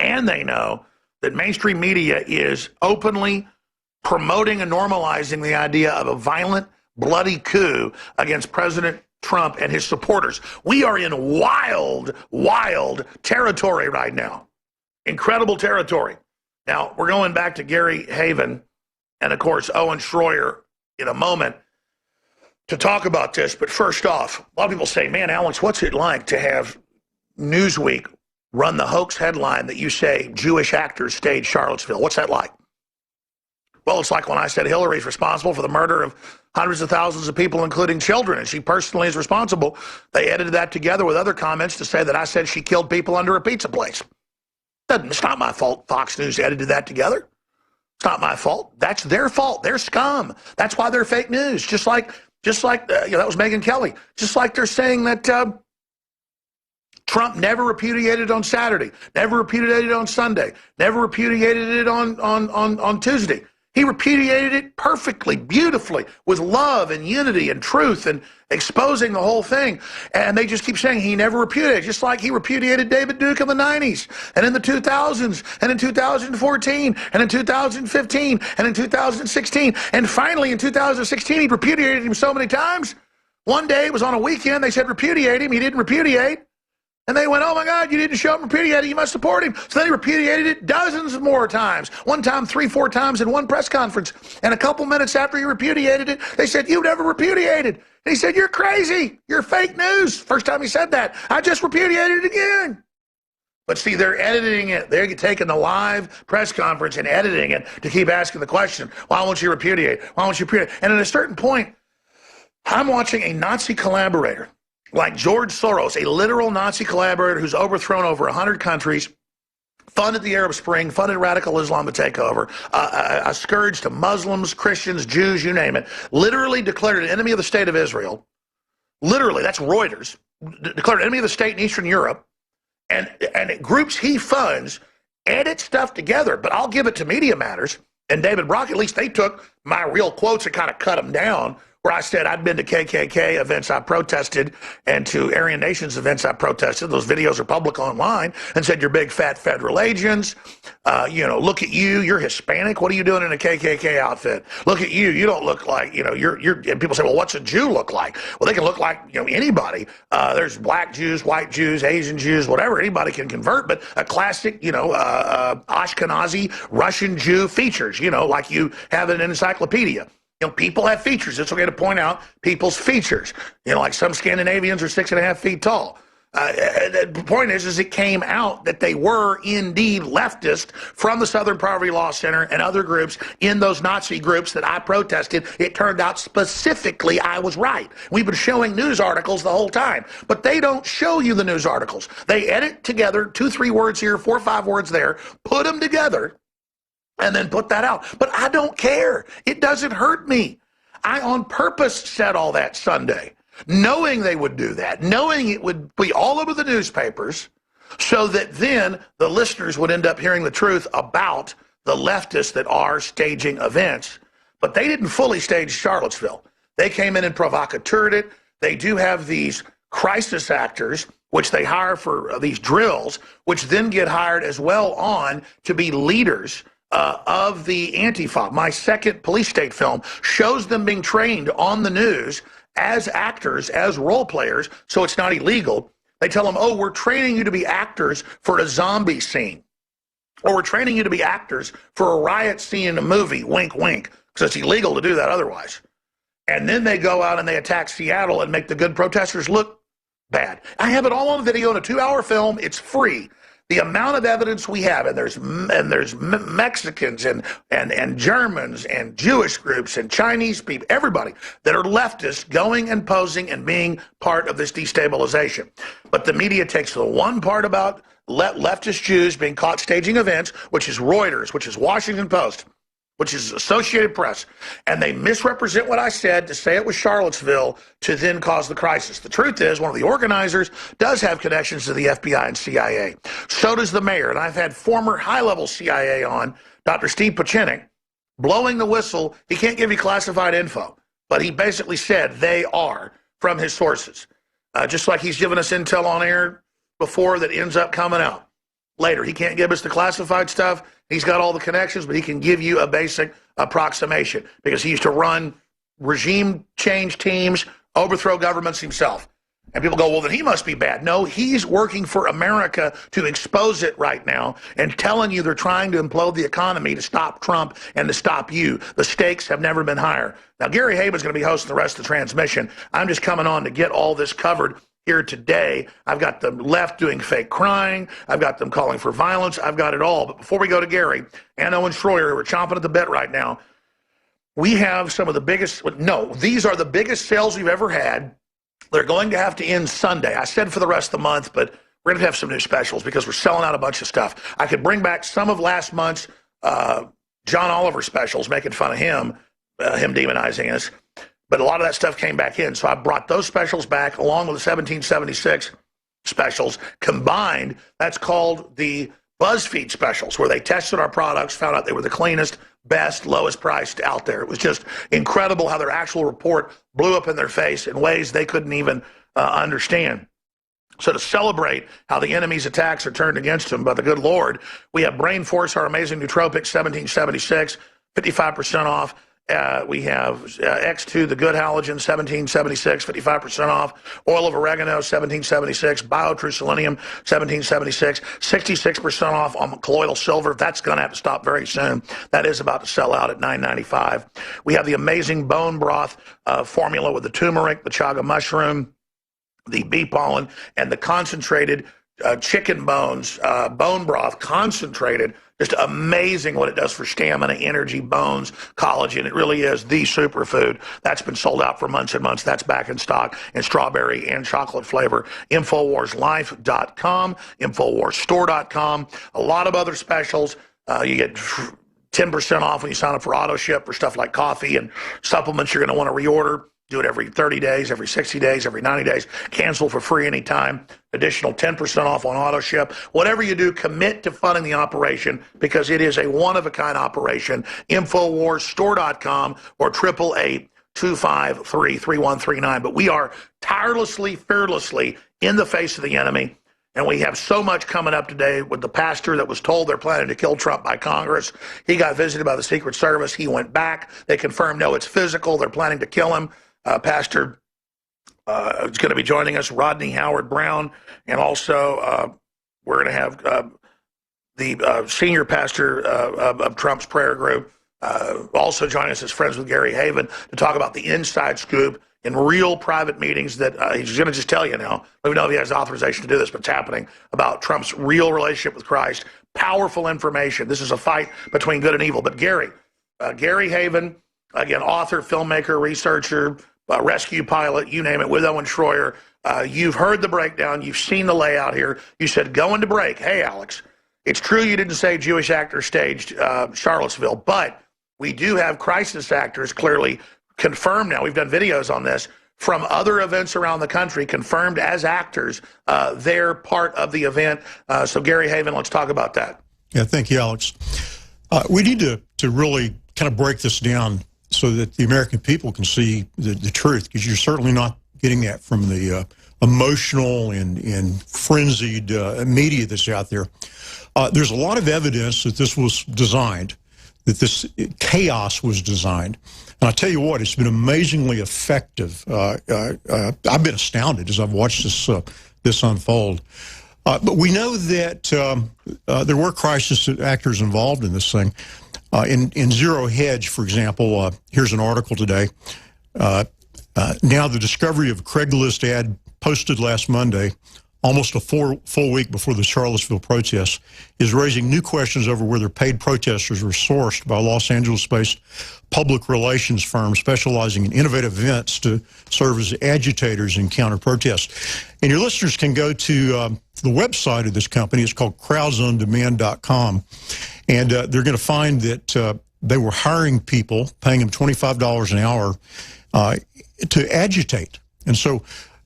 and they know that mainstream media is openly promoting and normalizing the idea of a violent, bloody coup against President Trump and his supporters. We are in wild, wild territory right now. Incredible territory. Now, we're going back to Gary Haven and, of course, Owen Schroyer in a moment to talk about this. But first off, a lot of people say, man, Alex, what's it like to have Newsweek run the hoax headline that you say Jewish actors staged Charlottesville? What's that like? Well, it's like when I said Hillary's responsible for the murder of hundreds of thousands of people, including children, and she personally is responsible. They edited that together with other comments to say that I said she killed people under a pizza place. It's not my fault Fox News edited that together. It's not my fault. That's their fault. They're scum. That's why they're fake news. Just like that was Megyn Kelly. Just like they're saying that Trump never repudiated on Saturday, never repudiated on Sunday, never repudiated it on Tuesday. He repudiated it perfectly, beautifully, with love and unity and truth and exposing the whole thing. And they just keep saying he never repudiated, just like he repudiated David Duke in the 90s and in the 2000s and in 2014 and in 2015 and in 2016. And finally in 2016, he repudiated him so many times. One day, it was on a weekend, they said repudiate him. He didn't repudiate. And they went, oh, my God, you didn't show him repudiated. You must support him. So then he repudiated it dozens more times. One time, 3-4 times in one press conference. And a couple minutes after he repudiated it, they said, you never repudiated. And he said, you're crazy. You're fake news. First time he said that. I just repudiated it again. But see, they're editing it. They're taking the live press conference and editing it to keep asking the question, why won't you repudiate? Why won't you repudiate? And at a certain point, I'm watching a Nazi collaborator like George Soros, a literal Nazi collaborator who's overthrown over 100 countries, funded the Arab Spring, funded radical Islam to take over, a scourge to Muslims, Christians, Jews, you name it, literally declared an enemy of the state of Israel. Literally, that's Reuters, declared enemy of the state in Eastern Europe, and groups he funds edit stuff together. But I'll give it to Media Matters and David Brock. At least they took my real quotes and kind of cut them down, where I said I'd been to KKK events I protested and to Aryan Nations events I protested. Those videos are public online, and said, you're big fat federal agents. Look at you. You're Hispanic. What are you doing in a KKK outfit? Look at you. You don't look like, and people say, well, what's a Jew look like? Well, they can look like, anybody. There's black Jews, white Jews, Asian Jews, whatever. Anybody can convert, but a classic, Ashkenazi Russian Jew features, like you have in an encyclopedia. People have features. It's okay to point out people's features. Like some Scandinavians are 6.5 feet tall. The point is it came out that they were indeed leftist from the Southern Poverty Law Center and other groups in those Nazi groups that I protested. It turned out specifically I was right. We've been showing news articles the whole time, but they don't show you the news articles. They edit together 2-3 words here, 4 or 5 words there, put them together, and then put that out. But I don't care. It doesn't hurt me. I on purpose said all that Sunday, knowing they would do that, knowing it would be all over the newspapers, so that then the listeners would end up hearing the truth about the leftists that are staging events. But they didn't fully stage Charlottesville. They came in and provocateured it. They do have these crisis actors, which they hire for these drills, which then get hired as well on to be leaders of the Antifa. My second police state film shows them being trained on the news as actors, as role players, so it's not illegal. They tell them, oh, we're training you to be actors for a zombie scene, or we're training you to be actors for a riot scene in a movie, wink, wink, because it's illegal to do that otherwise. And then they go out and they attack Seattle and make the good protesters look bad. I have it all on video in a 2-hour film. It's free. The amount of evidence we have, and there's Mexicans and Germans and Jewish groups and Chinese people, everybody that are leftists going and posing and being part of this destabilization. But the media takes the one part about leftist Jews being caught staging events, which is Reuters, which is Washington Post, which is Associated Press, and they misrepresent what I said to say it was Charlottesville to then cause the crisis. The truth is, one of the organizers does have connections to the FBI and CIA. So does the mayor, and I've had former high-level CIA on, Dr. Steve Pachinik, blowing the whistle. He can't give you classified info, but he basically said they are from his sources. Just like he's given us intel on air before that ends up coming out. later. He can't give us the classified stuff. He's got all the connections, but he can give you a basic approximation because he used to run regime change teams, overthrow governments himself. And people go, well, then he must be bad. No, he's working for America to expose it right now and telling you they're trying to implode the economy to stop Trump and to stop you. The stakes have never been higher. Now, Gary Haven's going to be hosting the rest of the transmission. I'm just coming on to get all this covered here today. I've got the left doing fake crying. I've got them calling for violence. I've got it all. But before we go to Gary, Anno and Schroyer, who are chomping at the bit right now, we have some of the biggest, no, these are the biggest sales we've ever had. They're going to have to end Sunday. I said for the rest of the month, but we're going to have some new specials because we're selling out a bunch of stuff. I could bring back some of last month's John Oliver specials, making fun of him demonizing us. But a lot of that stuff came back in. So I brought those specials back along with the 1776 specials combined. That's called the BuzzFeed specials, where they tested our products, found out they were the cleanest, best, lowest priced out there. It was just incredible how their actual report blew up in their face in ways they couldn't even understand. So to celebrate how the enemy's attacks are turned against him by the good Lord, we have Brain Force, our amazing nootropic, 1776, 55% off. We have X2, the good halogen, 1776, 55% off. Oil of oregano, 1776. BioTrue selenium, 1776. 66% off on colloidal silver. That's going to have to stop very soon. That is about to sell out at $9.95. We have the amazing bone broth formula with the turmeric, the chaga mushroom, the bee pollen, and the concentrated chicken bones, bone broth, concentrated. Just amazing what it does for stamina, energy, bones, collagen. It really is the superfood. That's been sold out for months and months. That's back in stock in strawberry and chocolate flavor. InfoWarsLife.com, InfoWarsStore.com. A lot of other specials. You get 10% off when you sign up for auto ship for stuff like coffee and supplements you're going to want to reorder. Do it every 30 days, every 60 days, every 90 days. Cancel for free anytime. Additional 10% off on auto ship. Whatever you do, commit to funding the operation because it is a one-of-a-kind operation. InfoWarsStore.com or 888-253-3139. But we are tirelessly, fearlessly in the face of the enemy. And we have so much coming up today with the pastor that was told they're planning to kill Trump by Congress. He got visited by the Secret Service. He went back. They confirmed, no, it's physical. They're planning to kill him. Pastor is going to be joining us, Rodney Howard Brown, and also we're going to have the senior pastor of Trump's prayer group also join us as friends with Gary Haven to talk about the inside scoop in real private meetings that he's going to just tell you now. I don't know if he has authorization to do this, but it's happening about Trump's real relationship with Christ. Powerful information. This is a fight between good and evil. But Gary Haven, again, author, filmmaker, researcher, rescue pilot, you name it, with Owen Schroyer. You've heard the breakdown. You've seen the layout here. You said going to break. Hey, Alex, it's true you didn't say Jewish actors staged Charlottesville, but we do have crisis actors clearly confirmed now. We've done videos on this from other events around the country, confirmed as actors. They're part of the event. So Gary Haven, let's talk about that. Yeah, thank you, Alex. We need to really kind of break this down so that the American people can see the truth, because you're certainly not getting that from the emotional and frenzied media that's out there. There's a lot of evidence that this was designed, that this chaos was designed. And I tell you what, it's been amazingly effective. I've been astounded as I've watched this unfold. But we know that there were crisis actors involved in this thing. In Zero Hedge, for example, here's an article today. Now the discovery of a Craigslist ad posted last Monday, almost a full week before the Charlottesville protests, is raising new questions over whether paid protesters were sourced by a Los Angeles-based public relations firm specializing in innovative events to serve as agitators in counter-protests. And your listeners can go to the website of this company. It's called crowdsondemand.com. And they're going to find that they were hiring people, paying them $25 an hour to agitate. And so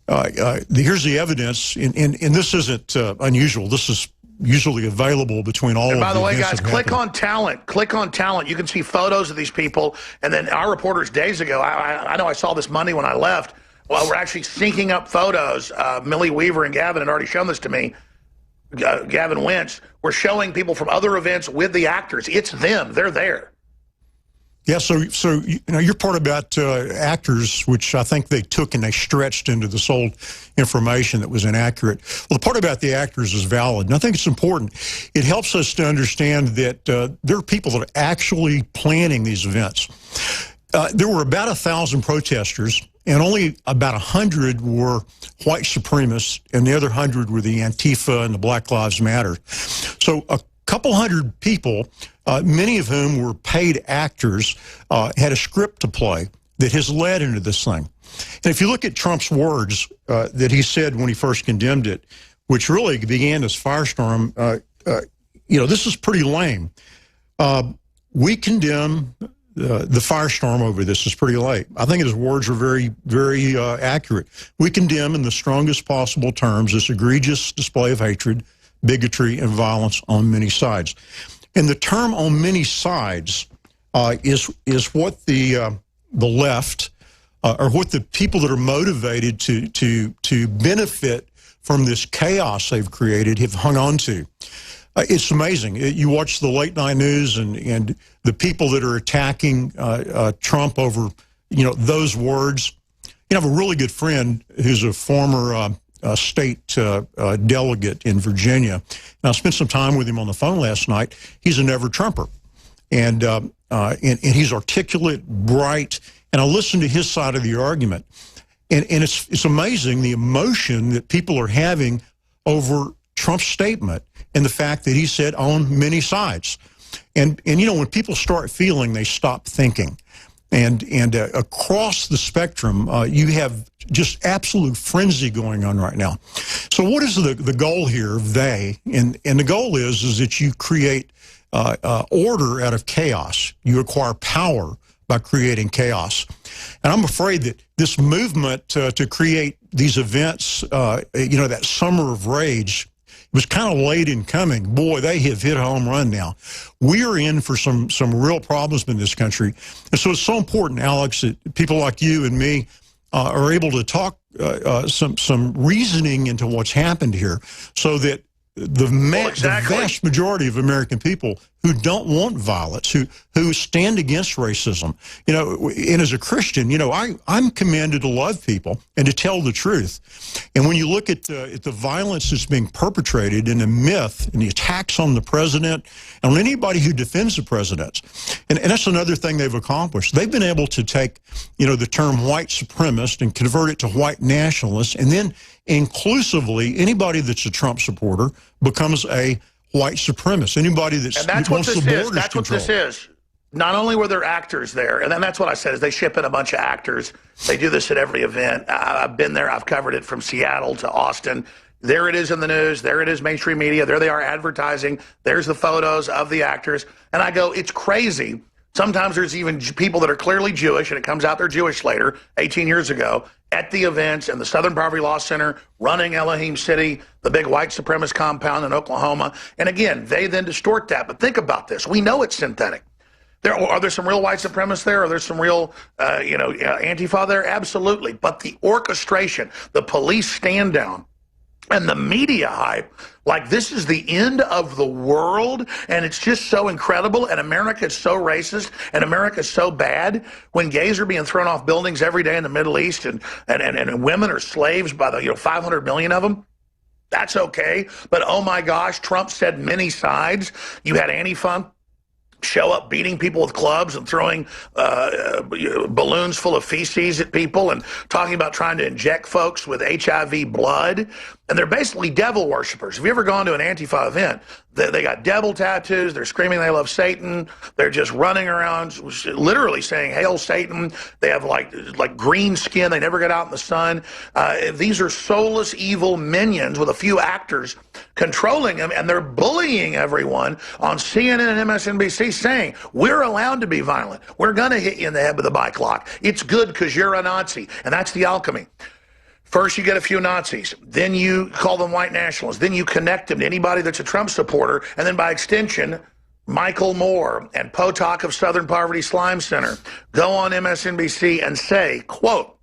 here's the evidence, and this isn't unusual. This is usually available between all of the events. By the way, guys, click on talent. Click on talent. You can see photos of these people. And then our reporters days ago, I know I saw this Monday when I left, well, we're actually syncing up photos. Millie Weaver and Gavin had already shown this to me. Gavin Wentz were showing people from other events with the actors. It's them. They're there. Yeah, so your part about actors, which I think they took and they stretched into this old information that was inaccurate. Well, the part about the actors is valid, and I think it's important. It helps us to understand that there are people that are actually planning these events. There were about 1,000 protesters, and only about 100 were white supremacists, and the other 100 were the Antifa and the Black Lives Matter. So a couple hundred people, many of whom were paid actors, had a script to play that has led into this thing. And if you look at Trump's words that he said when he first condemned it, which really began this firestorm, this is pretty lame. We condemn the firestorm over this is pretty late. I think his words are very, very accurate. We condemn in the strongest possible terms this egregious display of hatred, bigotry, and violence on many sides. And the term "on many sides" is what the left or what the people that are motivated to benefit from this chaos they've created have hung on to. It's amazing. You watch the late night news and the people that are attacking Trump over those words. I have a really good friend who's a former state delegate in Virginia. And I spent some time with him on the phone last night. He's a never Trumper, and he's articulate, bright, and I listened to his side of the argument, and it's amazing the emotion that people are having over Trump's statement and the fact that he said on many sides, and when people start feeling, they stop thinking. And across the spectrum, you have just absolute frenzy going on right now. So what is the goal here? And the goal is that you create order out of chaos. You acquire power by creating chaos. And I'm afraid that this movement to create these events, that summer of rage, was kind of late in coming. Boy, they have hit a home run now. We are in for some real problems in this country. And so it's so important, Alex, that people like you and me are able to talk some reasoning into what's happened here so that the vast majority of American people who don't want violence, who stand against racism, and as a Christian, I'm commanded to love people and to tell the truth. And when you look at the violence that's being perpetrated and the myth and the attacks on the president and on anybody who defends the president, and that's another thing they've accomplished. They've been able to take, the term white supremacist and convert it to white nationalist, and then inclusively, anybody that's a Trump supporter becomes a white supremacist. Anybody that's wants the borders controlled. That's what this is. Not only were there actors there, and then that's what I said, is they ship in a bunch of actors. They do this at every event. I've been there. I've covered it from Seattle to Austin. There it is in the news. There it is, mainstream media. There they are advertising. There's the photos of the actors. And I go, it's crazy. Sometimes there's even people that are clearly Jewish, and it comes out they're Jewish later, 18 years ago, at the events in the Southern Poverty Law Center, running Elohim City, the big white supremacist compound in Oklahoma. And again, they then distort that. But think about this. We know it's synthetic. Are there some real white supremacists there? Are there some real, Antifa there? Absolutely. But the orchestration, the police stand down, and the media hype, like this is the end of the world, and it's just so incredible, and America is so racist, and America is so bad, when gays are being thrown off buildings every day in the Middle East, and women are slaves by the 500 million of them. That's okay, but oh my gosh, Trump said many sides. You had Antifa show up beating people with clubs and throwing balloons full of feces at people and talking about trying to inject folks with HIV blood. And they're basically devil worshipers. Have you ever gone to an Antifa event? They got devil tattoos. They're screaming they love Satan. They're just running around literally saying, "Hail Satan." They have like green skin. They never get out in the sun. These are soulless, evil minions with a few actors controlling them, and they're bullying everyone on CNN and MSNBC saying, we're allowed to be violent. We're going to hit you in the head with a bike lock. It's good because you're a Nazi. And that's the alchemy. First, you get a few Nazis. Then you call them white nationalists. Then you connect them to anybody that's a Trump supporter. And then by extension, Michael Moore and Potok of Southern Poverty Slime Center go on MSNBC and say, quote,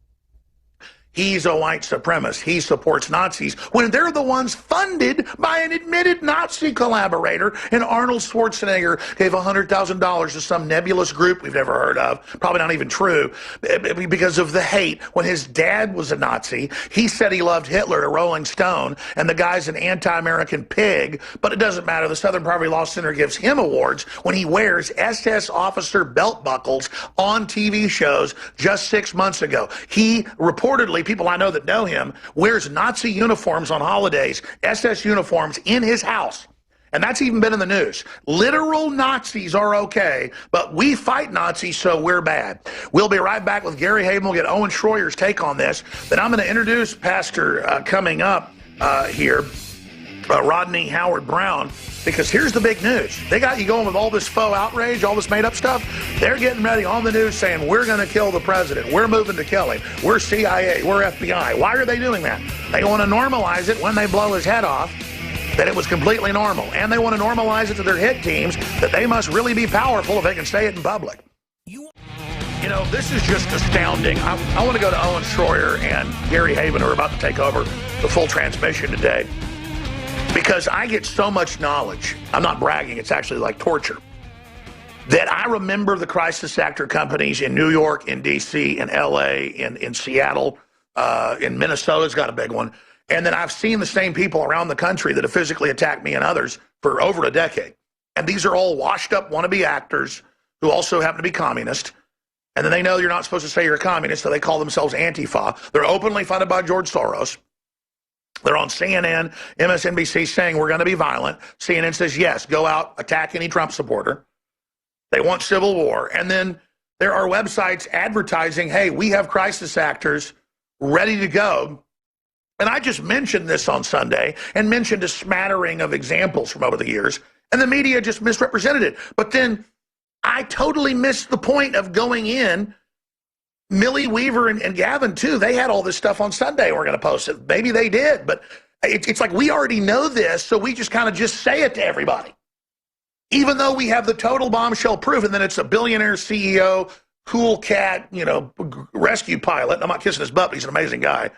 he's a white supremacist, he supports Nazis, when they're the ones funded by an admitted Nazi collaborator, and Arnold Schwarzenegger gave $100,000 to some nebulous group we've never heard of, probably not even true, because of the hate. When his dad was a Nazi, he said he loved Hitler to Rolling Stone, and the guy's an anti-American pig, but it doesn't matter. The Southern Poverty Law Center gives him awards when he wears SS officer belt buckles on TV shows just 6 months ago. He reportedly, people I know that know him, wears Nazi uniforms on holidays, SS uniforms in his house. And that's even been in the news. Literal Nazis are okay, but we fight Nazis, so we're bad. We'll be right back with Gary Haven. We'll get Owen Schroyer's take on this. Then I'm going to introduce Pastor coming up here, Rodney Howard Brown, because here's the big news. They got you going with all this faux outrage, all this made-up stuff. They're getting ready on the news saying, we're going to kill the president. We're moving to kill him. We're CIA. We're FBI. Why are they doing that? They want to normalize it when they blow his head off, that it was completely normal. And they want to normalize it to their hit teams, that they must really be powerful if they can say it in public. You know, this is just astounding. I want to go to Owen Schroyer and Gary Haven, who are about to take over the full transmission today, because I get so much knowledge. I'm not bragging. It's actually like torture. That I remember the crisis actor companies in New York, in D.C., in L.A., in Seattle, in Minnesota's got a big one. And then I've seen the same people around the country that have physically attacked me and others for over a decade. And these are all washed up wannabe actors who also happen to be communist. And then they know you're not supposed to say you're a communist, so they call themselves Antifa. They're openly funded by George Soros. They're on CNN, MSNBC saying we're going to be violent. CNN says, yes, go out, attack any Trump supporter. They want civil war. And then there are websites advertising, hey, we have crisis actors ready to go. And I just mentioned this on Sunday and mentioned a smattering of examples from over the years, and the media just misrepresented it. But then I totally missed the point of going in. Millie Weaver and Gavin, too, they had all this stuff on Sunday and we're going to post it. Maybe they did, but it's like we already know this, so we just kind of just say it to everybody. Even though we have the total bombshell proof, and then it's a billionaire CEO, cool cat, you know, rescue pilot. I'm not kissing his butt, but he's an amazing guy.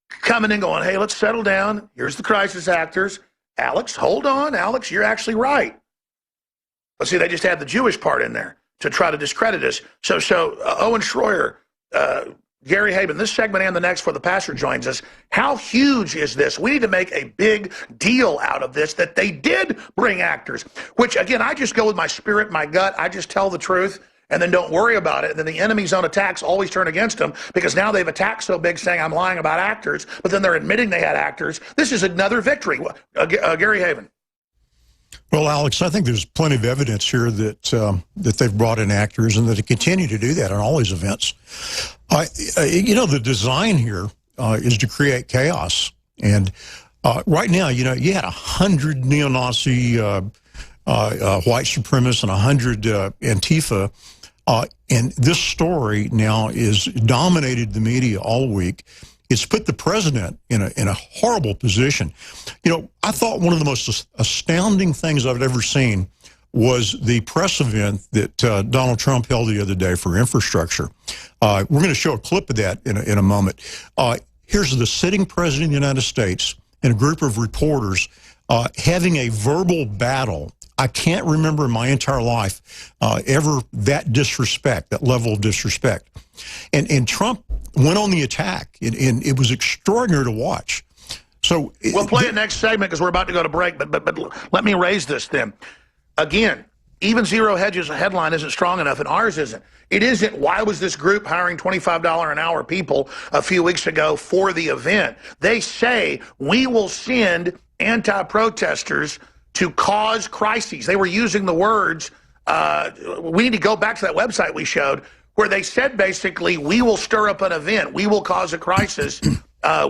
Coming in going, hey, let's settle down. Here's the crisis actors. Alex, hold on. Alex, you're actually right. But see, they just had the Jewish part in there to try to discredit us. So Owen Schroyer, Gary Haben, this segment and the next where the pastor joins us, how huge is this? We need to make a big deal out of this, that they did bring actors, which, again, I just go with my spirit, my gut. I just tell the truth and then don't worry about it. And then the enemy's own attacks always turn against them, because now they've attacked so big saying I'm lying about actors, but then they're admitting they had actors. This is another victory. Gary Haven. Well, Alex, I think there's plenty of evidence here that that they've brought in actors and that they continue to do that on all these events. You know, the design here is to create chaos. And right now, you know, you had 100 neo-Nazi white supremacists and 100 Antifa. And this story now is dominated the media all week. It's put the president in a horrible position. You know, I thought one of the most astounding things I've ever seen was the press event that Donald Trump held the other day for infrastructure. We're going to show a clip of that in a moment. Here's the sitting president of the United States and a group of reporters having a verbal battle. I can't remember in my entire life ever that disrespect, that level of disrespect. And Trump went on the attack, and it was extraordinary to watch. So we'll play it next segment because we're about to go to break, but let me raise this then. Again, even Zero Hedges' headline isn't strong enough, and ours isn't. It isn't, why was this group hiring $25 an hour people a few weeks ago for the event? They say, we will send anti-protesters to cause crises. They were using the words, we need to go back to that website we showed, where they said basically, we will stir up an event, we will cause a crisis,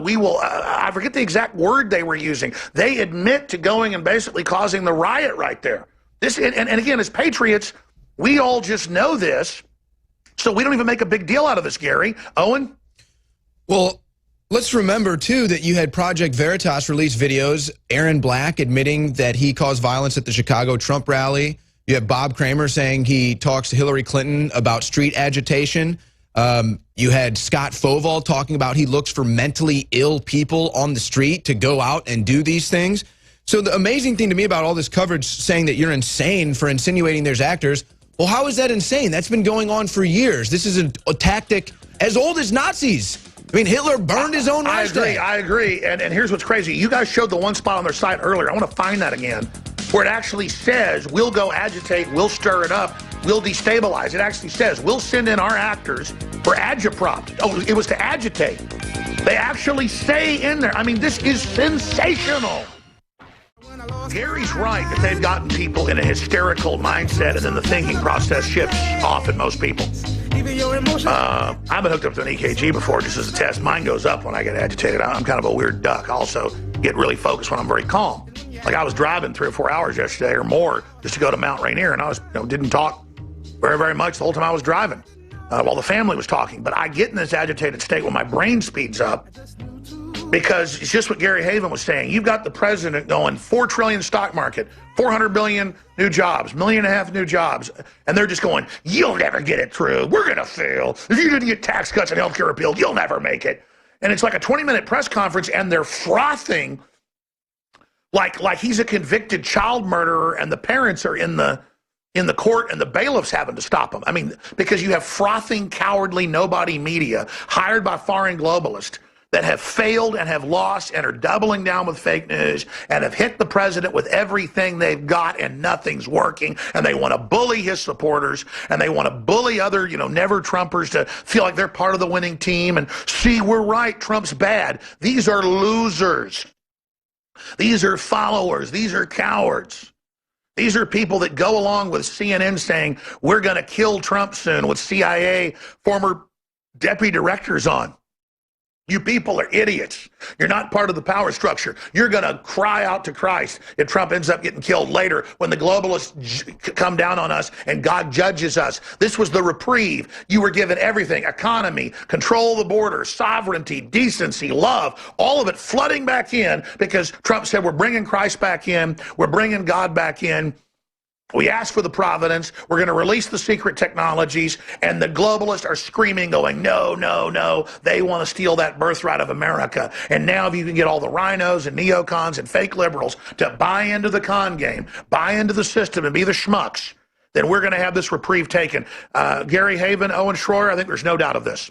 we will, I forget the exact word they were using. They admit to going and basically causing the riot right there. This, and again, as patriots, we all just know this, so we don't even make a big deal out of this, Gary. Owen? Well, let's remember, too, that you had Project Veritas release videos, Aaron Black admitting that he caused violence at the Chicago Trump rally. You have Bob Kramer saying he talks to Hillary Clinton about street agitation. You had Scott Foval talking about he looks for mentally ill people on the street to go out and do these things. So the amazing thing to me about all this coverage saying that you're insane for insinuating there's actors, well, how is that insane? That's been going on for years. This is a tactic as old as Nazis. I mean, Hitler burned his own Reichstag. I agree. And here's what's crazy. You guys showed the one spot on their site earlier. I want to find that again, where it actually says, we'll go agitate, we'll stir it up, we'll destabilize. It actually says, we'll send in our actors for agitprop. Oh, it was to agitate. They actually say in there. I mean, this is sensational. Gary's right that they've gotten people in a hysterical mindset, and then the thinking process shifts off in most people. I've been hooked up to an EKG before just as a test. Mine goes up when I get agitated. I'm kind of a weird duck. I also get really focused when I'm very calm. Like I was driving 3 or 4 hours yesterday or more just to go to Mount Rainier, and I was didn't talk very, very much the whole time I was driving while the family was talking. But I get in this agitated state when my brain speeds up, because it's just what Gary Haven was saying. You've got the president going $4 trillion stock market, 400 billion new jobs, 1.5 million new jobs, and they're just going, you'll never get it through. We're going to fail. If you didn't get tax cuts and healthcare repealed, you'll never make it. And it's like a 20-minute press conference, and they're frothing like he's a convicted child murderer, and the parents are in the court, and the bailiffs having to stop him. I mean, because you have frothing, cowardly, nobody media hired by foreign globalists that have failed and have lost and are doubling down with fake news and have hit the president with everything they've got, and nothing's working, and they want to bully his supporters, and they want to bully other, never Trumpers to feel like they're part of the winning team and see, we're right, Trump's bad. These are losers. These are followers. These are cowards. These are people that go along with CNN saying, we're going to kill Trump soon, with CIA former deputy directors on. You people are idiots. You're not part of the power structure. You're going to cry out to Christ if Trump ends up getting killed later, when the globalists come down on us and God judges us. This was the reprieve. You were given everything: economy, control of the border, sovereignty, decency, love, all of it flooding back in because Trump said, we're bringing Christ back in. We're bringing God back in. We asked for the providence. We're going to release the secret technologies, and the globalists are screaming, going, no, no, no. They want to steal that birthright of America. And now if you can get all the rhinos and neocons and fake liberals to buy into the con game, buy into the system, and be the schmucks, then we're going to have this reprieve taken. Gary Haven, Owen Schroyer, I think there's no doubt of this.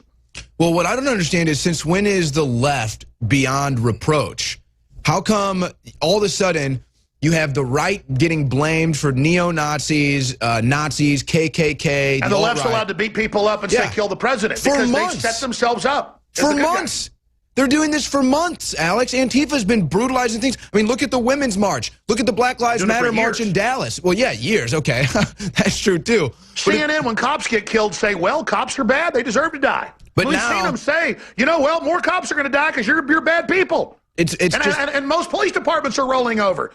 Well, what I don't understand is, since when is the left beyond reproach? How come all of a sudden you have the right getting blamed for neo-Nazis, Nazis, KKK. And the left's allowed to beat people up and say, kill the president. Because they set themselves up. For months. They're doing this for months, Alex. Antifa's been brutalizing things. I mean, look at the Women's March. Look at the Black Lives Matter March in Dallas. Well, yeah, years. Okay, that's true, too. CNN, when cops get killed, say, well, cops are bad. They deserve to die. But we've seen them say, well, more cops are going to die because you're bad people. And most police departments are rolling over.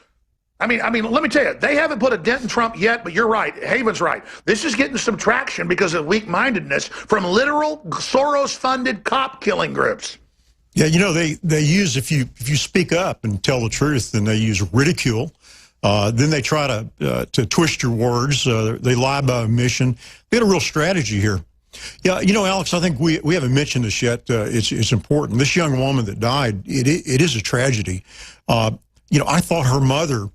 I mean, let me tell you, they haven't put a dent in Trump yet, but you're right. Haven's right. This is getting some traction because of weak-mindedness from literal Soros-funded cop-killing groups. Yeah, they use, if you speak up and tell the truth, then they use ridicule. Then they try to twist your words. They lie by omission. They got a real strategy here. Yeah, Alex, I think we haven't mentioned this yet. It's important. This young woman that died, it is a tragedy. I thought her mother,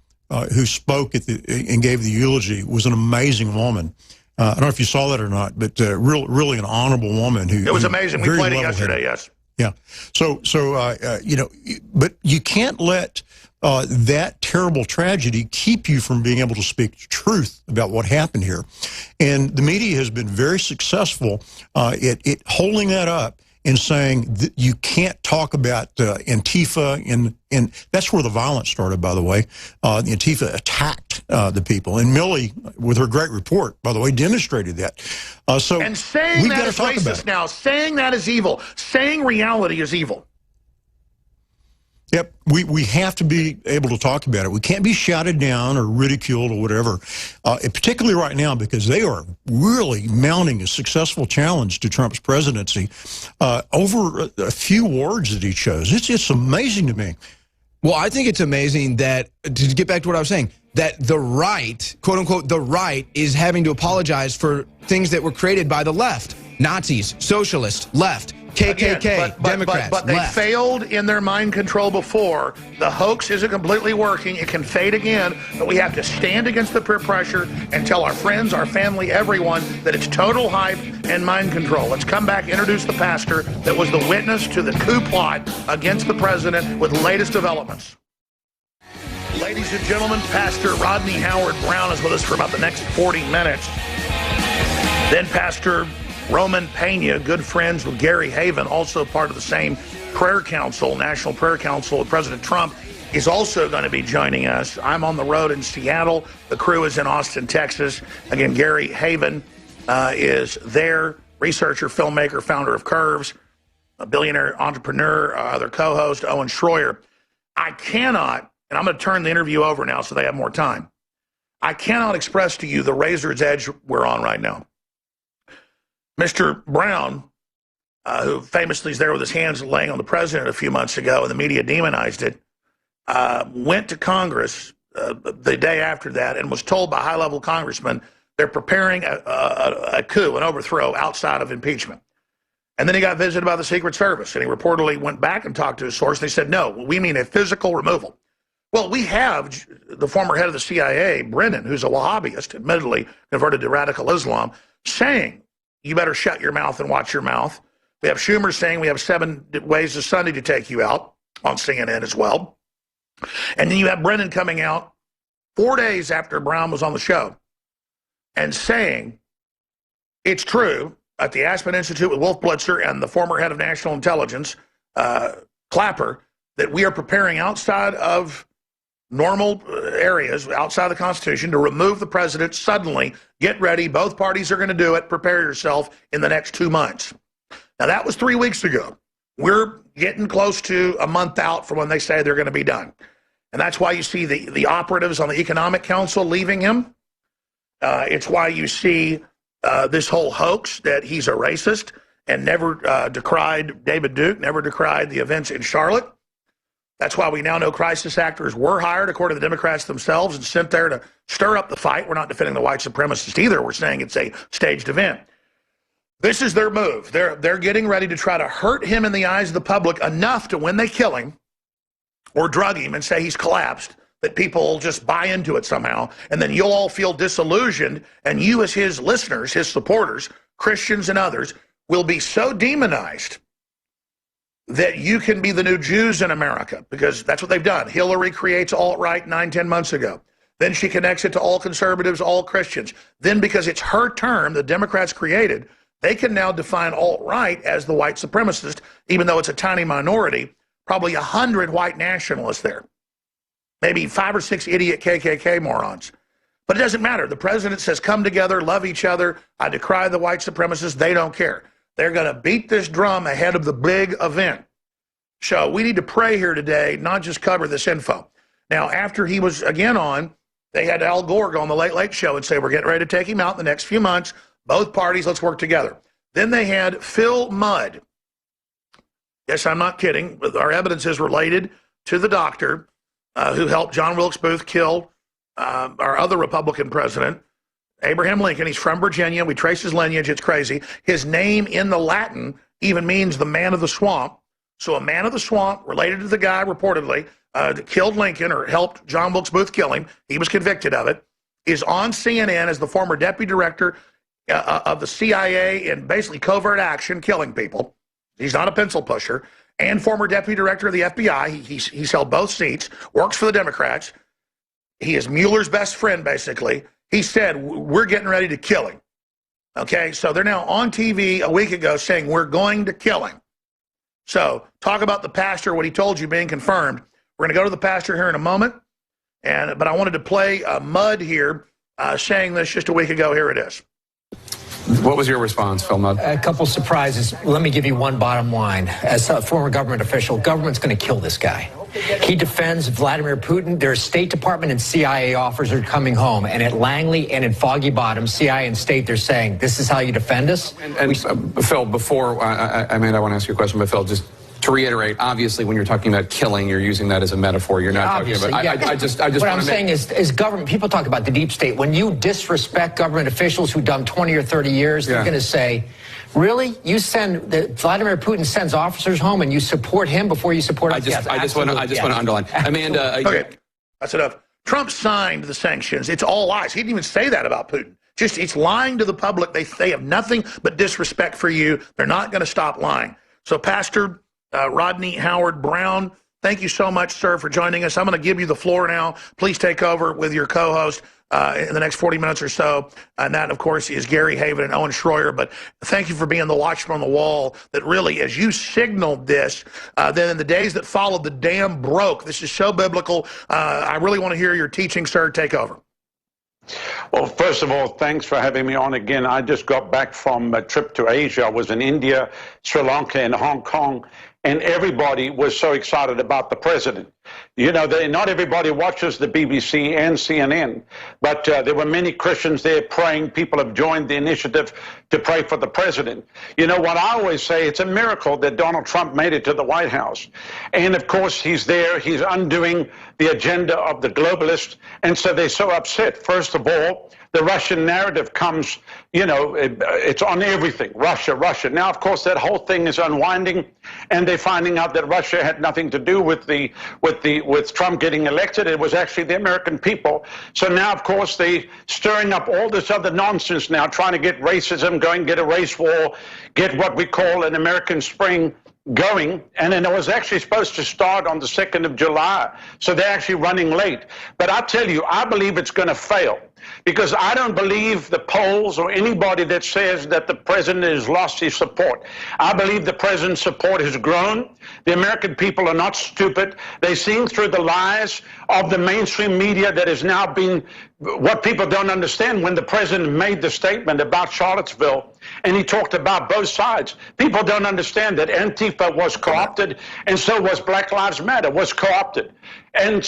who spoke and gave the eulogy, was an amazing woman. I don't know if you saw that or not, but really an honorable woman. It was amazing. We played it yesterday, yes. Yeah. So but you can't let that terrible tragedy keep you from being able to speak the truth about what happened here. And the media has been very successful at holding that up and saying that you can't talk about Antifa, and that's where the violence started, by the way. Antifa attacked the people, and Millie, with her great report, by the way, demonstrated that. And saying that is racist now, saying that is evil, saying reality is evil. Yep, we have to be able to talk about it. We can't be shouted down or ridiculed or whatever, particularly right now, because they are really mounting a successful challenge to Trump's presidency over a few words that he chose. It's amazing to me. Well, I think it's amazing that, to get back to what I was saying, that the right, quote unquote, the right, is having to apologize for things that were created by the left. Nazis, socialists, left, KKK, Again, Democrats, but they left. failed in their mind control before. The hoax isn't completely working. It can fade again, but we have to stand against the peer pressure and tell our friends, our family, everyone that it's total hype and mind control. Let's come back, introduce the pastor that was the witness to the coup plot against the president with the latest developments. Ladies and gentlemen, Pastor Rodney Howard-Browne is with us for about the next 40 minutes. Then Pastor Roman Pena, good friends with Gary Haven, also part of the same prayer council, National Prayer Council with President Trump, is also going to be joining us. I'm on the road in Seattle. The crew is in Austin, Texas. Again, Gary Haven is there, researcher, filmmaker, founder of Curves, a billionaire entrepreneur, other co-host, Owen Schroyer. I cannot, and I'm going to turn the interview over now so they have more time. I cannot express to you the razor's edge we're on right now. Mr. Brown, who famously is there with his hands laying on the president a few months ago, and the media demonized it, went to Congress the day after that and was told by high-level congressmen they're preparing a coup, an overthrow outside of impeachment. And then he got visited by the Secret Service, and he reportedly went back and talked to his source. They said, no, we mean a physical removal. Well, we have the former head of the CIA, Brennan, who's a Wahhabist, admittedly converted to radical Islam, saying, you better shut your mouth and watch your mouth. We have Schumer saying we have 7 ways of Sunday to take you out on CNN as well. And then you have Brennan coming out 4 days after Brown was on the show and saying it's true at the Aspen Institute with Wolf Blitzer and the former head of national intelligence, Clapper, that we are preparing outside of normal areas, outside the Constitution, to remove the president suddenly. Get ready. Both parties are going to do it. Prepare yourself in the next 2 months. Now, that was 3 weeks ago. We're getting close to a month out from when they say they're going to be done. And that's why you see the operatives on the Economic Council leaving him. It's why you see this whole hoax that he's a racist and never decried David Duke, never decried the events in Charlotte. That's why we now know crisis actors were hired, according to the Democrats themselves, and sent there to stir up the fight. We're not defending the white supremacists either. We're saying it's a staged event. This is their move. They're getting ready to try to hurt him in the eyes of the public enough to, when they kill him or drug him and say he's collapsed, that people will just buy into it somehow, and then you'll all feel disillusioned, and you as his listeners, his supporters, Christians and others, will be so demonized that you can be the new Jews in America, because that's what they've done. Hillary creates alt-right 9-10 months ago. Then she connects it to all conservatives, all Christians. Then, because it's her term the Democrats created, they can now define alt-right as the white supremacist, even though it's a tiny minority, probably 100 white nationalists there. Maybe 5 or 6 idiot KKK morons. But it doesn't matter. The president says, come together, love each other. I decry the white supremacists. They don't care. They're going to beat this drum ahead of the big event. So we need to pray here today, not just cover this info. Now, after he was again on, they had Al Gore go on the Late Late Show and say, we're getting ready to take him out in the next few months. Both parties, let's work together. Then they had Phil Mudd. Yes, I'm not kidding. Our evidence is related to the doctor who helped John Wilkes Booth kill our other Republican president, Abraham Lincoln. He's from Virginia. We trace his lineage. It's crazy. His name in the Latin even means the man of the swamp. So a man of the swamp, related to the guy reportedly that killed Lincoln or helped John Wilkes Booth kill him, he was convicted of it, is on CNN as the former deputy director of the CIA in basically covert action, killing people. He's not a pencil pusher. And former deputy director of the FBI. He's held both seats, works for the Democrats. He is Mueller's best friend, basically. He said, we're getting ready to kill him. Okay, so they're now on TV a week ago saying we're going to kill him. So talk about the pastor, what he told you being confirmed. We're going to go to the pastor here in a moment. But I wanted to play Mudd here saying this just a week ago. Here it is. What was your response, Phil Mudd? A couple surprises. Let me give you one bottom line. As a former government official, government's going to kill this guy. He defends Vladimir Putin. Their State Department and CIA officers are coming home. And at Langley and in Foggy Bottom, CIA and State, they're saying, this is how you defend us? Phil, before, I want to ask you a question, but Phil, just to reiterate, obviously, when you're talking about killing, you're using that as a metaphor. You're not talking about. Yeah. I just. What I'm saying is government. People talk about the deep state. When you disrespect government officials who done 20 or 30 years, they're going to say, Really? You send Vladimir Putin sends officers home, and you support him before you support us? I just want to underline, Amanda. Okay, that's enough. Trump signed the sanctions. It's all lies. He didn't even say that about Putin. Just it's lying to the public. They have nothing but disrespect for you. They're not going to stop lying. So, Pastor Rodney Howard Brown, thank you so much, sir, for joining us. I'm going to give you the floor now. Please take over with your co-host in the next 40 minutes or so. And that, of course, is Gary Haven and Owen Schroyer. But thank you for being the watchman on the wall that really, as you signaled this, then in the days that followed, the dam broke. This is so biblical. I really want to hear your teaching, sir. Take over. Well, first of all, thanks for having me on again. I just got back from a trip to Asia. I was in India, Sri Lanka, and Hong Kong, and everybody was so excited about the president. You know, not everybody watches the BBC and CNN, but there were many Christians there praying. People have joined the initiative to pray for the president. You know what I always say, it's a miracle that Donald Trump made it to the White House. And of course, he's there, he's undoing the agenda of the globalists, and so they're so upset. First of all, the Russian narrative comes, you know, it's on everything, Russia, Russia. Now, of course, that whole thing is unwinding, and they're finding out that Russia had nothing to do with Trump getting elected. It was actually the American people. So now, of course, they're stirring up all this other nonsense now, trying to get racism going, get a race war, get what we call an American Spring going, and then it was actually supposed to start on the 2nd of July. So they're actually running late. But I tell you, I believe it's going to fail, because I don't believe the polls or anybody that says that the president has lost his support. I believe the president's support has grown. The American people are not stupid. They're seeing through the lies of the mainstream media that is now being, what people don't understand, when the president made the statement about Charlottesville and he talked about both sides, people don't understand that Antifa was co-opted, and so was Black Lives Matter was co-opted. And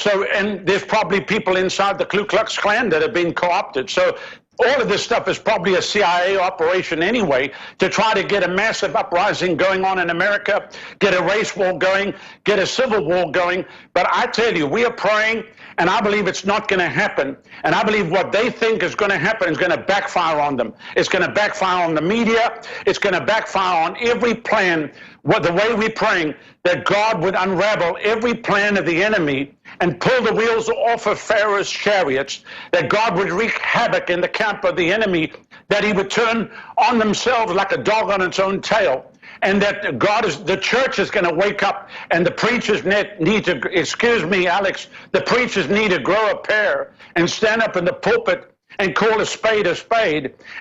there's probably people inside the Ku Klux Klan that have been co-opted. So all of this stuff is probably a CIA operation anyway, to try to get a massive uprising going on in America, get a race war going, get a civil war going. But I tell you, we are praying, and I believe it's not going to happen. And I believe what they think is going to happen is going to backfire on them. It's going to backfire on the media. It's going to backfire on every plan. The way we're praying, that God would unravel every plan of the enemy and pull the wheels off of Pharaoh's chariots, that God would wreak havoc in the camp of the enemy, that he would turn on themselves like a dog on its own tail, and that the church is going to wake up, and the preachers need to, excuse me, Alex, the preachers need to grow a pair and stand up in the pulpit and call a spade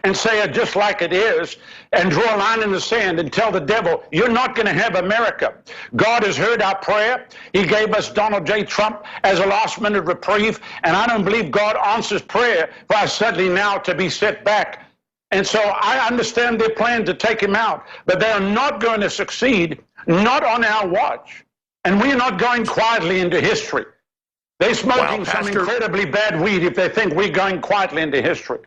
and say it just like it is, and draw a line in the sand and tell the devil, you're not going to have America. God has heard our prayer. He gave us Donald J. Trump as a last-minute reprieve, and I don't believe God answers prayer for us suddenly now to be set back. And so I understand their plan to take him out, but they are not going to succeed, not on our watch. And we're not going quietly into history. They're smoking some incredibly bad weed if they think we're going quietly into history.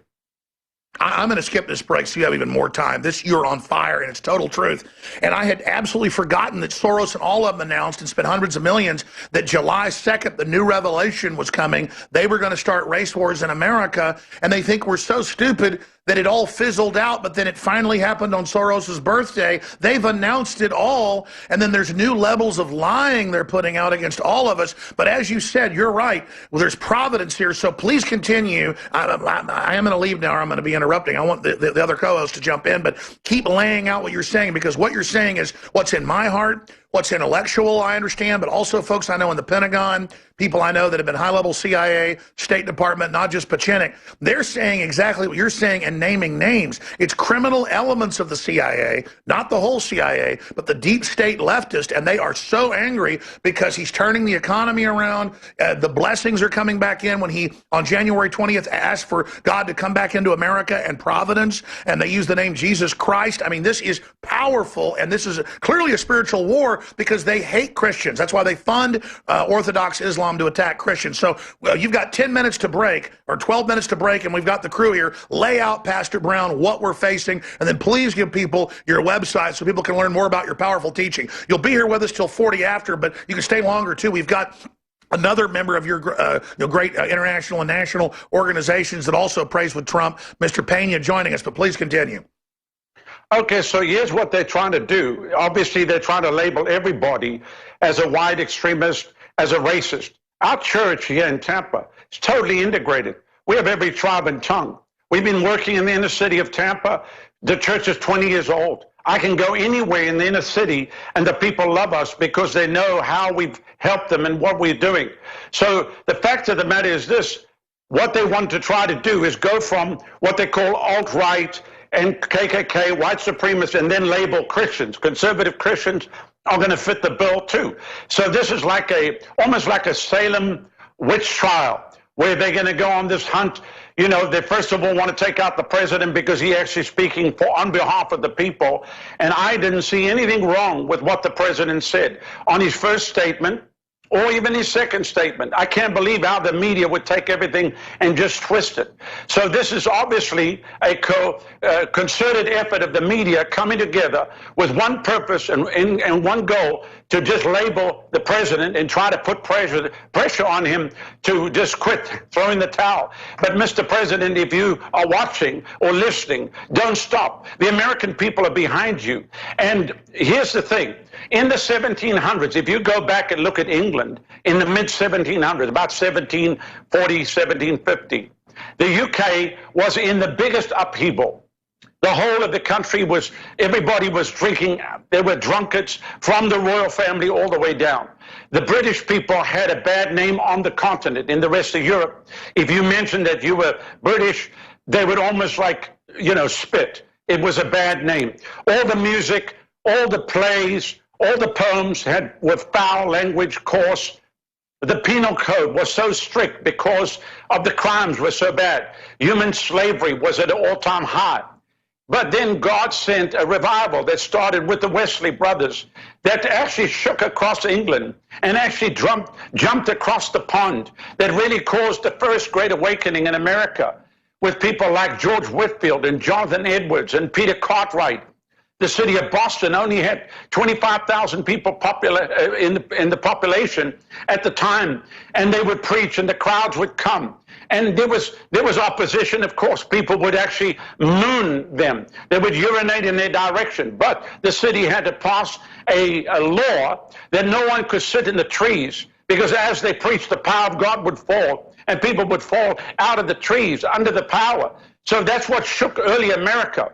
I'm going to skip this break so you have even more time. You're on fire, and it's total truth. And I had absolutely forgotten that Soros and all of them announced and spent hundreds of millions that July 2nd, the new revelation was coming. They were going to start race wars in America, and they think we're so stupid that it all fizzled out, but then it finally happened on Soros's birthday. They've announced it all, and then there's new levels of lying they're putting out against all of us. But as you said, you're right. Well, there's providence here, so please continue. I am going to leave now, or I'm going to be interrupting. I want the other co-host to jump in, but keep laying out what you're saying, because what you're saying is what's in my heart, what's intellectual, I understand, but also folks I know in the Pentagon, people I know that have been high-level CIA, State Department, not just Pachinik, they're saying exactly what you're saying and naming names. It's criminal elements of the CIA, not the whole CIA, but the deep state leftist, and they are so angry because he's turning the economy around. The blessings are coming back in when he, on January 20th, asked for God to come back into America and providence, and they use the name Jesus Christ. I mean, this is powerful, and this is clearly a spiritual war because they hate Christians. That's why they fund Orthodox Islam to attack Christians. So you've got 10 minutes to break, or 12 minutes to break, and we've got the crew here. Lay out, Pastor Brown, what we're facing, and then please give people your website so people can learn more about your powerful teaching. You'll be here with us till 40 after, but you can stay longer too. We've got another member of your great international and national organizations that also prays with Trump, Mr. Pena, joining us, but please continue. Okay, so here's what they're trying to do. Obviously, they're trying to label everybody as a white extremist, as a racist. Our church here in Tampa is totally integrated. We have every tribe and tongue. We've been working in the inner city of Tampa. The church is 20 years old. I can go anywhere in the inner city and the people love us because they know how we've helped them and what we're doing. So the fact of the matter is this, what they want to try to do is go from what they call alt-right and KKK, white supremacists, and then label Christians. Conservative Christians are going to fit the bill too. So this is like almost like a Salem witch trial, where they're going to go on this hunt. You know, they first of all want to take out the president because he actually speaking on behalf of the people. And I didn't see anything wrong with what the president said on his first statement or even his second statement. I can't believe how the media would take everything and just twist it. So this is obviously a concerted effort of the media coming together with one purpose and one goal, to just label the president and try to put pressure on him to just quit throwing the towel. But Mr. President, if you are watching or listening, don't stop. The American people are behind you. And here's the thing. In the 1700s, if you go back and look at England in the mid-1700s, about 1740, 1750, the UK was in the biggest upheaval. The whole of the country was, everybody was drinking. There were drunkards from the royal family all the way down. The British people had a bad name on the continent. In the rest of Europe, if you mentioned that you were British, they would almost like, you know, spit. It was a bad name. All the music, all the plays, all the poems were foul language, coarse. The penal code was so strict because of the crimes were so bad. Human slavery was at an all-time high. But then God sent a revival that started with the Wesley brothers that actually shook across England and actually jumped across the pond, that really caused the first great awakening in America, with people like George Whitefield and Jonathan Edwards and Peter Cartwright. The city of Boston only had 25,000 people in the population at the time, and they would preach and the crowds would come. And there was opposition, of course. People would actually moon them. They would urinate in their direction. But the city had to pass a law that no one could sit in the trees, because as they preached, the power of God would fall, and people would fall out of the trees under the power. So that's what shook early America.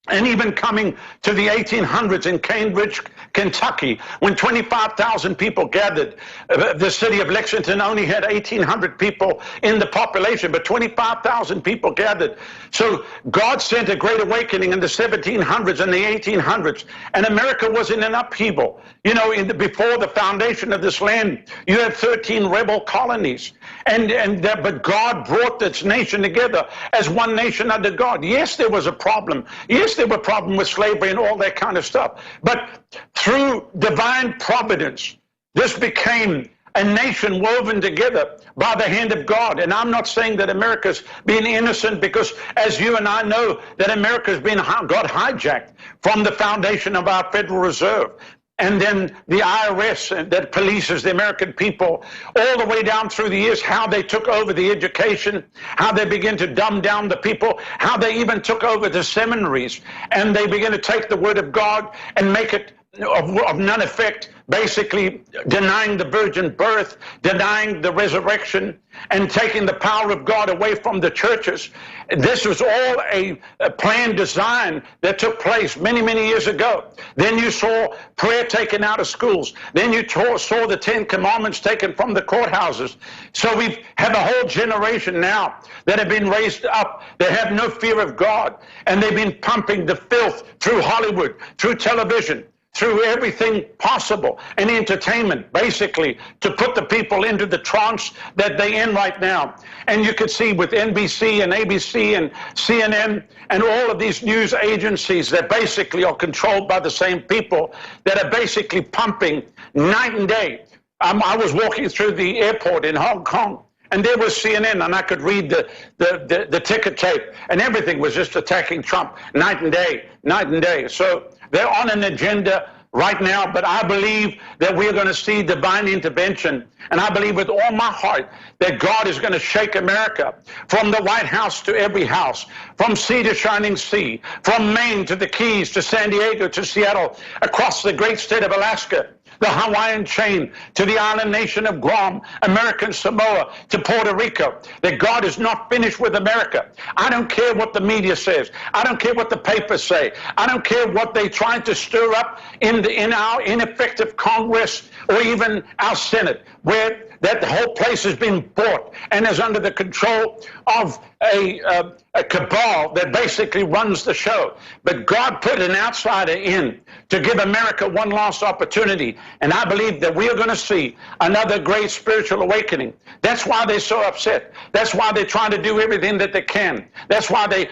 And even coming to the 1800s in Cambridge, Kentucky, when 25,000 people gathered, the city of Lexington only had 1,800 people in the population, but 25,000 people gathered. So God sent a great awakening in the 1700s and the 1800s, and America was in an upheaval. You know, before the foundation of this land, you had 13 rebel colonies, but God brought this nation together as one nation under God. Yes, there was a problem. Yes, there were problems with slavery and all that kind of stuff. But through divine providence, this became a nation woven together by the hand of God. And I'm not saying that America's been innocent, because as you and I know, that America's been got hijacked from the foundation of our Federal Reserve. And then the IRS that polices the American people, all the way down through the years, how they took over the education, how they began to dumb down the people, how they even took over the seminaries, and they began to take the word of God and make it of none effect, basically denying the virgin birth, denying the resurrection, and taking the power of God away from the churches. This was all a planned design that took place many, many years ago. Then you saw prayer taken out of schools. Then you saw the 10 Commandments taken from the courthouses. So we have a whole generation now that have been raised up. They have no fear of God, and they've been pumping the filth through Hollywood, through television, through everything possible, and entertainment, basically, to put the people into the trance that they're in right now. And you could see with NBC and ABC and CNN and all of these news agencies that basically are controlled by the same people that are basically pumping night and day. I was walking through the airport in Hong Kong, and there was CNN, and I could read the ticker tape, and everything was just attacking Trump night and day, night and day. So they're on an agenda right now, but I believe that we're going to see divine intervention. And I believe with all my heart that God is going to shake America from the White House to every house, from sea to shining sea, from Maine to the Keys to San Diego to Seattle, across the great state of Alaska, the Hawaiian chain to the island nation of Guam, American Samoa to Puerto Rico, that God is not finished with America. I don't care what the media says. I don't care what the papers say. I don't care what they try to stir up in our ineffective Congress or even our Senate, where that whole place has been bought and is under the control of a cabal that basically runs the show. But God put an outsider in to give America one last opportunity. And I believe that we are going to see another great spiritual awakening. That's why they're so upset. That's why they're trying to do everything that they can. That's why they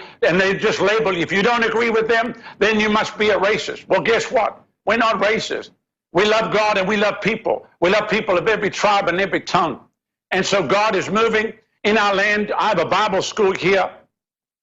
just label you. If you don't agree with them, then you must be a racist. Well, guess what? We're not racist. We love God and we love people. We love people of every tribe and every tongue. And so God is moving in our land. I have a Bible school here.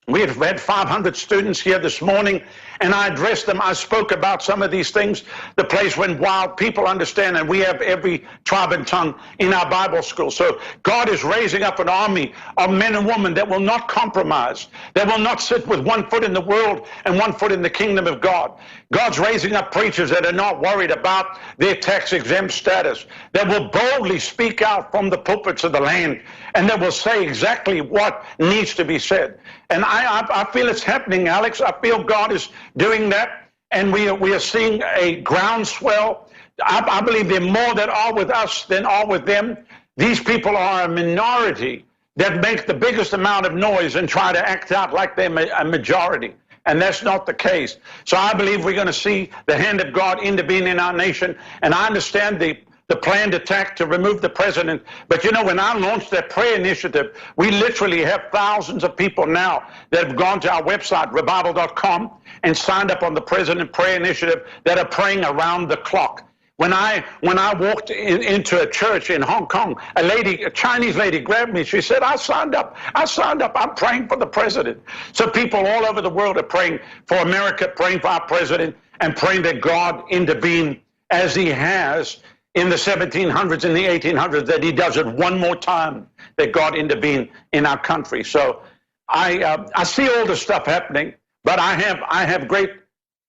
We have had 500 students here this morning, and I addressed them. I spoke about some of these things. The place went wild. People understand, and we have every tribe and tongue in our Bible school. So God is raising up an army of men and women that will not compromise, that will not sit with one foot in the world and one foot in the kingdom of God. God's raising up preachers that are not worried about their tax-exempt status, that will boldly speak out from the pulpits of the land, and that will say exactly what needs to be said. And I feel it's happening, Alex. I feel God is doing that, and we are seeing a groundswell. I believe there are more that are with us than are with them. These people are a minority that make the biggest amount of noise and try to act out like they're a majority. And that's not the case. So I believe we're going to see the hand of God intervene in our nation. And I understand the planned attack to remove the president. But you know, when I launched that prayer initiative, we literally have thousands of people now that have gone to our website, revival.com, and signed up on the President Prayer Initiative that are praying around the clock. When I walked into a church in Hong Kong, a Chinese lady grabbed me. She said, I signed up. I'm praying for the president. So people all over the world are praying for America, praying for our president, and praying that God intervene as he has in the 1700s and the 1800s, that he does it one more time, that God intervene in our country. So I see all this stuff happening, but I have great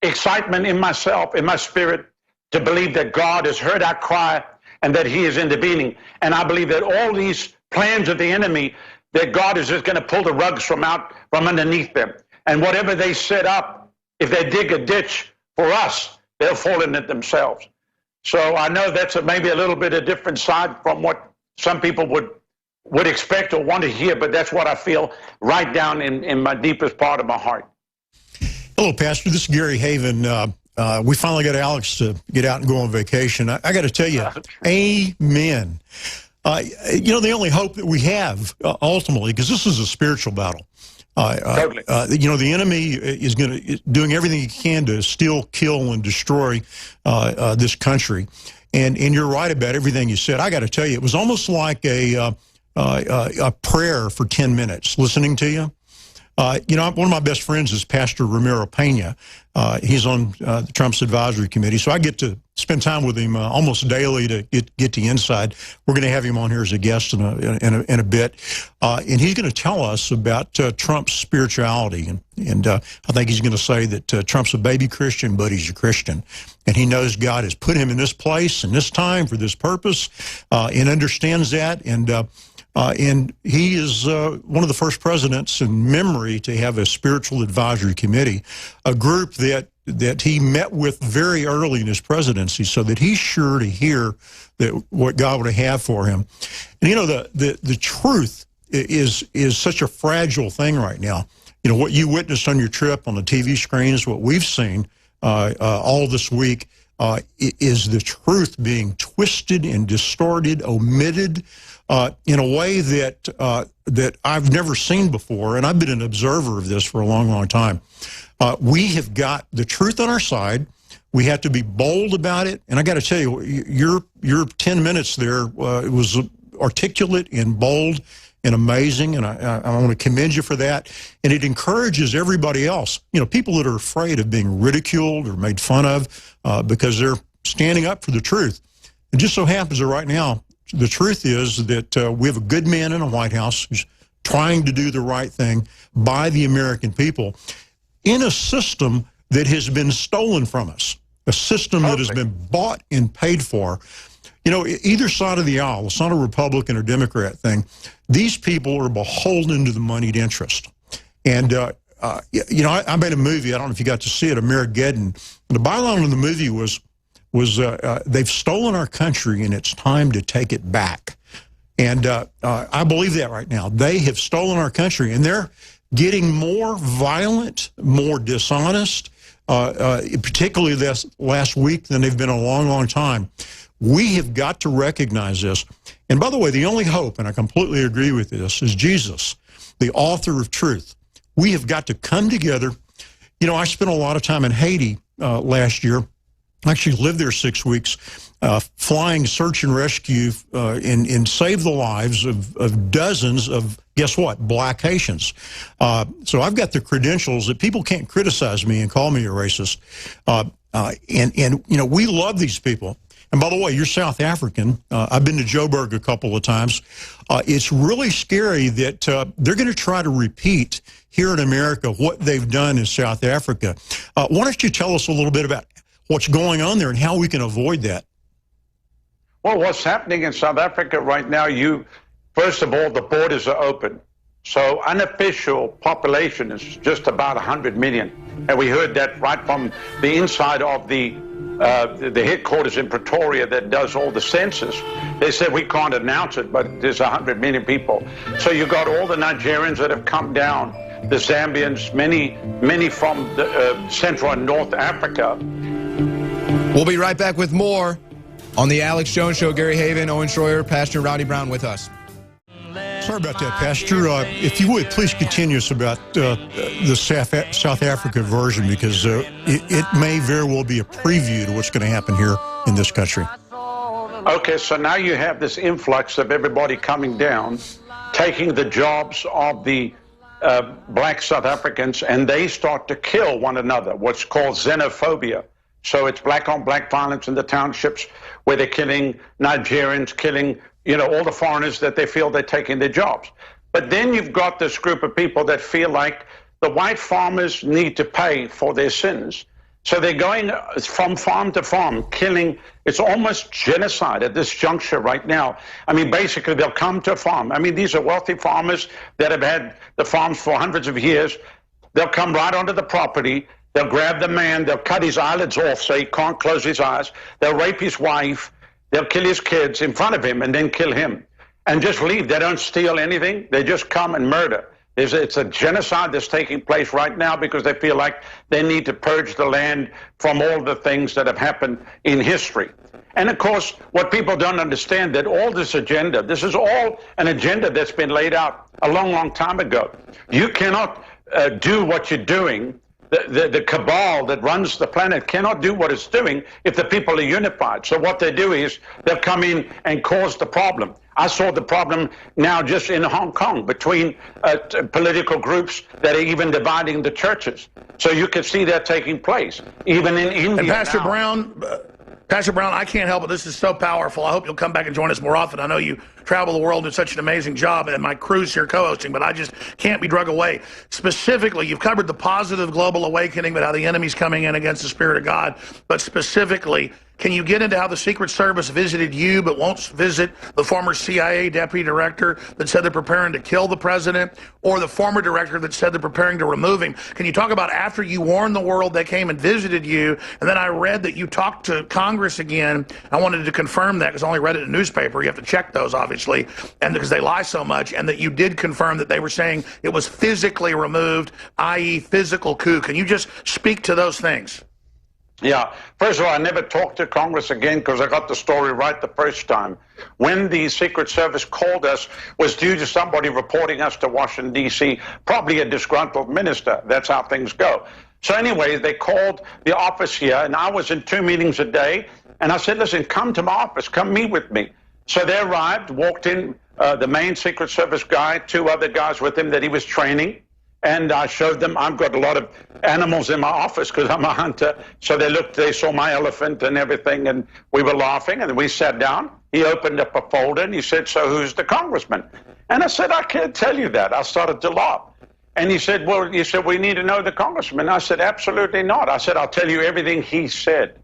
excitement in myself, in my spirit, to believe that God has heard our cry and that he is intervening. And I believe that all these plans of the enemy, that God is just going to pull the rugs from underneath them. And whatever they set up, if they dig a ditch for us, they'll fall in it themselves. So I know that's maybe a little bit a different side from what some people would expect or want to hear, but that's what I feel right down in my deepest part of my heart. Hello, Pastor. This is Gary Haven. We finally got Alex to get out and go on vacation. I got to tell you, amen. You know, the only hope that we have, ultimately, because this is a spiritual battle. Totally. You know, the enemy is doing everything he can to steal, kill, and destroy this country. And you're right about everything you said. I got to tell you, it was almost like a prayer for 10 minutes listening to you. You know, one of my best friends is Pastor Ramiro Pena. He's on the Trump's advisory committee, so I get to spend time with him almost daily to get the inside. We're going to have him on here as a guest in a bit, and he's going to tell us about Trump's spirituality. And I think he's going to say that Trump's a baby Christian, but he's a Christian, and he knows God has put him in this place and this time for this purpose, and understands that. And he is one of the first presidents in memory to have a spiritual advisory committee, a group that he met with very early in his presidency, so that he's sure to hear that what God would have for him. And you know, the truth is such a fragile thing right now. You know, what you witnessed on your trip on the TV screens, what we've seen all this week, is the truth being twisted and distorted, omitted, in a way that I've never seen before, and I've been an observer of this for a long, long time. We have got the truth on our side. We have to be bold about it, and I got to tell you, your 10 minutes there was articulate and bold, and amazing, and I want to commend you for that. And it encourages everybody else, you know, people that are afraid of being ridiculed or made fun of because they're standing up for the truth. It just so happens that right now, the truth is that we have a good man in the White House who's trying to do the right thing by the American people in a system that has been stolen from us, a system that has been bought and paid for. You know, either side of the aisle, it's not a Republican or Democrat thing. These people are beholden to the moneyed interest. And, you know, I made a movie, I don't know if you got to see it, Amerigeddon. The byline of the movie was they've stolen our country and it's time to take it back. And I believe that right now. They have stolen our country, and they're getting more violent, more dishonest, particularly this last week than they've been in a long, long time. We have got to recognize this. And by the way, the only hope, and I completely agree with this, is Jesus, the author of truth. We have got to come together. You know, I spent a lot of time in Haiti last year. I actually lived there 6 weeks, flying search and rescue and saved the lives of dozens of, guess what, black Haitians. So I've got the credentials that people can't criticize me and call me a racist. And you know, we love these people. And by the way, you're South African. I've been to Joburg a couple of times. It's really scary that they're going to try to repeat here in America what they've done in South Africa. Why don't you tell us a little bit about what's going on there and how we can avoid that? Well, what's happening in South Africa right now, first of all, the borders are open. So unofficial population is just about 100 million. And we heard that right from the inside of the headquarters in Pretoria that does all the census. They said we can't announce it, but there's 100 million people. So you got all the Nigerians that have come down, the Zambians, many from the, Central and North Africa. We'll be right back with more on the Alex Jones Show. Gary Haven, Owen Schroyer, Pastor Rodney Brown with us. Sorry about that, Pastor. If you would, please continue us about the South Africa version, because it may very well be a preview to what's going to happen here in this country. Okay, so now you have this influx of everybody coming down, taking the jobs of the black South Africans, and they start to kill one another, what's called xenophobia. So it's black-on-black violence in the townships where they're killing Nigerians, killing, you know, all the foreigners that they feel they're taking their jobs. But then you've got this group of people that feel like the white farmers need to pay for their sins. So they're going from farm to farm, killing. It's almost genocide at this juncture right now. I mean, basically, they'll come to a farm. I mean, these are wealthy farmers that have had the farms for hundreds of years. They'll come right onto the property. They'll grab the man. They'll cut his eyelids off so he can't close his eyes. They'll rape his wife. They'll kill his kids in front of him and then kill him and just leave. They don't steal anything. They just come and murder. It's a genocide that's taking place right now because they feel like they need to purge the land from all the things that have happened in history. And of course, what people don't understand, that all this agenda, this is all an agenda that's been laid out a long, long time ago. You cannot do what you're doing. The cabal that runs the planet cannot do what it's doing if the people are unified. So what they do is they'll come in and cause the problem. I saw the problem now just in Hong Kong between political groups that are even dividing the churches. So you can see that taking place, even in India. And Pastor now. Brown, I can't help it. This is so powerful. I hope you'll come back and join us more often. I know you travel the world, do such an amazing job, and my crew's here co-hosting, but I just can't be drug away. Specifically, you've covered the positive global awakening, but how the enemy's coming in against the Spirit of God. But specifically, can you get into how the Secret Service visited you but won't visit the former CIA deputy director that said they're preparing to kill the president, or the former director that said they're preparing to remove him? Can you talk about after you warned the world, they came and visited you, and then I read that you talked to Congress again. I wanted to confirm that because I only read it in the newspaper. You have to check those, obviously, and because they lie so much, and that you did confirm that they were saying it was physically removed, i.e. physical coup. Can you just speak to those things? Yeah. First of all, I never talked to Congress again because I got the story right the first time. When the Secret Service called us was due to somebody reporting us to Washington, D.C., probably a disgruntled minister. That's how things go. So anyway, they called the office here, and I was in 2 meetings a day, and I said, listen, come to my office, come meet with me. So they arrived, walked in the main Secret Service guy, 2 other guys with him that he was training. And I showed them, I've got a lot of animals in my office because I'm a hunter. So they saw my elephant and everything, and we were laughing, and we sat down. He opened up a folder, and he said, so who's the congressman? And I said, I can't tell you that. I started to laugh. And he said, well, you said, we need to know the congressman. I said, absolutely not. I said, I'll tell you everything he said.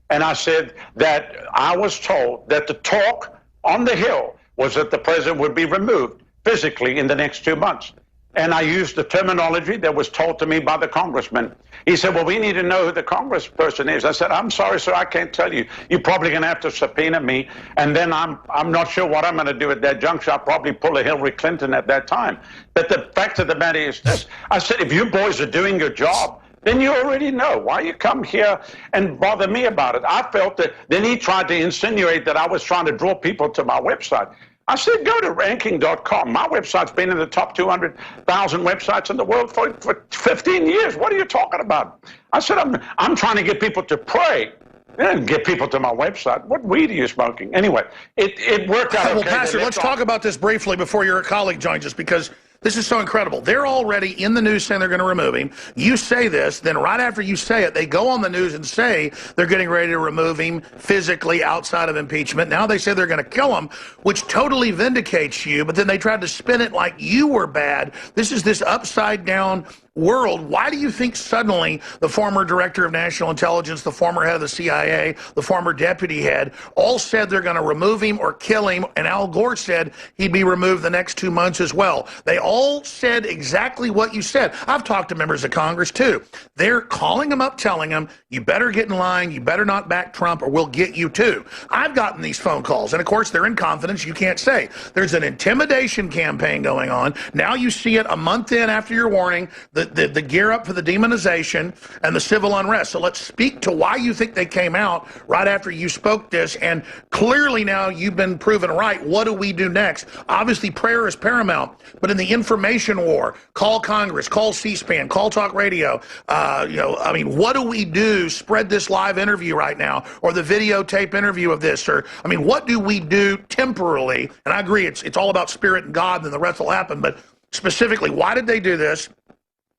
And I said that I was told that the talk on the Hill was that the president would be removed physically in the next 2 months. And I used the terminology that was told to me by the congressman. He said, well, we need to know who the congressperson is. I said, I'm sorry, sir, I can't tell you. You're probably going to have to subpoena me. And then I'm not sure what I'm going to do at that juncture. I'll probably pull a Hillary Clinton at that time. But the fact of the matter is this. I said, if you boys are doing your job, then you already know. Why you come here and bother me about it? I felt that. Then he tried to insinuate that I was trying to draw people to my website. I said, go to ranking.com. My website's been in the top 200,000 websites in the world for 15 years. What are you talking about? I said, I'm trying to get people to pray and get people to my website. What weed are you smoking? Anyway, it worked out. Well, okay. Pastor, let's talk about this briefly before your colleague joins us, because this is so incredible. They're already in the news saying they're going to remove him. You say this, then right after you say it, they go on the news and say they're getting ready to remove him physically outside of impeachment. Now they say they're going to kill him, which totally vindicates you, but then they tried to spin it like you were bad. This is this upside down world. Why do you think suddenly the former director of national intelligence, the former head of the CIA, the former deputy head, all said they're going to remove him or kill him, and Al Gore said he'd be removed the next 2 months as well? They all said exactly what you said. I've talked to members of Congress too. They're calling him up, telling him, you better get in line, you better not back Trump, or we'll get you too. I've gotten these phone calls, and of course they're in confidence. You can't say. There's an intimidation campaign going on. Now you see it a month in after your warning, the gear up for the demonization and the civil unrest. So let's speak to why you think they came out right after you spoke this, and clearly now you've been proven right. What do we do next? Obviously prayer is paramount, but in the information war, call Congress, call C-SPAN, call talk radio. I mean, what do we do? Spread this live interview right now, or the videotape interview of this, or I mean, what do we do temporarily? And I agree, it's all about spirit and God, and the rest will happen, but specifically, why did they do this?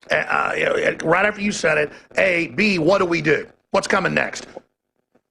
Right after you said it, A, B, what do we do? What's coming next?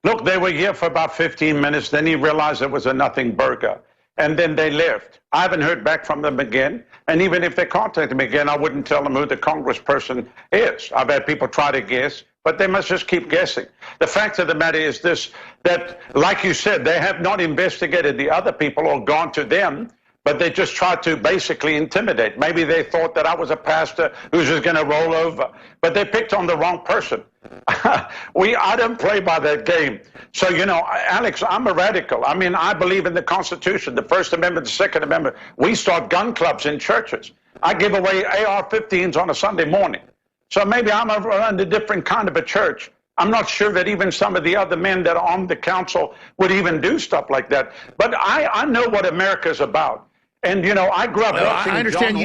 Look, they were here for about 15 minutes. Then he realized it was a nothing burger. And then they left. I haven't heard back from them again. And even if they contact me again, I wouldn't tell them who the congressperson is. I've had people try to guess, but they must just keep guessing. The fact of the matter is this, that, like you said, they have not investigated the other people or gone to them, but they just tried to basically intimidate. Maybe they thought that I was a pastor who's just going to roll over, but they picked on the wrong person. I don't play by that game. So, you know, Alex, I'm a radical. I mean, I believe in the Constitution, the First Amendment, the Second Amendment. We start gun clubs in churches. I give away AR-15s on a Sunday morning. So maybe I'm around a different kind of a church. I'm not sure that even some of the other men that are on the council would even do stuff like that. But I know what America's about. And, you know, I grew up watching I understand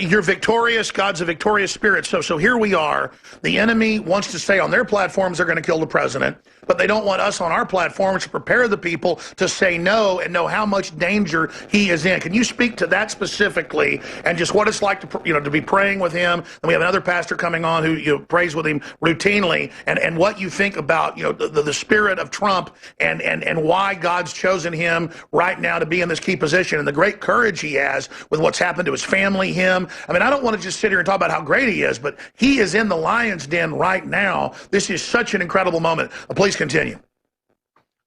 you're victorious. God's a victorious spirit. So here we are. The enemy wants to say on their platforms they're going to kill the president, but they don't want us on our platforms to prepare the people to say no and know how much danger he is in. Can you speak to that specifically and just what it's like to, to be praying with him? And we have another pastor coming on who prays with him routinely, and what you think about, the spirit of Trump and why God's chosen him right now to be in this key position and the great courage he has with what's happened to his family, him. I mean, I don't want to just sit here and talk about how great he is, but he is in the lion's den right now. This is such an incredible moment. Please continue.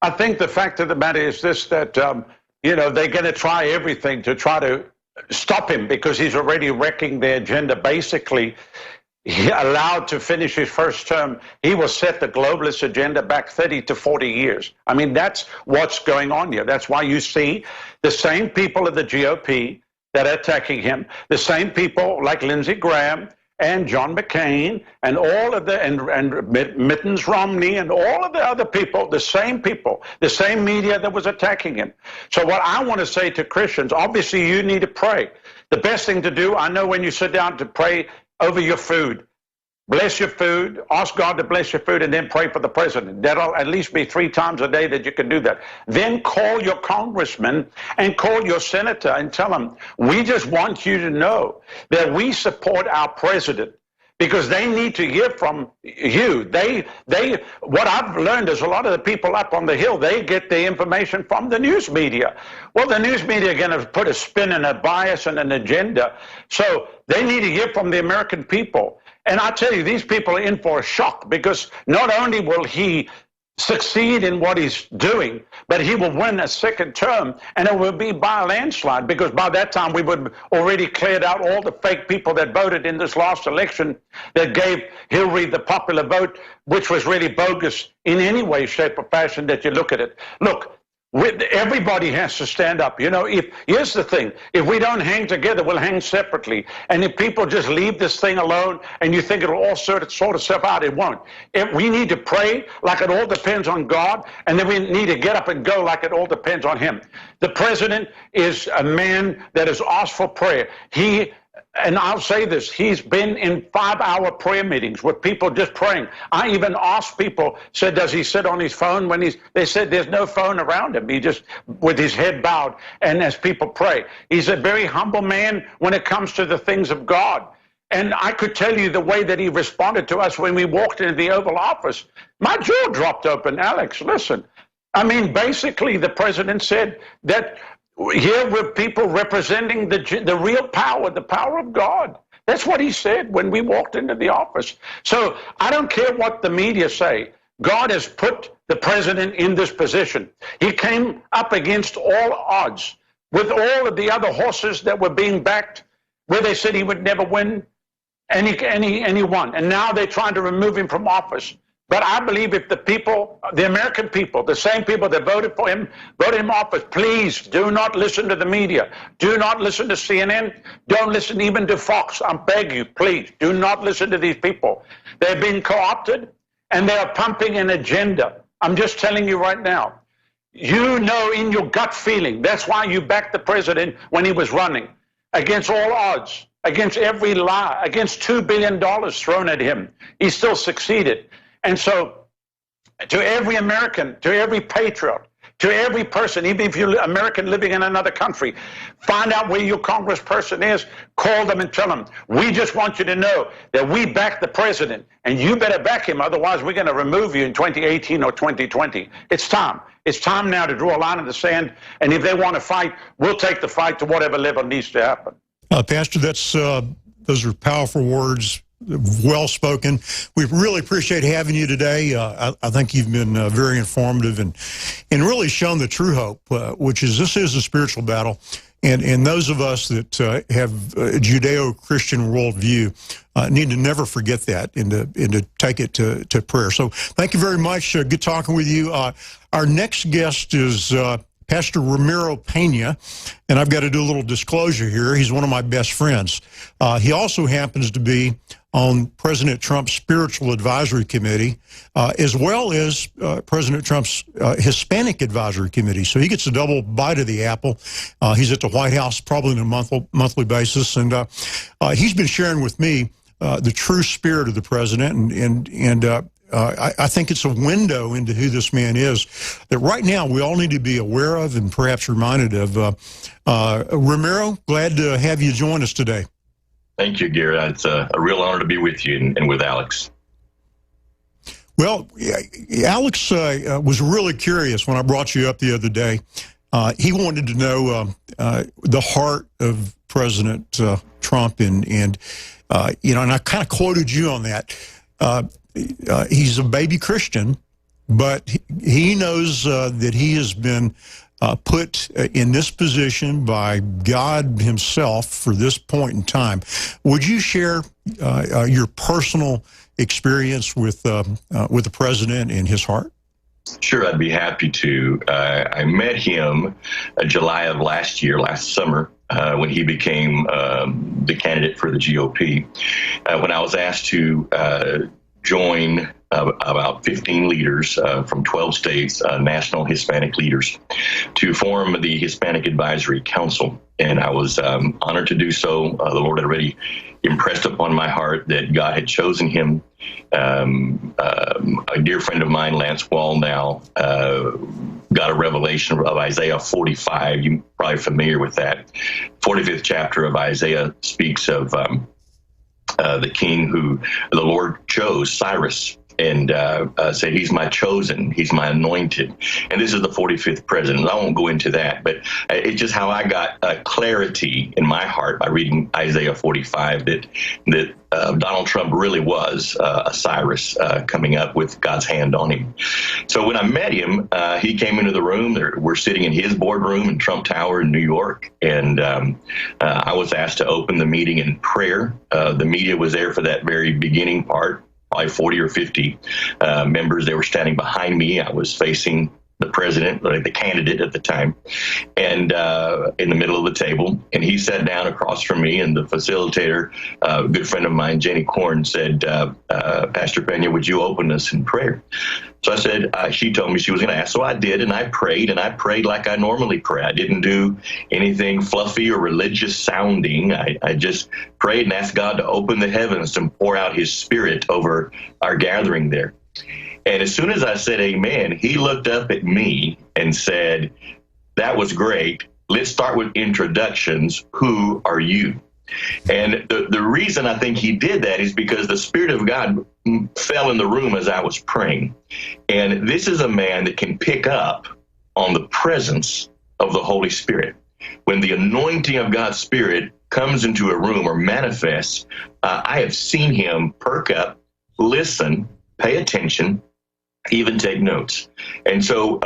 I think the fact of the matter is this, that, they're going to try everything to try to stop him because he's already wrecking their agenda. Basically, he allowed to finish his first term, he will set the globalist agenda back 30 to 40 years. I mean, that's what's going on here. That's why you see the same people of the GOP that are attacking him, the same people like Lindsey Graham and John McCain and all of the, and Mittens Romney and all of the other people, the same media that was attacking him. So what I want to say to Christians, obviously you need to pray. The best thing to do, I know when you sit down to pray over your food, bless your food, ask God to bless your food, and then pray for the president. That'll at least be 3 times a day that you can do that. Then call your congressman and call your senator and tell them, we just want you to know that we support our president, because they need to hear from you. What I've learned is a lot of the people up on the Hill, they get the information from the news media. Well, the news media are going to put a spin and a bias and an agenda. So they need to hear from the American people. And I tell you, these people are in for a shock, because not only will he succeed in what he's doing, but he will win a second term, and it will be by a landslide, because by that time we would have already cleared out all the fake people that voted in this last election that gave Hillary the popular vote, which was really bogus in any way, shape, or fashion that you look at it. Look, everybody has to stand up. You know, here's the thing. If we don't hang together, we'll hang separately. And if people just leave this thing alone and you think it'll all sort itself out, it won't. We need to pray like it all depends on God, and then we need to get up and go like it all depends on him. The president is a man that has asked for prayer. And I'll say this, he's been in 5-hour prayer meetings with people just praying. I even asked people, said, does he sit on his phone when they said there's no phone around him. He just, with his head bowed, and as people pray. He's a very humble man when it comes to the things of God. And I could tell you the way that he responded to us when we walked into the Oval Office. My jaw dropped open. Alex, listen. I mean, basically, the president said that here were people representing the real power, the power of God. That's what he said when we walked into the office. So I don't care what the media say. God has put the president in this position. He came up against all odds with all of the other horses that were being backed, where they said he would never win, and he won. And now they're trying to remove him from office. But I believe if the people, the American people, the same people that voted for him, voted him off, but please do not listen to the media. Do not listen to CNN. Don't listen even to Fox. I beg you, please, do not listen to these people. They're being co-opted, and they are pumping an agenda. I'm just telling you right now. You know in your gut feeling, that's why you backed the president when he was running, against all odds, against every lie, against $2 billion thrown at him. He still succeeded. And so to every American, to every patriot, to every person, even if you're American living in another country, find out where your congressperson is, call them and tell them, we just want you to know that we back the president, and you better back him, otherwise we're going to remove you in 2018 or 2020. It's time. It's time now to draw a line in the sand, and if they want to fight, we'll take the fight to whatever level needs to happen. Pastor, those are powerful words. Well spoken. We really appreciate having you today. I think you've been very informative and really shown the true hope, which is this is a spiritual battle. And those of us that have a Judeo-Christian worldview need to never forget that and to take it to prayer. So thank you very much. Good talking with you. Our next guest is Pastor Ramiro Pena, and I've got to do a little disclosure here. He's one of my best friends. He also happens to be on President Trump's Spiritual Advisory Committee, as well as President Trump's Hispanic Advisory Committee. So he gets a double bite of the apple. He's at the White House probably on a monthly basis, and he's been sharing with me the true spirit of the president, and I think it's a window into who this man is that right now we all need to be aware of and perhaps reminded of. Ramiro, glad to have you join us today. Thank you, Gary. It's a real honor to be with you and with Alex. Well, Alex was really curious when I brought you up the other day. He wanted to know the heart of President Trump, and I kind of quoted you on that. He's a baby Christian, but he knows that he has been put in this position by God himself for this point in time. Would you share your personal experience with the president and his heart? Sure, I'd be happy to. I met him July of last summer, when he became the candidate for the GOP. When I was asked to join about 15 leaders from 12 states, national Hispanic leaders, to form the Hispanic Advisory Council. And I was honored to do so. The Lord had already impressed upon my heart that God had chosen him. A dear friend of mine, Lance Wall, now got a revelation of Isaiah 45. You're probably familiar with that. 45th chapter of Isaiah speaks of the king who the Lord chose, Cyrus, and said, he's my chosen, he's my anointed. And this is the 45th president. I won't go into that, but it's just how I got clarity in my heart by reading Isaiah 45 that Donald Trump really was a Cyrus coming up with God's hand on him. So when I met him, he came into the room. We're sitting in his boardroom in Trump Tower in New York, and I was asked to open the meeting in prayer. The media was there for that very beginning part. Probably 40 or 50 members. They were standing behind me. I was facing the president, the candidate at the time, and in the middle of the table. And he sat down across from me, and the facilitator, a good friend of mine, Jenny Korn, said, Pastor Pena, would you open us in prayer? So I said, she told me she was going to ask. So I did, and I prayed like I normally pray. I didn't do anything fluffy or religious sounding. I just prayed and asked God to open the heavens and pour out his spirit over our gathering there. And as soon as I said amen, he looked up at me and said, that was great. Let's start with introductions. Who are you? And the reason I think he did that is because the Spirit of God fell in the room as I was praying. And this is a man that can pick up on the presence of the Holy Spirit. When the anointing of God's Spirit comes into a room or manifests, I have seen him perk up, listen, pay attention, even take notes. And so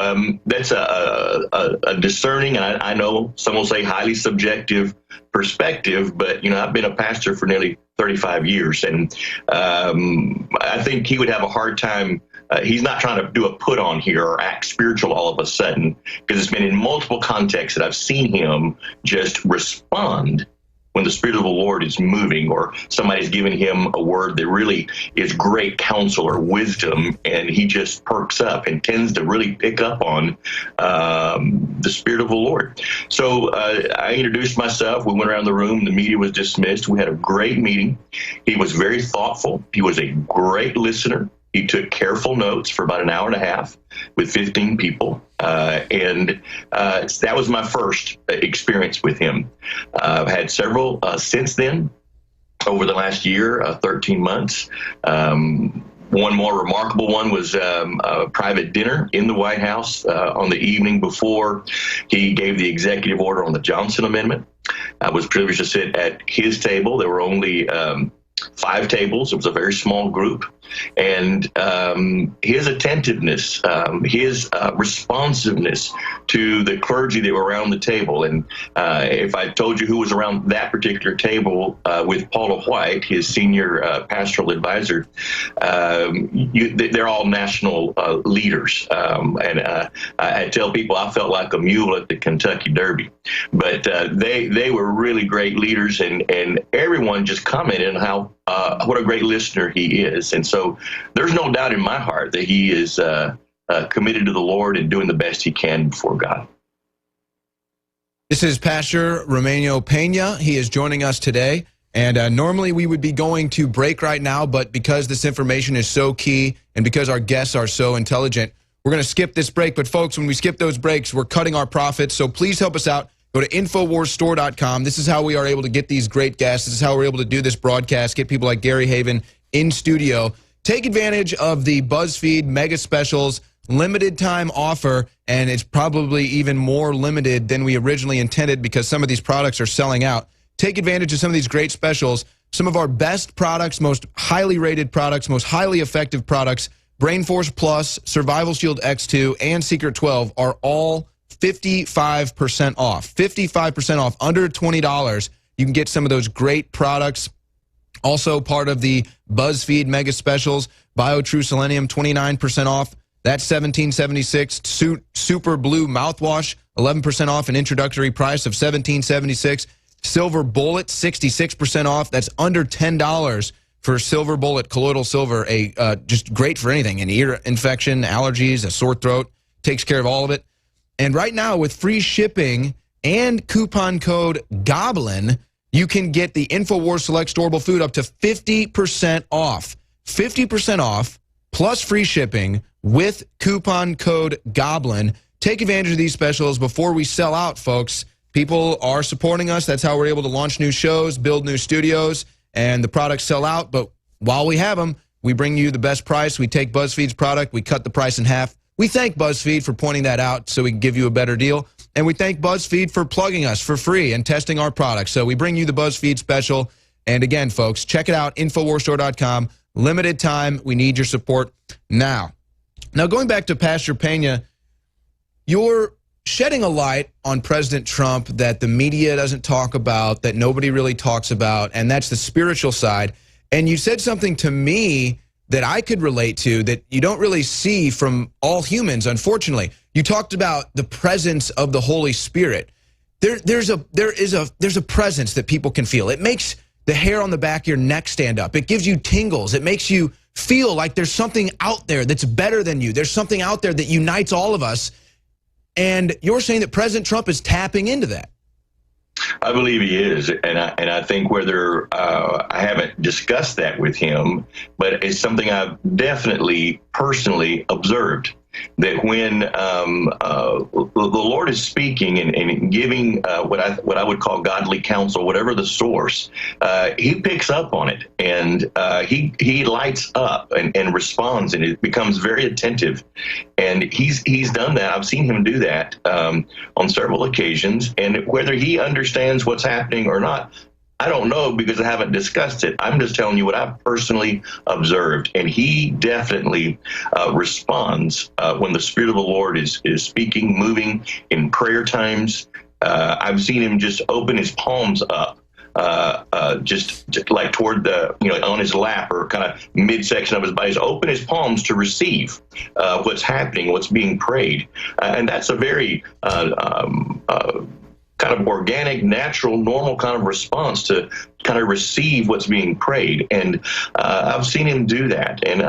that's a discerning, and I know some will say highly subjective perspective, but, I've been a pastor for nearly 35 years, and I think he would have a hard time. He's not trying to do a put on here or act spiritual all of a sudden, because it's been in multiple contexts that I've seen him just respond when the Spirit of the Lord is moving, or somebody's giving him a word that really is great counsel or wisdom, and he just perks up and tends to really pick up on the Spirit of the Lord. So I introduced myself. We went around the room. The media was dismissed. We had a great meeting. He was very thoughtful. He was a great listener. He took careful notes for about an hour and a half with 15 people. And that was my first experience with him. I've had several since then over the last year, 13 months. One more remarkable one was a private dinner in the White House on the evening before he gave the executive order on the Johnson Amendment. I was privileged to sit at his table. There were only 5 tables. It was a very small group. And his attentiveness, his responsiveness to the clergy that were around the table. And if I told you who was around that particular table with Paula White, his senior pastoral advisor, they're all national leaders. And I tell people I felt like a mule at the Kentucky Derby. But they were really great leaders, and everyone just commented on how what a great listener he is. And so there's no doubt in my heart that he is committed to the Lord and doing the best he can before God. This is Pastor Romano Pena. He is joining us today. And normally we would be going to break right now, but because this information is so key and because our guests are so intelligent, we're going to skip this break. But folks, when we skip those breaks, we're cutting our profits. So please help us out. Go to InfoWarsStore.com. This is how we are able to get these great guests. This is how we're able to do this broadcast, get people like Gary Haven in studio. Take advantage of the BuzzFeed Mega Specials limited time offer, and it's probably even more limited than we originally intended because some of these products are selling out. Take advantage of some of these great specials. Some of our best products, most highly rated products, most highly effective products, Brain Force Plus, Survival Shield X2, and Secret 12 are all 55% off. 55% off, under $20. You can get some of those great products. Also part of the BuzzFeed Mega Specials, BioTrue Selenium, 29% off. That's $17.76. Super Blue Mouthwash, 11% off, an introductory price of $17.76. Silver Bullet, 66% off. That's under $10 for Silver Bullet colloidal silver, just great for anything, an ear infection, allergies, a sore throat, takes care of all of it. And right now, with free shipping and coupon code GOBLIN, you can get the InfoWars Select Storable Food up to 50% off. 50% off plus free shipping with coupon code GOBLIN. Take advantage of these specials before we sell out, folks. People are supporting us. That's how we're able to launch new shows, build new studios, and the products sell out. But while we have them, we bring you the best price. We take BuzzFeed's product. We cut the price in half. We thank BuzzFeed for pointing that out so we can give you a better deal. And we thank BuzzFeed for plugging us for free and testing our products. So we bring you the BuzzFeed special. And again, folks, check it out, InfoWarsStore.com. Limited time. We need your support now. Now, going back to Pastor Pena, you're shedding a light on President Trump that the media doesn't talk about, that nobody really talks about, and that's the spiritual side. And you said something to me that I could relate to that you don't really see from all humans, unfortunately. You talked about the presence of the Holy Spirit. There's a presence that people can feel. It makes the hair on the back of your neck stand up. It gives you tingles. It makes you feel like there's something out there that's better than you. There's something out there that unites all of us. And you're saying that President Trump is tapping into that. I believe he is, and I think whether I haven't discussed that with him, but it's something I've definitely personally observed. That when the Lord is speaking and giving what I would call godly counsel, whatever the source, he picks up on it, and he lights up and responds, and it becomes very attentive. And he's done that. I've seen him do that on several occasions. And whether he understands what's happening or not, I don't know, because I haven't discussed it. I'm just telling you what I've personally observed. And he definitely responds when the Spirit of the Lord is speaking, moving in prayer times. I've seen him just open his palms up, just like toward the, on his lap or kind of midsection of his body, open his palms to receive what's happening, what's being prayed. And that's a very kind of organic, natural, normal kind of response to kind of receive what's being prayed. And I've seen him do that. And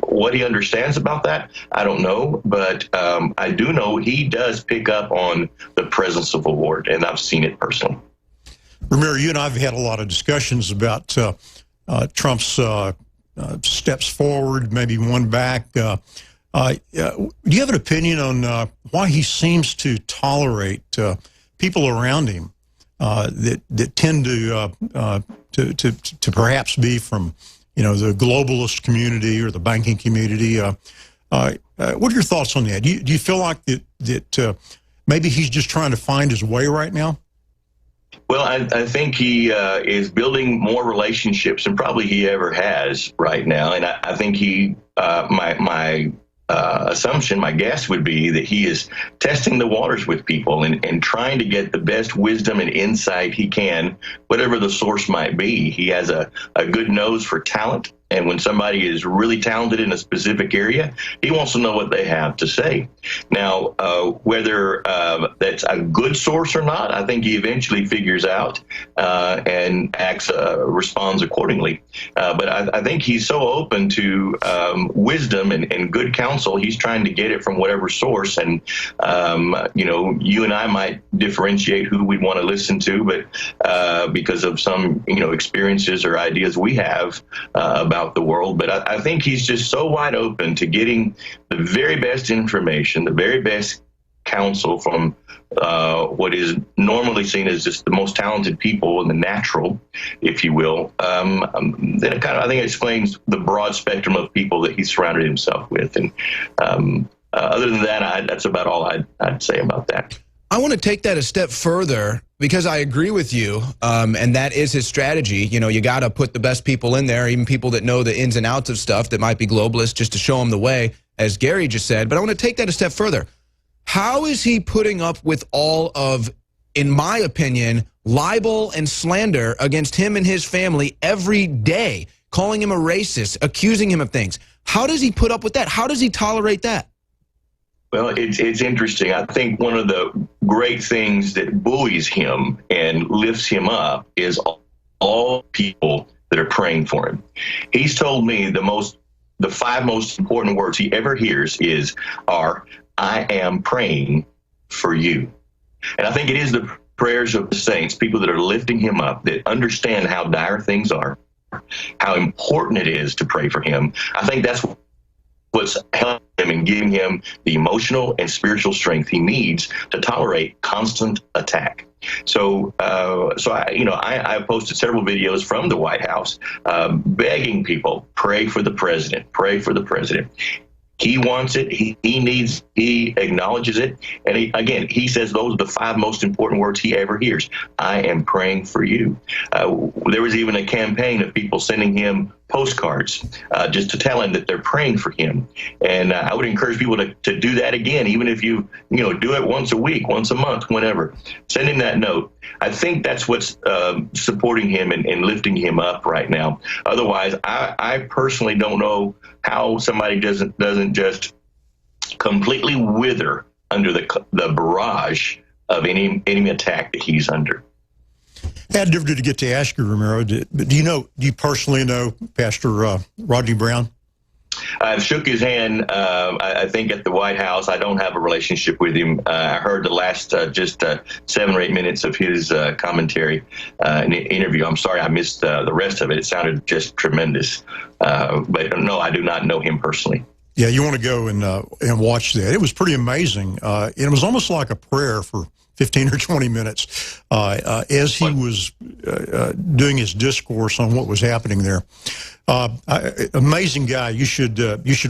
what he understands about that, I don't know. But I do know he does pick up on the presence of the Lord, and I've seen it personally. Ramiro, you and I have had a lot of discussions about Trump's steps forward, maybe one back. Do you have an opinion on why he seems to tolerate people around him that tend to perhaps be from, the globalist community or the banking community? What are your thoughts on that? Do you feel like that maybe he's just trying to find his way right now? Well, I think he is building more relationships than probably he ever has right now. And I think he, my assumption, my guess would be that he is testing the waters with people and trying to get the best wisdom and insight he can, whatever the source might be. He has a good nose for talent. And when somebody is really talented in a specific area, he wants to know what they have to say. Now, whether that's a good source or not, I think he eventually figures out and responds accordingly. But I think he's so open to wisdom and good counsel, he's trying to get it from whatever source. And, you and I might differentiate who we want to listen to, but because of some, experiences or ideas we have about the world. But I think he's just so wide open to getting the very best information, the very best counsel from what is normally seen as just the most talented people in the natural, if you will. Then it I think it explains the broad spectrum of people that he's surrounded himself with. And other than that, that's about all I'd say about that. I want to take that a step further because I agree with you, and that is his strategy. You got to put the best people in there, even people that know the ins and outs of stuff that might be globalist, just to show them the way, as Gary just said. But I want to take that a step further. How is he putting up with all of, in my opinion, libel and slander against him and his family every day, calling him a racist, accusing him of things? How does he put up with that? How does he tolerate that? Well, it's interesting. I think one of the great things that buoys him and lifts him up is all people that are praying for him. He's told me the 5 most important words he ever hears are, I am praying for you. And I think it is the prayers of the saints, people that are lifting him up, that understand how dire things are, how important it is to pray for him. I think that's what's helping him and giving him the emotional and spiritual strength he needs to tolerate constant attack. So I posted several videos from the White House begging people, pray for the president, pray for the president. He wants it. He needs. He acknowledges it, and he says those are the 5 most important words he ever hears. I am praying for you. There was even a campaign of people sending him postcards just to tell him that they're praying for him. And I would encourage people to do that again, even if you do it once a week, once a month, whenever. Send him that note. I think that's what's supporting him and lifting him up right now. Otherwise, I personally don't know how somebody doesn't just completely wither under the barrage of any attack that he's under. I had to get to ask you, Romero, do you personally know Pastor Rodney Brown? I've shook his hand, I think, at the White House. I don't have a relationship with him. I heard the last 7 or 8 minutes of his commentary in the interview. I'm sorry I missed the rest of it. It sounded just tremendous. But no, I do not know him personally. Yeah, you want to go and watch that. It was pretty amazing. It was almost like a prayer for 15 or 20 minutes as he was doing his discourse on what was happening there. Amazing guy. You should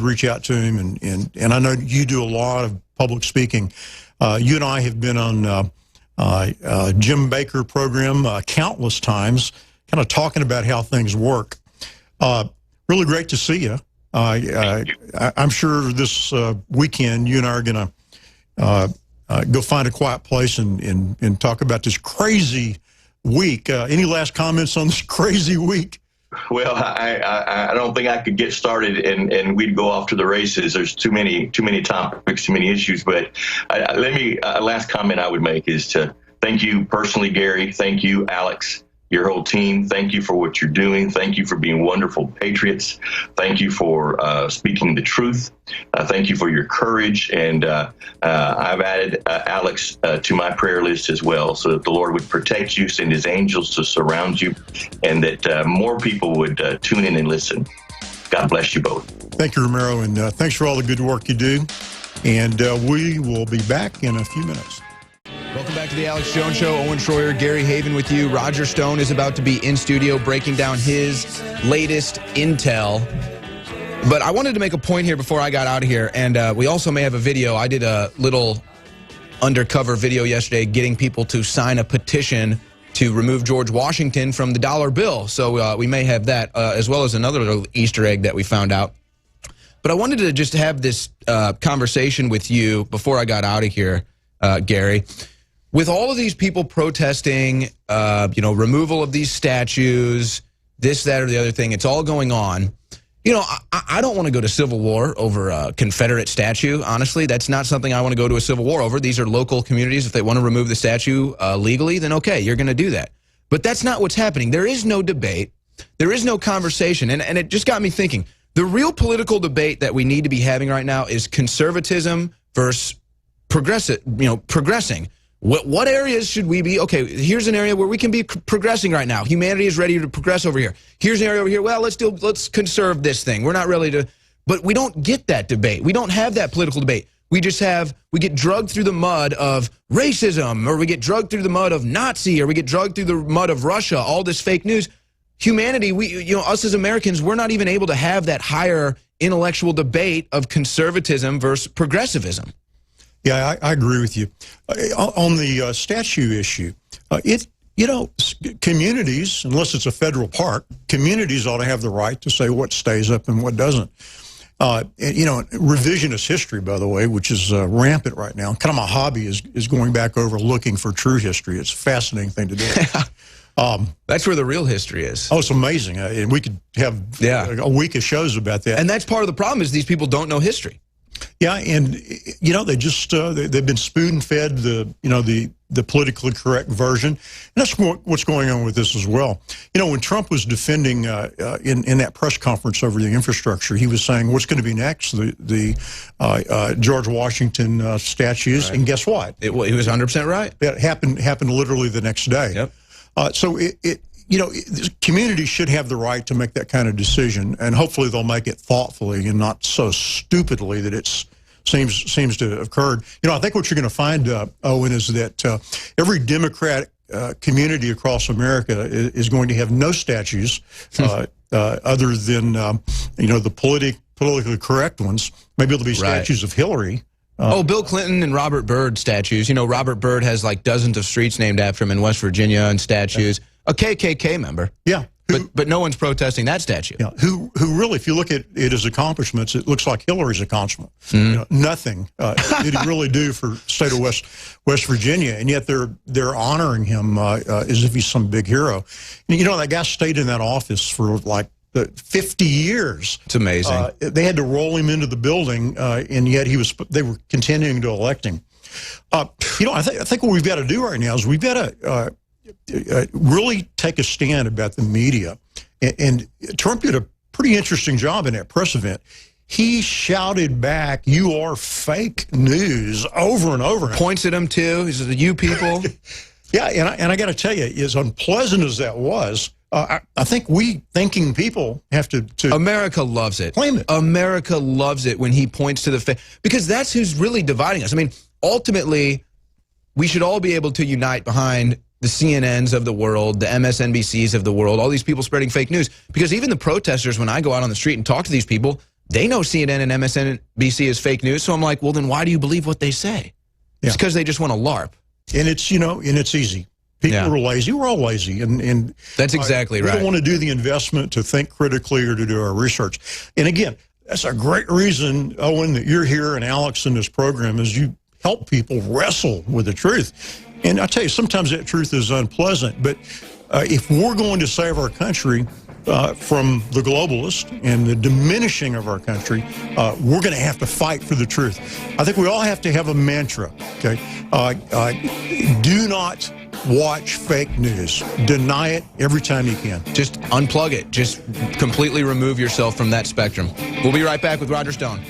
reach out to him, and I know you do a lot of public speaking. You and I have been on Jim Baker program countless times, kind of talking about how things work. Really great to see you. I'm sure this weekend you and I are going to go find a quiet place and talk about this crazy week. Any last comments on this crazy week? Well, I don't think I could get started and we'd go off to the races. There's too many topics, too many issues. But last comment I would make is to thank you personally, Gary. Thank you, Alex, your whole team. Thank you for what you're doing. Thank you for being wonderful patriots. Thank you for speaking the truth. Thank you for your courage. And I've added Alex to my prayer list as well, so that the Lord would protect you, send his angels to surround you, and that more people would tune in and listen. God bless you both. Thank you, Romero, and thanks for all the good work you do. And we will be back in a few minutes. Welcome back to the Alex Jones Show. Owen Schroyer, Gary Haven with you. Roger Stone is about to be in studio breaking down his latest intel. But I wanted to make a point here before I got out of here, and we also may have a video. I did a little undercover video yesterday getting people to sign a petition to remove George Washington from the dollar bill. So we may have that, as well as another little Easter egg that we found out. But I wanted to just have this conversation with you before I got out of here, Gary. With all of these people protesting, removal of these statues, this, that, or the other thing, it's all going on. I don't want to go to civil war over a Confederate statue. Honestly, that's not something I want to go to a civil war over. These are local communities. If they want to remove the statue legally, then okay, you're going to do that. But that's not what's happening. There is no debate. There is no conversation. And it just got me thinking. The real political debate that we need to be having right now is conservatism versus progressing. What areas should we be? Okay, here's an area where we can be progressing right now. Humanity is ready to progress over here. Here's an area over here. Well, let's conserve this thing. We're not really to, but we don't get that debate. We don't have that political debate. We get drugged through the mud of racism, or we get drugged through the mud of Nazi, or we get drugged through the mud of Russia, all this fake news. Humanity, us as Americans, we're not even able to have that higher intellectual debate of conservatism versus progressivism. Yeah, I agree with you. On the statue issue, communities, unless it's a federal park, communities ought to have the right to say what stays up and what doesn't. Revisionist history, by the way, which is rampant right now. Kind of my hobby is going back over looking for true history. It's a fascinating thing to do. That's where the real history is. Oh, it's amazing. And we could have a week of shows about that. And that's part of the problem is these people don't know history. Yeah, and they just they've been spoon fed the politically correct version, and that's what's going on with this as well. When Trump was defending in that press conference over the infrastructure, he was saying what's going to be next, the George Washington statues, right. And guess what? He was 100% right. That happened literally the next day. Yep. So communities should have the right to make that kind of decision, and hopefully they'll make it thoughtfully and not so stupidly that it seems to have occurred. I think what you're going to find, Owen, is that every Democratic community across America is going to have no statues other than the politically correct ones. Maybe there'll be statues of Hillary. Bill Clinton and Robert Byrd statues. Robert Byrd has like dozens of streets named after him in West Virginia and statues. A KKK member. Yeah. But no one's protesting that statue. Yeah. Who really, if you look at it as accomplishments, it looks like Hillary's accomplishment. Nothing did he really do for the state of West Virginia, and yet they're honoring him as if he's some big hero. And, that guy stayed in that office for like 50 years. It's amazing. They had to roll him into the building, and yet they were continuing to elect him. I think what we've got to do right now is we've got to really take a stand about the media. And Trump did a pretty interesting job in that press event. He shouted back, "You are fake news," over and over. Points at him, too. He says, "You people." Yeah, and I got to tell you, as unpleasant as that was, I think we thinking people have to America loves it. Claim it. America loves it when he points to the fake, because that's who's really dividing us. I mean, ultimately, we should all be able to unite behind the CNNs of the world, the MSNBCs of the world, all these people spreading fake news. Because even the protesters, when I go out on the street and talk to these people, they know CNN and MSNBC is fake news. So I'm like, well, then why do you believe what they say? Yeah. It's because they just want to LARP. And it's, and it's easy. People are lazy. We're all lazy. And that's exactly right. We don't want to do the investment to think critically or to do our research. And again, that's a great reason, Owen, that you're here and Alex in this program, is you help people wrestle with the truth. And I tell you, sometimes that truth is unpleasant, but if we're going to save our country from the globalists and the diminishing of our country, we're going to have to fight for the truth. I think we all have to have a mantra, okay? Do not watch fake news. Deny it every time you can. Just unplug it. Just completely remove yourself from that spectrum. We'll be right back with Roger Stone.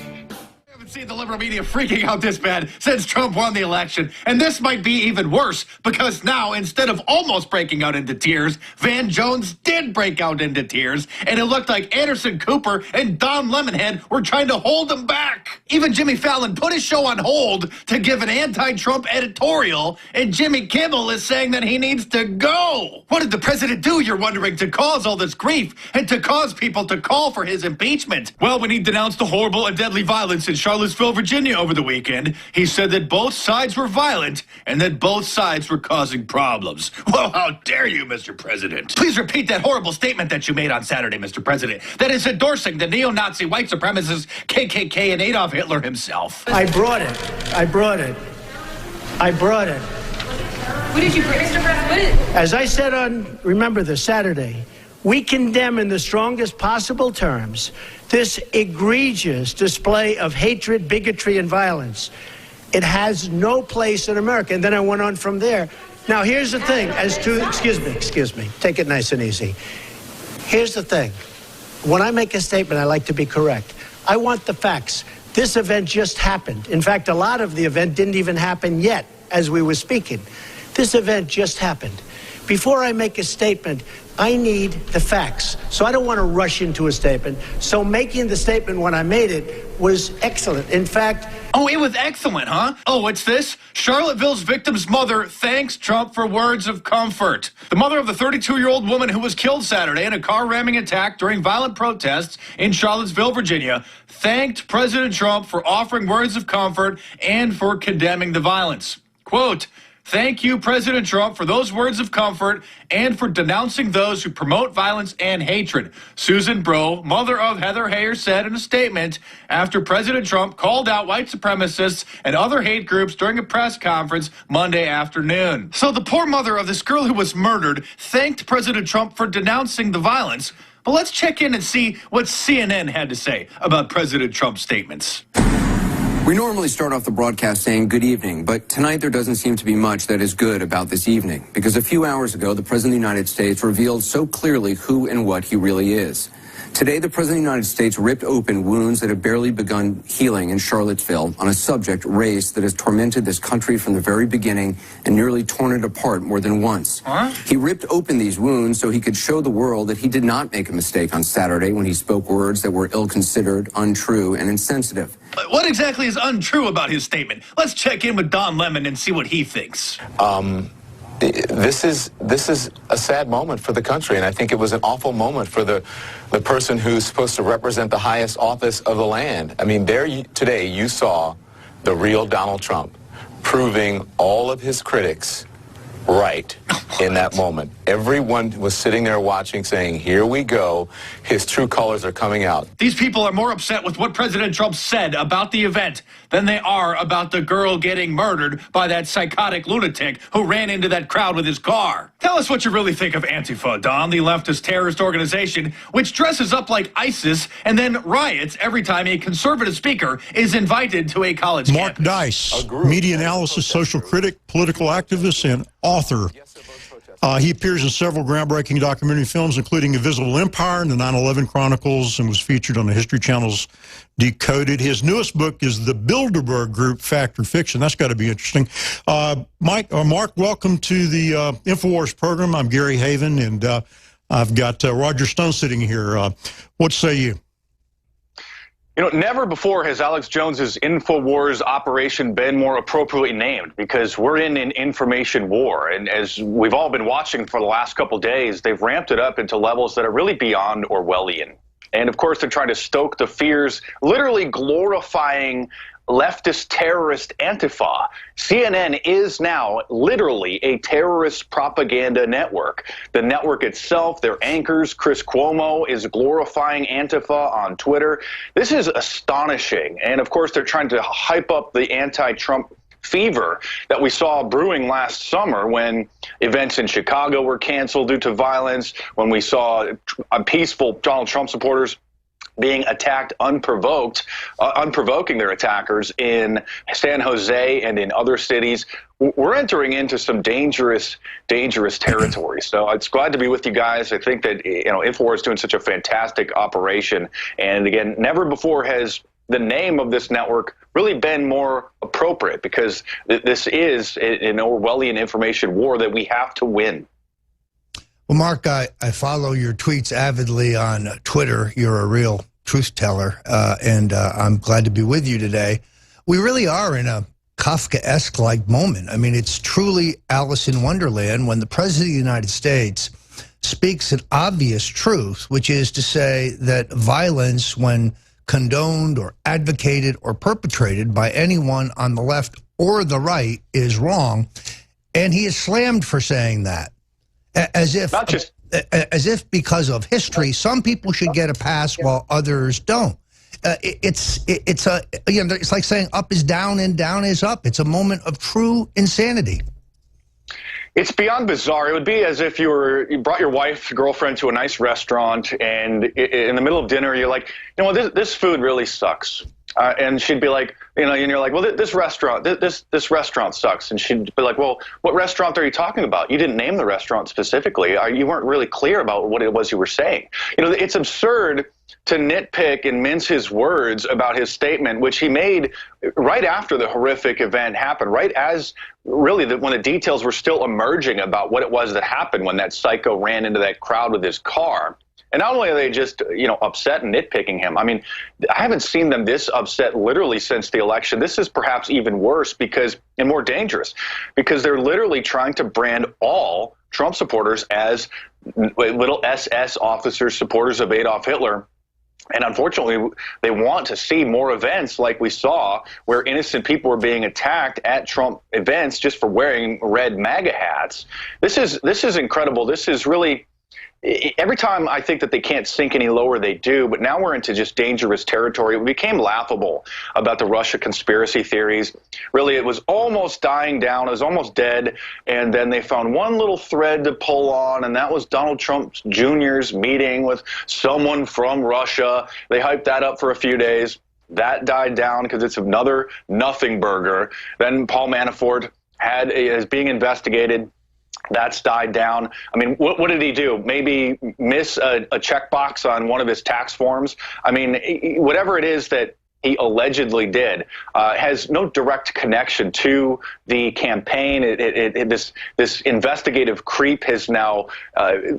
Seen the liberal media freaking out this bad since Trump won the election, and this might be even worse, because now, instead of almost breaking out into tears, Van Jones did break out into tears, and it looked like Anderson Cooper and Don Lemonhead were trying to hold him back. Even Jimmy Fallon put his show on hold to give an anti-Trump editorial, and Jimmy Kimmel is saying that he needs to go. What did the president do, you're wondering, to cause all this grief and to cause people to call for his impeachment? Well, when he denounced the horrible and deadly violence in Charlottesville, Virginia over the weekend, he said that both sides were violent and that both sides were causing problems. Well, how dare you, Mr. President? Please repeat that horrible statement that you made on Saturday, Mr. President, that is endorsing the neo-Nazi white supremacist KKK and Adolf Hitler himself. I brought it. What did you bring, Mr. President? As I said on, remember this, Saturday, we condemn in the strongest possible terms this egregious display of hatred, bigotry, and violence. It has no place in America. And then I went on from there. Now, here's the thing. Excuse me. Take it nice and easy. Here's the thing. When I make a statement, I like to be correct. I want the facts. This event just happened. In fact, a lot of the event didn't even happen yet as we were speaking. This event just happened. Before I make a statement, I need the facts. So I don't want to rush into a statement. So making the statement when I made it was excellent. In fact... Oh, it was excellent, huh? Oh, what's this? Charlottesville's victim's mother thanks Trump for words of comfort. The mother of the 32-year-old woman who was killed Saturday in a car ramming attack during violent protests in Charlottesville, Virginia, thanked President Trump for offering words of comfort and for condemning the violence. Quote, "Thank you, President Trump, for those words of comfort and for denouncing those who promote violence and hatred," Susan Bro, mother of Heather Heyer, said in a statement after President Trump called out white supremacists and other hate groups during a press conference Monday afternoon. So the poor mother of this girl who was murdered thanked President Trump for denouncing the violence. But let's check in and see what CNN had to say about President Trump's statements. We normally start off the broadcast saying good evening, but tonight there doesn't seem to be much that is good about this evening, because a few hours ago, the President of the United States revealed so clearly who and what he really is. Today, the President of the United States ripped open wounds that have barely begun healing in Charlottesville on a subject, race, that has tormented this country from the very beginning and nearly torn it apart more than once. He ripped open these wounds so he could show the world that he did not make a mistake on Saturday when he spoke words that were ill-considered, untrue, and insensitive. What exactly is untrue about his statement? Let's check in with Don Lemon and see what he thinks. This is a sad moment for the country, and I think it was an awful moment for the person who's supposed to represent the highest office of the land. I mean, today you saw the real Donald Trump proving all of his critics right in that moment. Everyone was sitting there watching, saying, here we go, his true colors are coming out. These people are more upset with what President Trump said about the event than they are about the girl getting murdered by that psychotic lunatic who ran into that crowd with his car. Tell us what you really think of Antifa, Don, the leftist terrorist organization which dresses up like ISIS and then riots every time a conservative speaker is invited to a college Mark campus. Dice, media analysis, social critic, political activist, and author. He appears in several groundbreaking documentary films, including Invisible Empire and the 9/11 Chronicles, and was featured on the History Channel's Decoded. His newest book is The Bilderberg Group, Fact or Fiction. That's got to be interesting. Mark, welcome to the InfoWars program. I'm Gary Haven, and I've got Roger Stone sitting here. What say you? You know, never before has Alex Jones's InfoWars operation been more appropriately named, because we're in an information war. And as we've all been watching for the last couple of days, they've ramped it up into levels that are really beyond Orwellian. And of course, they're trying to stoke the fears, literally glorifying leftist terrorist Antifa. CNN is now literally a terrorist propaganda network. The network itself, their anchors, Chris Cuomo, is glorifying Antifa on Twitter. This is astonishing. And of course, they're trying to hype up the anti-Trump fever that we saw brewing last summer when events in Chicago were canceled due to violence, when we saw peaceful Donald Trump supporters being attacked unprovoked, unprovoking their attackers in San Jose and in other cities. We're entering into some dangerous territory. So it's glad to be with you guys. I think that, you know, InfoWars is doing such a fantastic operation. And again, never before has the name of this network really been more appropriate, because this is an Orwellian information war that we have to win. Well, Mark, I follow your tweets avidly on Twitter. You're a real truth teller, and I'm glad to be with you today. We really are in a Kafkaesque-like moment. I mean, it's truly Alice in Wonderland when the President of the United States speaks an obvious truth, which is to say that violence, when condoned or advocated or perpetrated by anyone on the left or the right, is wrong, and he is slammed for saying that. As if because of history, some people should get a pass while others don't. It's like saying up is down and down is up. It's a moment of true insanity. It's beyond bizarre. It would be as if you brought your wife, girlfriend to a nice restaurant, and in the middle of dinner, you're like, you know, this food really sucks. And she'd be like, you know, and you're like, well, this restaurant sucks. And she'd be like, well, what restaurant are you talking about? You didn't name the restaurant specifically. You weren't really clear about what it was you were saying. You know, it's absurd to nitpick and mince his words about his statement, which he made right after the horrific event happened, right as really when the details were still emerging about what it was that happened when that psycho ran into that crowd with his car. And not only are they just, you know, upset and nitpicking him, I mean, I haven't seen them this upset literally since the election. This is perhaps even worse and more dangerous, because they're literally trying to brand all Trump supporters as little SS officers, supporters of Adolf Hitler. And unfortunately, they want to see more events like we saw where innocent people were being attacked at Trump events just for wearing red MAGA hats. This is incredible. This is really... Every time I think that they can't sink any lower, they do. But now we're into just dangerous territory. It became laughable about the Russia conspiracy theories. Really, it was almost dying down. It was almost dead. And then they found one little thread to pull on, and that was Donald Trump Jr.'s meeting with someone from Russia. They hyped that up for a few days. That died down because it's another nothing burger. Then Paul Manafort is being investigated. That's died down. I mean, what did he do? Maybe miss a checkbox on one of his tax forms? I mean, whatever it is that he allegedly did has no direct connection to the campaign. This investigative creep has now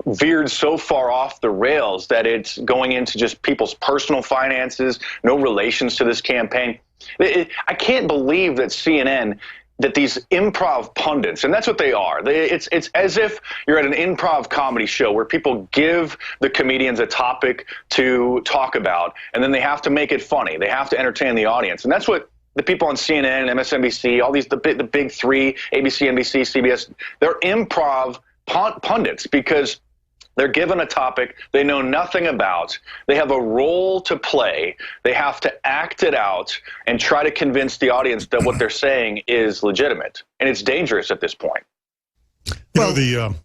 veered so far off the rails that it's going into just people's personal finances, no relations to this campaign. I can't believe that CNN, that these improv pundits, and that's what they are. It's as if you're at an improv comedy show where people give the comedians a topic to talk about, and then they have to make it funny. They have to entertain the audience. And that's what the people on CNN, MSNBC, all these, the big three, ABC, NBC, CBS, they're improv pundits because they're given a topic they know nothing about. They have a role to play. They have to act it out and try to convince the audience that what they're saying is legitimate. And it's dangerous at this point. You know,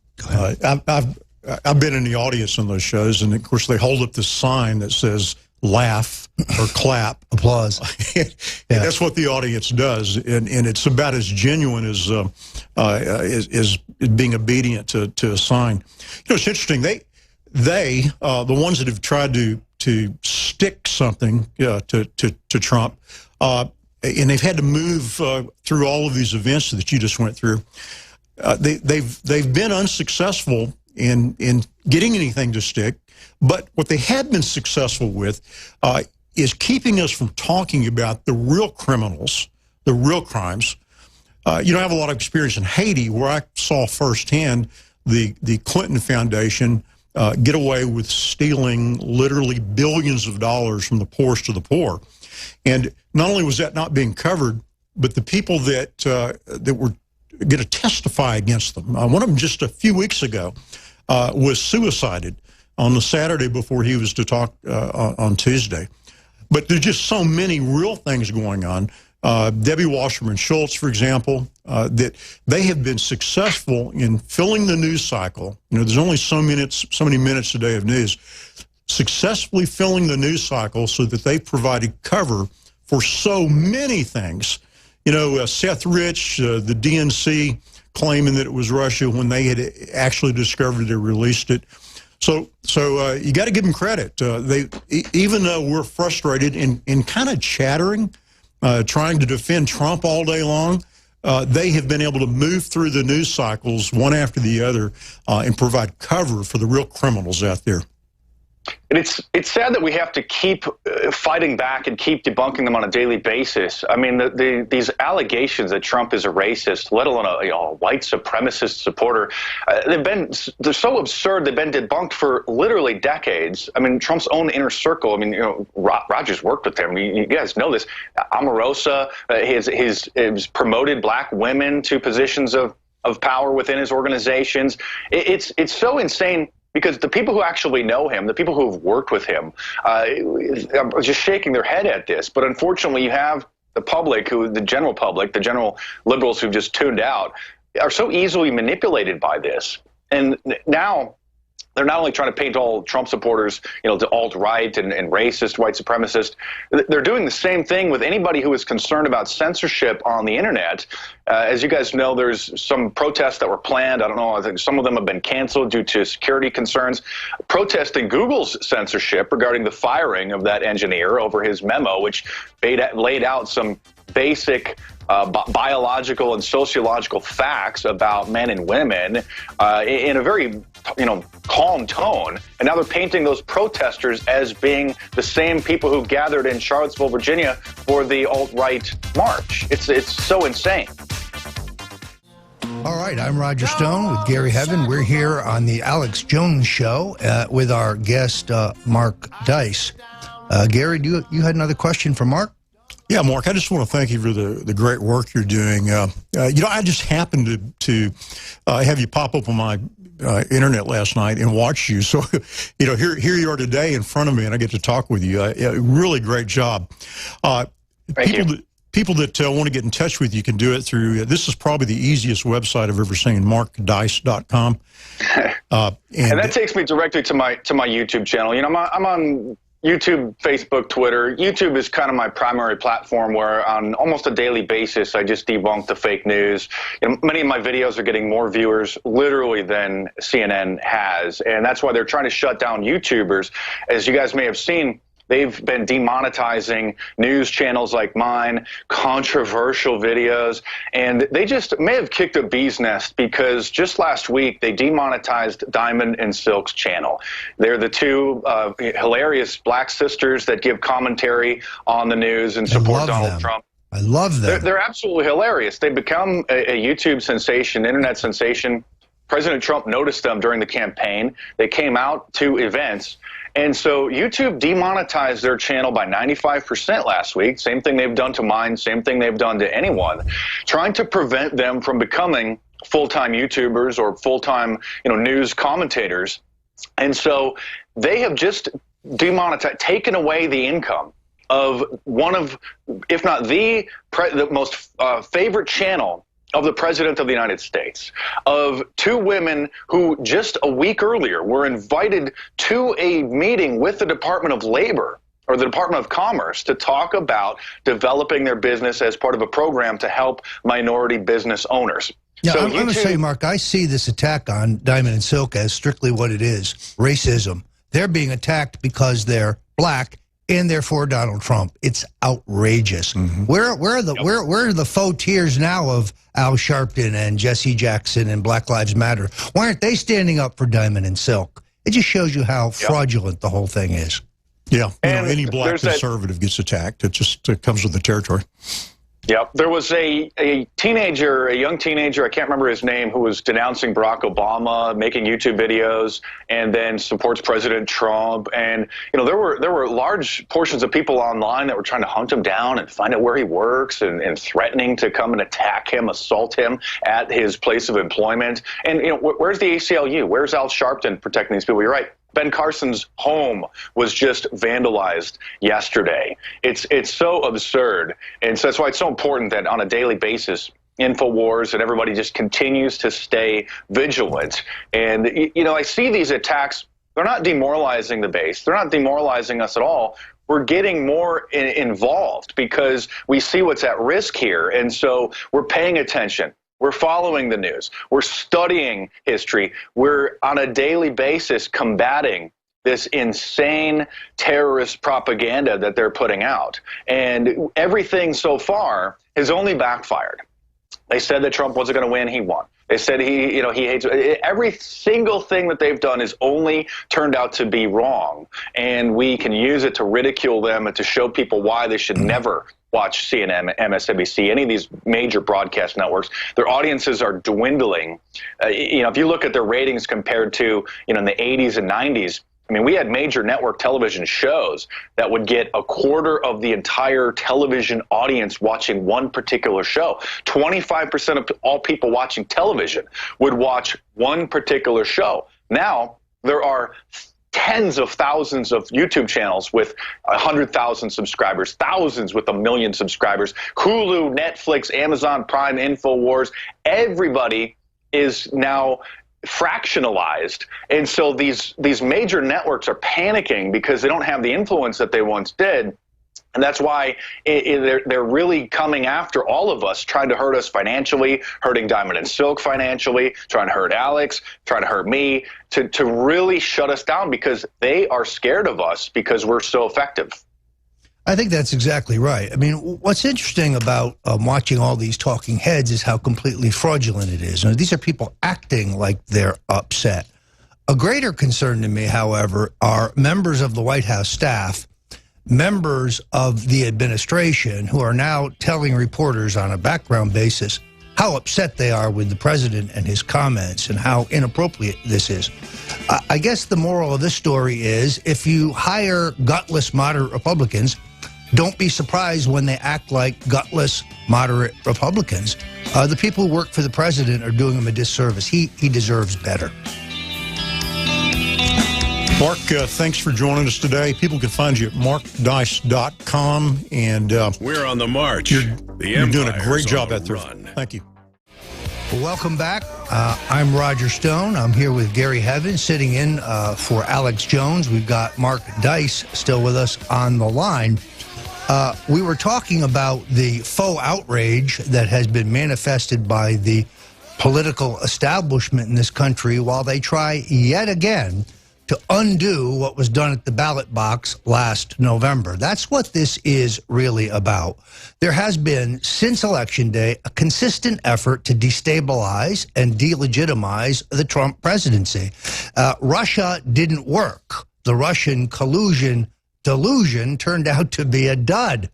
I've been in the audience on those shows, and of course they hold up this sign that says laugh or clap. Applause. And that's what the audience does, and it's about as genuine as being obedient to a sign. You know, it's interesting. They the ones that have tried to stick something to Trump, and they've had to move through all of these events that you just went through. They've been unsuccessful in getting anything to stick. But what they have been successful with is keeping us from talking about the real criminals, the real crimes. You know, I have a lot of experience in Haiti where I saw firsthand the Clinton Foundation get away with stealing literally billions of dollars from the poorest of the poor. And not only was that not being covered, but the people that were going to testify against them, one of them just a few weeks ago was suicided on the Saturday before he was to talk on Tuesday. But there's just so many real things going on. Debbie Wasserman Schultz, for example, that they have been successful in filling the news cycle. You know, there's only so many minutes a day of news. Successfully filling the news cycle so that they provided cover for so many things. You know, Seth Rich, the DNC claiming that it was Russia when they had actually discovered it, released it. So you got to give them credit. Even though we're frustrated and kind of chattering, trying to defend Trump all day long, they have been able to move through the news cycles one after the other and provide cover for the real criminals out there. And it's sad that we have to keep fighting back and keep debunking them on a daily basis. I mean, these allegations that Trump is a racist, let alone a white supremacist supporter, they're so absurd. They've been debunked for literally decades. I mean, Trump's own inner circle. I mean, you know, Rogers worked with him. You guys know this. Omarosa, he's promoted black women to positions of power within his organizations. It's so insane. Because the people who actually know him, the people who have worked with him, are just shaking their head at this. But unfortunately, you have the public, the general public, the general liberals who've just tuned out, are so easily manipulated by this. And now they're not only trying to paint all Trump supporters, you know, to alt-right and racist, white supremacist. They're doing the same thing with anybody who is concerned about censorship on the internet. As you guys know, there's some protests that were planned. I don't know, I think some of them have been canceled due to security concerns, protesting Google's censorship regarding the firing of that engineer over his memo, which laid out some basic biological and sociological facts about men and women in a very, you know, calm tone. And now they're painting those protesters as being the same people who gathered in Charlottesville, Virginia for the alt-right march. It's so insane. All right, I'm Roger Stone with Gary Heaven. We're here on the Alex Jones Show with our guest, Mark Dice. Gary, you had another question for Mark? Yeah, Mark, I just want to thank you for the great work you're doing. You know, I just happened to have you pop up on my internet last night and watch you. So, you know, here you are today in front of me, and I get to talk with you. Really great job. People that want to get in touch with you can do it through, this is probably the easiest website I've ever seen, markdice.com. And that takes me directly to my YouTube channel. You know, I'm on YouTube, Facebook, Twitter. YouTube is kind of my primary platform where on almost a daily basis, I just debunk the fake news. You know, many of my videos are getting more viewers literally than CNN has. And that's why they're trying to shut down YouTubers. As you guys may have seen, they've been demonetizing news channels like mine, controversial videos, and they just may have kicked a bee's nest because just last week they demonetized Diamond and Silk's channel. They're the two hilarious black sisters that give commentary on the news and support Donald Trump. I love them. They're absolutely hilarious. They've become a YouTube sensation, internet sensation. President Trump noticed them during the campaign. They came out to events. And so YouTube demonetized their channel by 95% last week. Same thing they've done to mine, same thing they've done to anyone, trying to prevent them from becoming full-time YouTubers or full-time, news commentators. And so they have just demonetized, taken away the income of one of, if not the most favorite channel of the President of the United States, of two women who just a week earlier were invited to a meeting with the Department of Labor or the Department of Commerce to talk about developing their business as part of a program to help minority business owners. Yeah, so I'm going to say, Mark, I see this attack on Diamond and Silk as strictly what it is, racism. They're being attacked because they're black and therefore Donald Trump. It's outrageous. Where are the faux tears now of Al Sharpton and Jesse Jackson and Black Lives Matter? Why aren't they standing up for Diamond and Silk? It just shows you how fraudulent the whole thing is. Yeah, any black conservative gets attacked. It just comes with the territory. Yep. There was a teenager, a young teenager, I can't remember his name, who was denouncing Barack Obama, making YouTube videos, and then supports President Trump. And, there were large portions of people online that were trying to hunt him down and find out where he works and threatening to come and attack him, assault him at his place of employment. And, where's the ACLU? Where's Al Sharpton protecting these people? You're right. Ben Carson's home was just vandalized yesterday. It's so absurd. And so that's why it's so important that on a daily basis, InfoWars and everybody just continues to stay vigilant. And, I see these attacks, they're not demoralizing the base. They're not demoralizing us at all. We're getting more involved because we see what's at risk here. And so we're paying attention. We're following the news. We're studying history. We're on a daily basis combating this insane terrorist propaganda that they're putting out. And everything so far has only backfired. They said that Trump wasn't going to win. He won. They said he hates every single thing that they've done is only turned out to be wrong. And we can use it to ridicule them and to show people why they should never watch CNN, MSNBC, any of these major broadcast networks. Their audiences are dwindling. If you look at their ratings compared to, in the 80s and 90s, I mean, we had major network television shows that would get a quarter of the entire television audience watching one particular show. 25% of all people watching television would watch one particular show. Now, there are tens of thousands of YouTube channels with 100,000 subscribers, thousands with 1 million subscribers, Hulu, Netflix, Amazon Prime, InfoWars. Everybody is now fractionalized. And so these major networks are panicking because they don't have the influence that they once did. And that's why they're really coming after all of us, trying to hurt us financially, hurting Diamond and Silk financially, trying to hurt Alex, trying to hurt me, to really shut us down because they are scared of us because we're so effective. I think that's exactly right. I mean, what's interesting about watching all these talking heads is how completely fraudulent it is. These are people acting like they're upset. A greater concern to me, however, are members of the White House staff, members of the administration who are now telling reporters on a background basis how upset they are with the president and his comments and how inappropriate this is. I guess the moral of this story is if you hire gutless moderate Republicans, don't be surprised when they act like gutless moderate Republicans. The people who work for the president are doing him a disservice. He deserves better. Mark, thanks for joining us today. People can find you at markdice.com. And we're on the march. You're doing a great job out there. Thank you. Welcome back. I'm Roger Stone. I'm here with Gary Heaven, sitting in for Alex Jones. We've got Mark Dice still with us on the line. We were talking about the faux outrage that has been manifested by the political establishment in this country while they try yet again to undo what was done at the ballot box last November. That's what this is really about. There has been, since Election Day, a consistent effort to destabilize and delegitimize the Trump presidency. Russia didn't work. The Russian collusion delusion turned out to be a dud.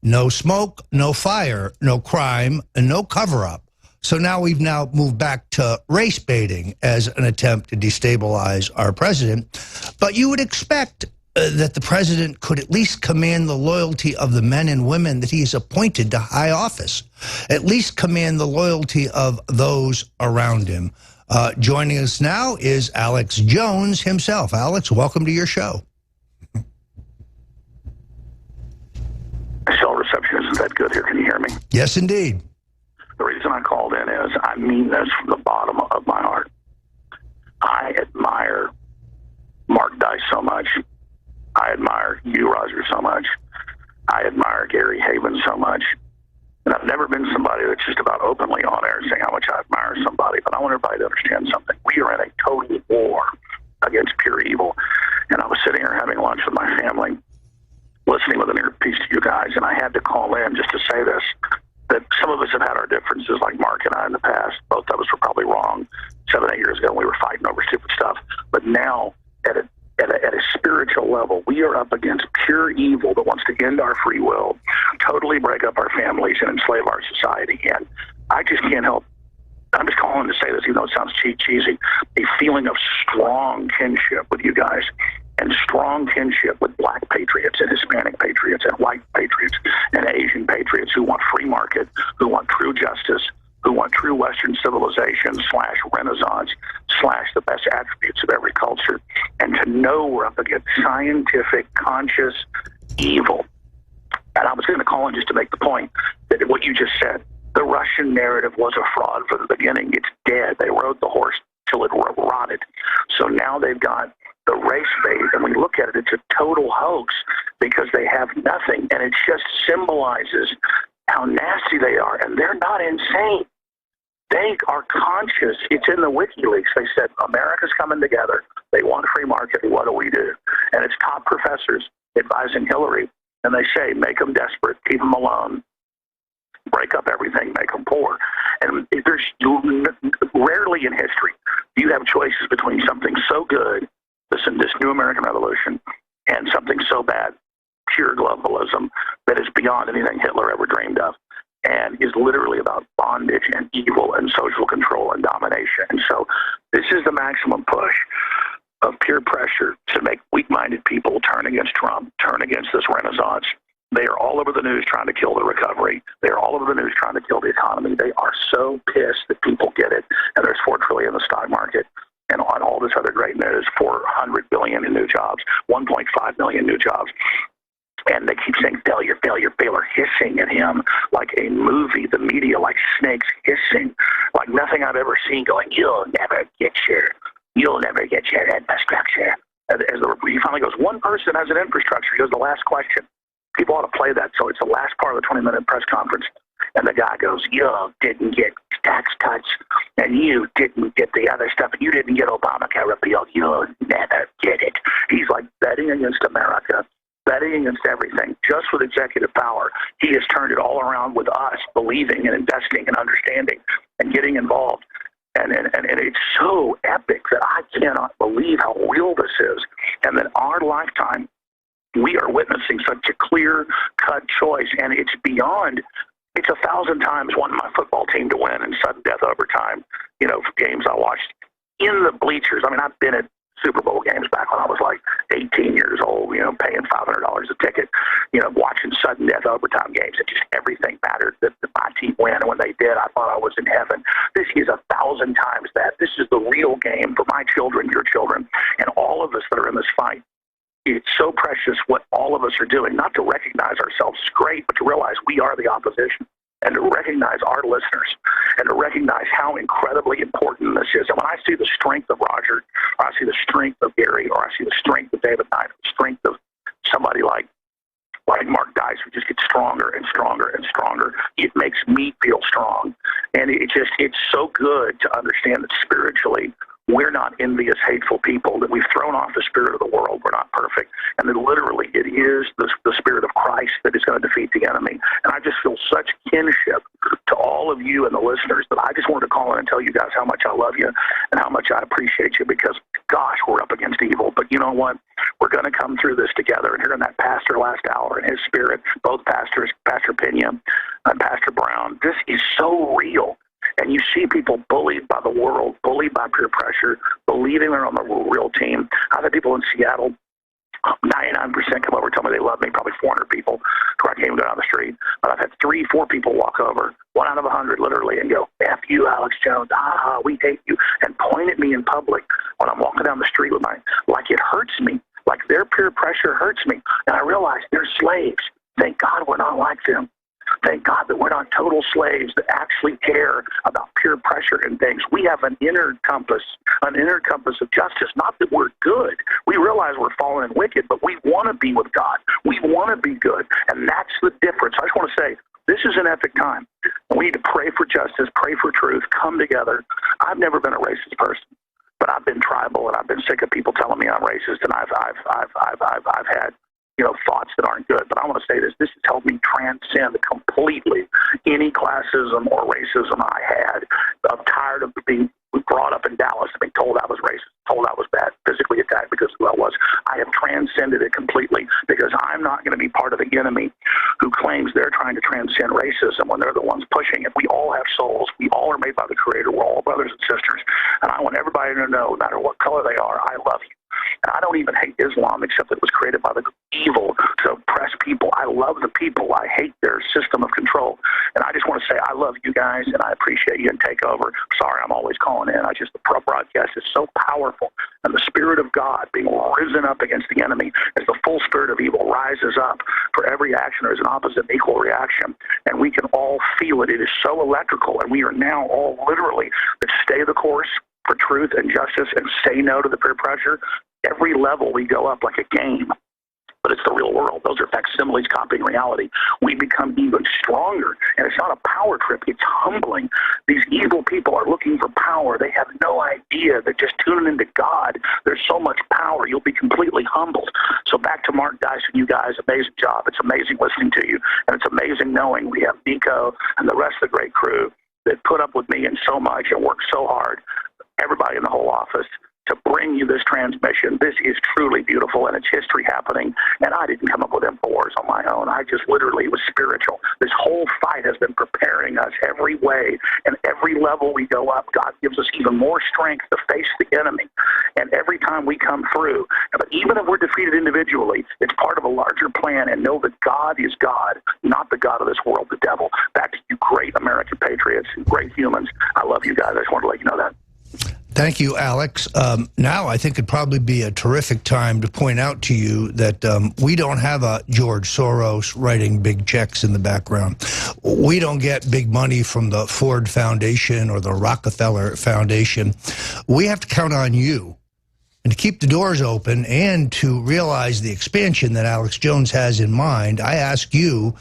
No smoke, no fire, no crime, and no cover-up. So now we've moved back to race baiting as an attempt to destabilize our president. But you would expect that the president could at least command the loyalty of the men and women that he has appointed to high office, at least command the loyalty of those around him. Joining us now is Alex Jones himself. Alex, welcome to your show. Cell reception isn't that good here. Can you hear me? Yes, indeed. The reason I called in is I mean this from the bottom of my heart. I admire Mark Dice so much. I admire you, Roger, so much. I admire Gary Haven so much. And I've never been somebody that's just about openly on air saying how much I admire somebody, but I want everybody to understand something. We are in a total war against pure evil. And I was sitting here having lunch with my family, listening with an earpiece to you guys, and I had to call in just to say this, that some of us have had our differences, like Mark and I in the past. Both of us were probably wrong 7, 8 years ago when we were fighting over stupid stuff. But now, at a spiritual level, we are up against pure evil that wants to end our free will, totally break up our families, and enslave our society. And I just can't help, I'm just calling to say this, even though it sounds cheesy, a feeling of strong kinship with you guys, and strong kinship with black patriots and Hispanic patriots and white patriots and Asian patriots who want free market, who want true justice, who want true Western civilization / Renaissance / the best attributes of every culture. And to know we're up against scientific, conscious evil. And I was going to call in just to make the point that what you just said, the Russian narrative was a fraud from the beginning. It's dead. They rode the horse till it rotted. So now they've got the race bait, and we look at it, it's a total hoax because they have nothing, and it just symbolizes how nasty they are, and they're not insane. They are conscious. It's in the WikiLeaks. They said, America's coming together. They want free market. What do? And it's top professors advising Hillary, and they say, make them desperate, keep them alone, break up everything, make them poor. And there's rarely in history do you have choices between something so good, this new American Revolution, and something so bad, pure globalism, that is beyond anything Hitler ever dreamed of, and is literally about bondage and evil and social control and domination. And so this is the maximum push of peer pressure to make weak-minded people turn against Trump, turn against this Renaissance. They are all over the news trying to kill the recovery. They are all over the news trying to kill the economy. They are so pissed that people get it, and there's $4 trillion in the stock market. And on all this other great news, 400 billion in new jobs, 1.5 million new jobs. And they keep saying failure, failure, failure, hissing at him like a movie, the media like snakes hissing, like nothing I've ever seen, going, you'll never get your infrastructure. He finally goes, one person has an infrastructure. He goes, the last question. People ought to play that. So it's the last part of the 20-minute press conference. And the guy goes, you didn't get tax cuts, and you didn't get the other stuff, and you didn't get Obamacare repealed. You'll never get it. He's like betting against America, betting against everything, just with executive power. He has turned it all around with us believing and investing and understanding and getting involved. And it's so epic that I cannot believe how real this is. And that our lifetime, we are witnessing such a clear-cut choice, and it's beyond. It's 1,000 times wanting my football team to win in sudden death overtime, games I watched in the bleachers. I mean, I've been at Super Bowl games back when I was like 18 years old, paying $500 a ticket, watching sudden death overtime games. And just everything mattered that my team win. And when they did, I thought I was in heaven. This is 1,000 times that. This is the real game for my children, your children, and all of us that are in this fight. It's so precious what all of us are doing, not to recognize ourselves as great, but to realize we are the opposition. and to recognize our listeners and to recognize how incredibly important this is. And when I see the strength of Roger, or I see the strength of Gary, or I see the strength of David Knight, the strength of somebody like Mark Dice, who just gets stronger and stronger and stronger, it makes me feel strong. And it's so good to understand that spiritually, we're not envious, hateful people, that we've thrown off the spirit of the world. We're not perfect. And that literally it is the spirit of Christ that is going to defeat the enemy. And I just feel such kinship to all of you and the listeners that I just wanted to call in and tell you guys how much I love you and how much I appreciate you, because, gosh, we're up against evil. But you know what? We're going to come through this together. And hearing that pastor last hour and his spirit, both pastors, Pastor Pena and Pastor Brown, this is so real. And you see people bullied by the world, bullied by peer pressure, believing they're on the real team. I've had people in Seattle, 99% come over and tell me they love me, probably 400 people, where I can't even go down the street. But I've had 3-4 people walk over, 1 out of 100 literally, and go, F you, Alex Jones, we hate you, and point at me in public when I'm walking down the street with like it hurts me, like their peer pressure hurts me. And I realize they're slaves. Thank God we're not like them. Thank God that we're not total slaves that actually care about peer pressure and things. We have an inner compass of justice. Not that we're good. We realize we're fallen and wicked, but we want to be with God. We want to be good, and that's the difference. I just want to say, this is an epic time. We need to pray for justice, pray for truth, come together. I've never been a racist person, but I've been tribal, and I've been sick of people telling me I'm racist, and I've had thoughts that aren't good. But I want to say this has helped me transcend completely any classism or racism I had. I'm tired of being brought up in Dallas and being told I was racist, told I was bad, physically attacked because of who I was. I have transcended it completely, because I'm not going to be part of the enemy who claims they're trying to transcend racism when they're the ones pushing it. We all have souls. We all are made by the Creator. We're all brothers and sisters. And I want everybody to know, no matter what color they are, I love you. And I don't even hate Islam, except that it was created by the evil to oppress people. I love the people. I hate their system of control. And I just want to say I love you guys, and I appreciate you, and take over. Sorry I'm always calling in. The broadcast is so powerful. And the Spirit of God being risen up against the enemy as the full spirit of evil rises up. For every action, there is an opposite and equal reaction. And we can all feel it. It is so electrical. And we are now all literally to stay the course for truth and justice and say no to the peer pressure. Every level we go up like a game, but it's the real world. Those are facsimiles copying reality. We become even stronger, and it's not a power trip. It's humbling. These evil people are looking for power. They have no idea. They're just tuning into God. There's so much power. You'll be completely humbled. So back to Mark Dice and you guys, amazing job. It's amazing listening to you, and it's amazing knowing we have Nico and the rest of the great crew that put up with me and so much and worked so hard, everybody in the whole office, to bring you this transmission. This is truly beautiful, and it's history happening. And I didn't come up with InfoWars on my own. I just literally was spiritual. This whole fight has been preparing us every way, and every level we go up, God gives us even more strength to face the enemy. And every time we come through, but even if we're defeated individually, it's part of a larger plan. And know that God is God, not the God of this world, the devil. Back to you, great American patriots and great humans. I love you guys. I just wanted to let you know that. Thank you, Alex. Now I think it'd probably be a terrific time to point out to you that we don't have a George Soros writing big checks in the background. We don't get big money from the Ford Foundation or the Rockefeller Foundation. We have to count on you, and to keep the doors open and to realize the expansion that Alex Jones has in mind. I ask you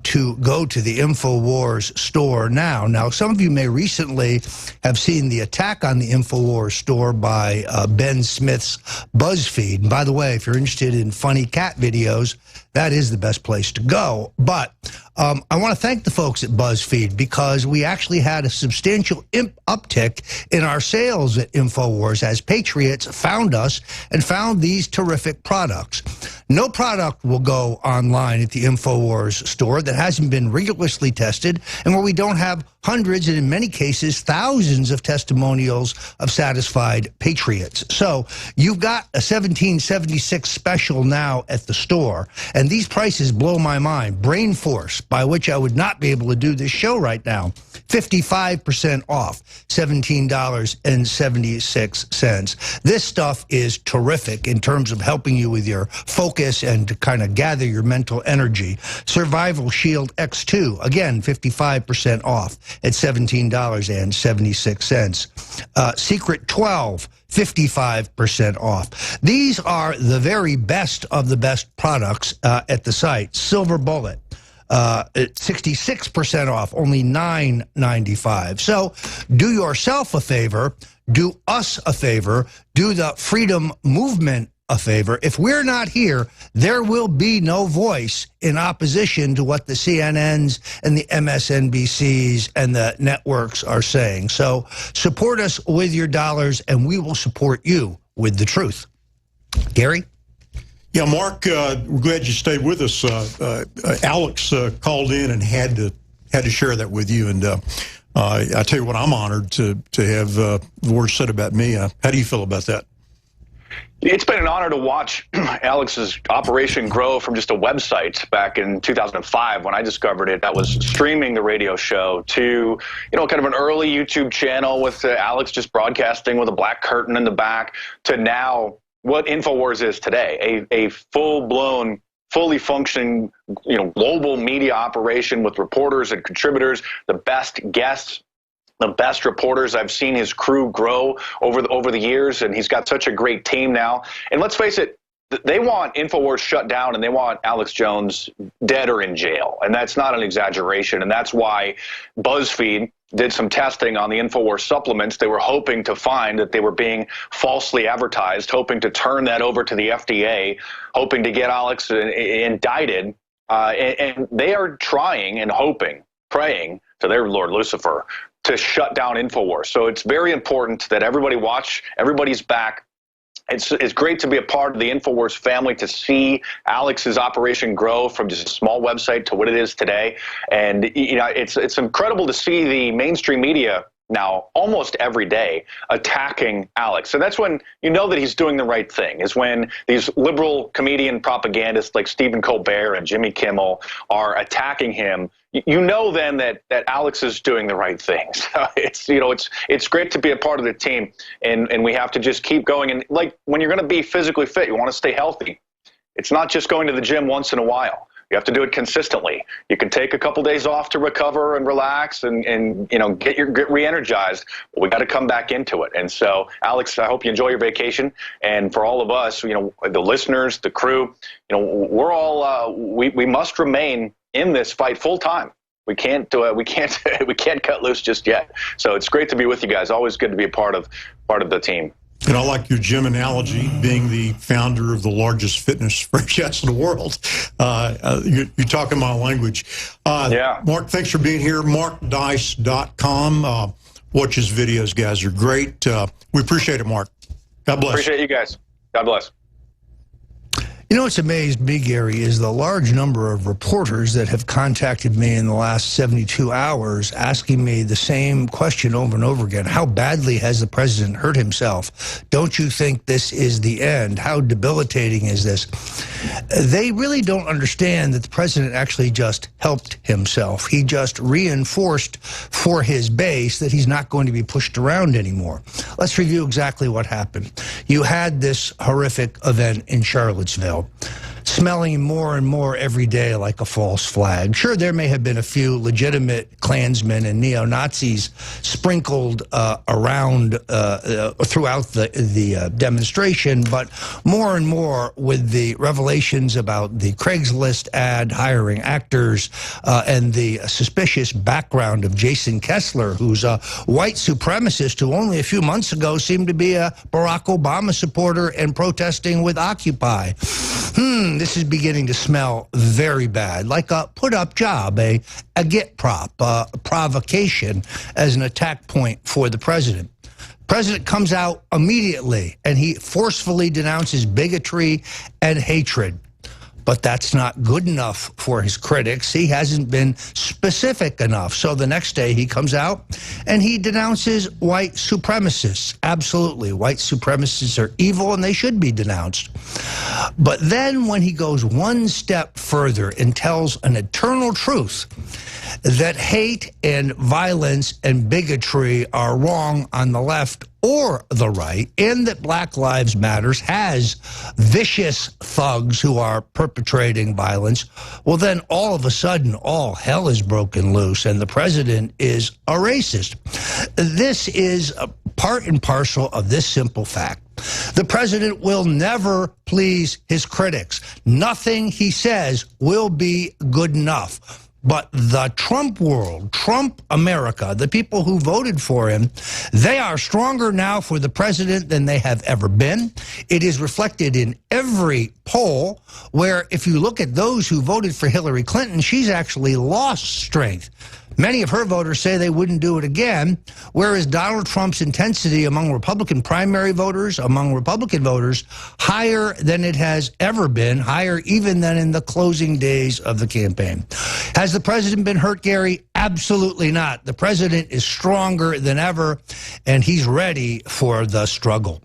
to go to the InfoWars store now. Now, some of you may recently have seen the attack on the InfoWars store by Ben Smith's BuzzFeed. And by the way, if you're interested in funny cat videos, that is the best place to go. But I want to thank the folks at BuzzFeed, because we actually had a substantial uptick in our sales at InfoWars as patriots found us and found these terrific products. No product will go online at the InfoWars store that hasn't been rigorously tested, and where we don't have hundreds and in many cases thousands of testimonials of satisfied patriots. So you've got a 1776 special now at the store, and these prices blow my mind. Brain Force, by which I would not be able to do this show right now, 55% off, $17.76. This stuff is terrific in terms of helping you with your focus focus and to kind of gather your mental energy. Survival Shield X2, again, 55% off at $17.76. Secret 12, 55% off. These are the very best of the best products at the site. Silver Bullet, 66% off, only $9.95. So do yourself a favor, do us a favor, do the freedom movement a favor. If we're not here, there will be no voice in opposition to what the CNNs and the MSNBCs and the networks are saying. So support us with your dollars, and we will support you with the truth. Gary? Yeah, Mark, we're glad you stayed with us. Alex called in and had to share that with you. And I tell you what, I'm honored to have words said about me. How do you feel about that? It's been an honor to watch Alex's operation grow from just a website back in 2005 when I discovered it that was streaming the radio show to, kind of an early YouTube channel with Alex just broadcasting with a black curtain in the back to now what InfoWars is today, a full-blown, fully functioning, global media operation with reporters and contributors, the best guests, the best reporters. I've seen his crew grow over the years, and he's got such a great team now. And let's face it, they want InfoWars shut down, and they want Alex Jones dead or in jail. And that's not an exaggeration. And that's why BuzzFeed did some testing on the InfoWars supplements. They were hoping to find that they were being falsely advertised, hoping to turn that over to the FDA, hoping to get Alex indicted. And they are trying and hoping, praying to their Lord Lucifer to shut down InfoWars. So it's very important that everybody watch, everybody's back. It's great to be a part of the InfoWars family, to see Alex's operation grow from just a small website to what it is today. And it's incredible to see the mainstream media now almost every day attacking Alex. And that's when you know that he's doing the right thing, is when these liberal comedian propagandists like Stephen Colbert and Jimmy Kimmel are attacking him. You know then that Alex is doing the right thing. So it's great to be a part of the team, and we have to just keep going. And like when you're going to be physically fit, you want to stay healthy. It's not just going to the gym once in a while. You have to do it consistently. You can take a couple days off to recover and relax and get re-energized, but we got to come back into it. And so, Alex, I hope you enjoy your vacation. And for all of us, the listeners, the crew, we're all we must remain in this fight full time. We can't cut loose just yet. So it's great to be with you guys. Always good to be a part of the team. And I like your gym analogy, being the founder of the largest fitness franchise in the world. You're talking my language. Yeah. Mark, thanks for being here. MarkDice.com. Watch his videos, guys. They're great. We appreciate it, Mark. God bless. Appreciate you guys. God bless. What's amazed me, Gary, is the large number of reporters that have contacted me in the last 72 hours asking me the same question over and over again. How badly has the president hurt himself? Don't you think this is the end? How debilitating is this? They really don't understand that the president actually just helped himself. He just reinforced for his base that he's not going to be pushed around anymore. Let's review exactly what happened. You had this horrific event in Charlottesville, smelling more and more every day like a false flag. Sure, there may have been a few legitimate Klansmen and neo-Nazis sprinkled around throughout the demonstration, but more and more with the revelations about the Craigslist ad hiring actors and the suspicious background of Jason Kessler, who's a white supremacist who only a few months ago seemed to be a Barack Obama supporter and protesting with Occupy. This is beginning to smell very bad, like a put-up job, a get prop, a provocation as an attack point for the president. President comes out immediately, and he forcefully denounces bigotry and hatred. But that's not good enough for his critics. He hasn't been specific enough. So the next day he comes out and he denounces white supremacists. Absolutely, white supremacists are evil and they should be denounced. But then when he goes one step further and tells an eternal truth that hate and violence and bigotry are wrong on the left or the right, and that Black Lives Matters has vicious thugs who are perpetrating violence, well, then all of a sudden, all hell is broken loose, and the president is a racist. This is a part and parcel of this simple fact. The president will never please his critics. Nothing he says will be good enough. But the Trump world, Trump America, the people who voted for him, they are stronger now for the president than they have ever been. It is reflected in every poll where if you look at those who voted for Hillary Clinton, she's actually lost strength. Many of her voters say they wouldn't do it again, whereas Donald Trump's intensity among Republican primary voters, among Republican voters, higher than it has ever been, higher even than in the closing days of the campaign. Has the president been hurt, Gary? Absolutely not. The president is stronger than ever, and he's ready for the struggle.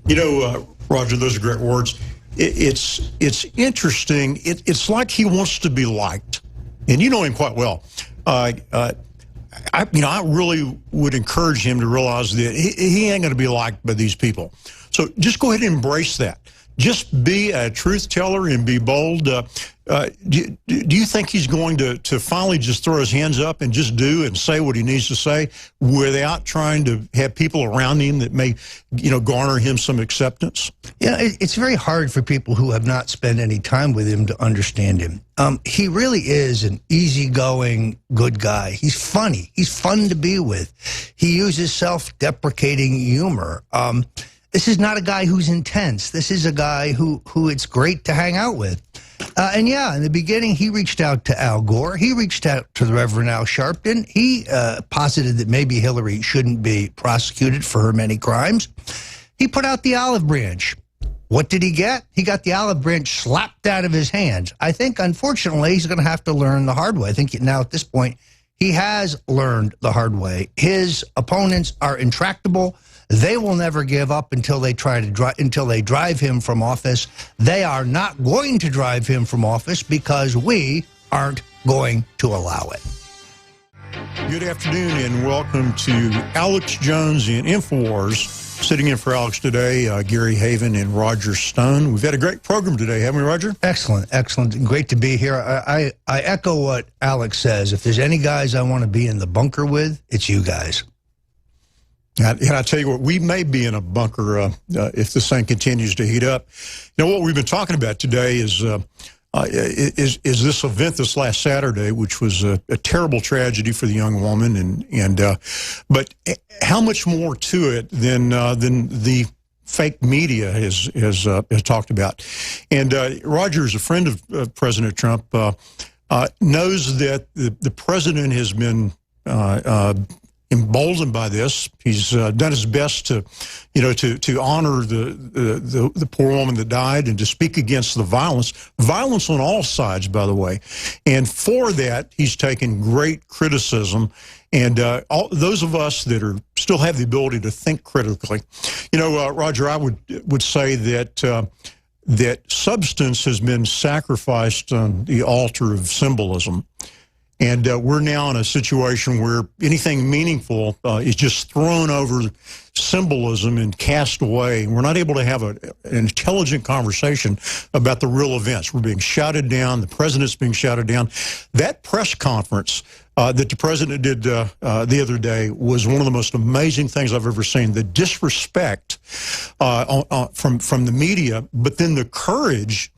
You know, Roger, those are great words. It's interesting. It's like he wants to be liked, and you know him quite well. I really would encourage him to realize that he ain't going to be liked by these people. So just go ahead and embrace that. Just be a truth teller and be bold. Do you think he's going to finally just throw his hands up and just do and say what he needs to say without trying to have people around him that may, garner him some acceptance? Yeah, it's very hard for people who have not spent any time with him to understand him. He really is an easygoing, good guy. He's funny. He's fun to be with. He uses self-deprecating humor. This is not a guy who's intense. This is a guy who it's great to hang out with. And yeah, in the beginning, he reached out to Al Gore. He reached out to the Reverend Al Sharpton. He posited that maybe Hillary shouldn't be prosecuted for her many crimes. He put out the olive branch. What did he get? He got the olive branch slapped out of his hands. I think, unfortunately, he's going to have to learn the hard way. I think now at this point, he has learned the hard way. His opponents are intractable. They will never give up until they drive him from office. They are not going to drive him from office because we aren't going to allow it. Good afternoon and welcome to Alex Jones in InfoWars. Sitting in for Alex today, Gary Haven and Roger Stone. We've had a great program today, haven't we, Roger? Excellent, excellent. Great to be here. I echo what Alex says. If there's any guys I want to be in the bunker with, it's you guys. And I tell you what, we may be in a bunker if this thing continues to heat up. What we've been talking about today is this event this last Saturday, which was a terrible tragedy for the young woman, but how much more to it than the fake media has talked about. And Roger is a friend of President Trump, knows that the president has been emboldened by this. He's done his best to honor the poor woman that died and to speak against the violence on all sides, by the way. And for that, he's taken great criticism. And all those of us that still have the ability to think critically, Roger, I would say that that substance has been sacrificed on the altar of symbolism. And we're now in a situation where anything meaningful is just thrown over symbolism and cast away. We're not able to have an intelligent conversation about the real events. We're being shouted down. The president's being shouted down. That press conference that the president did the other day was one of the most amazing things I've ever seen. The disrespect from the media, but then the courage.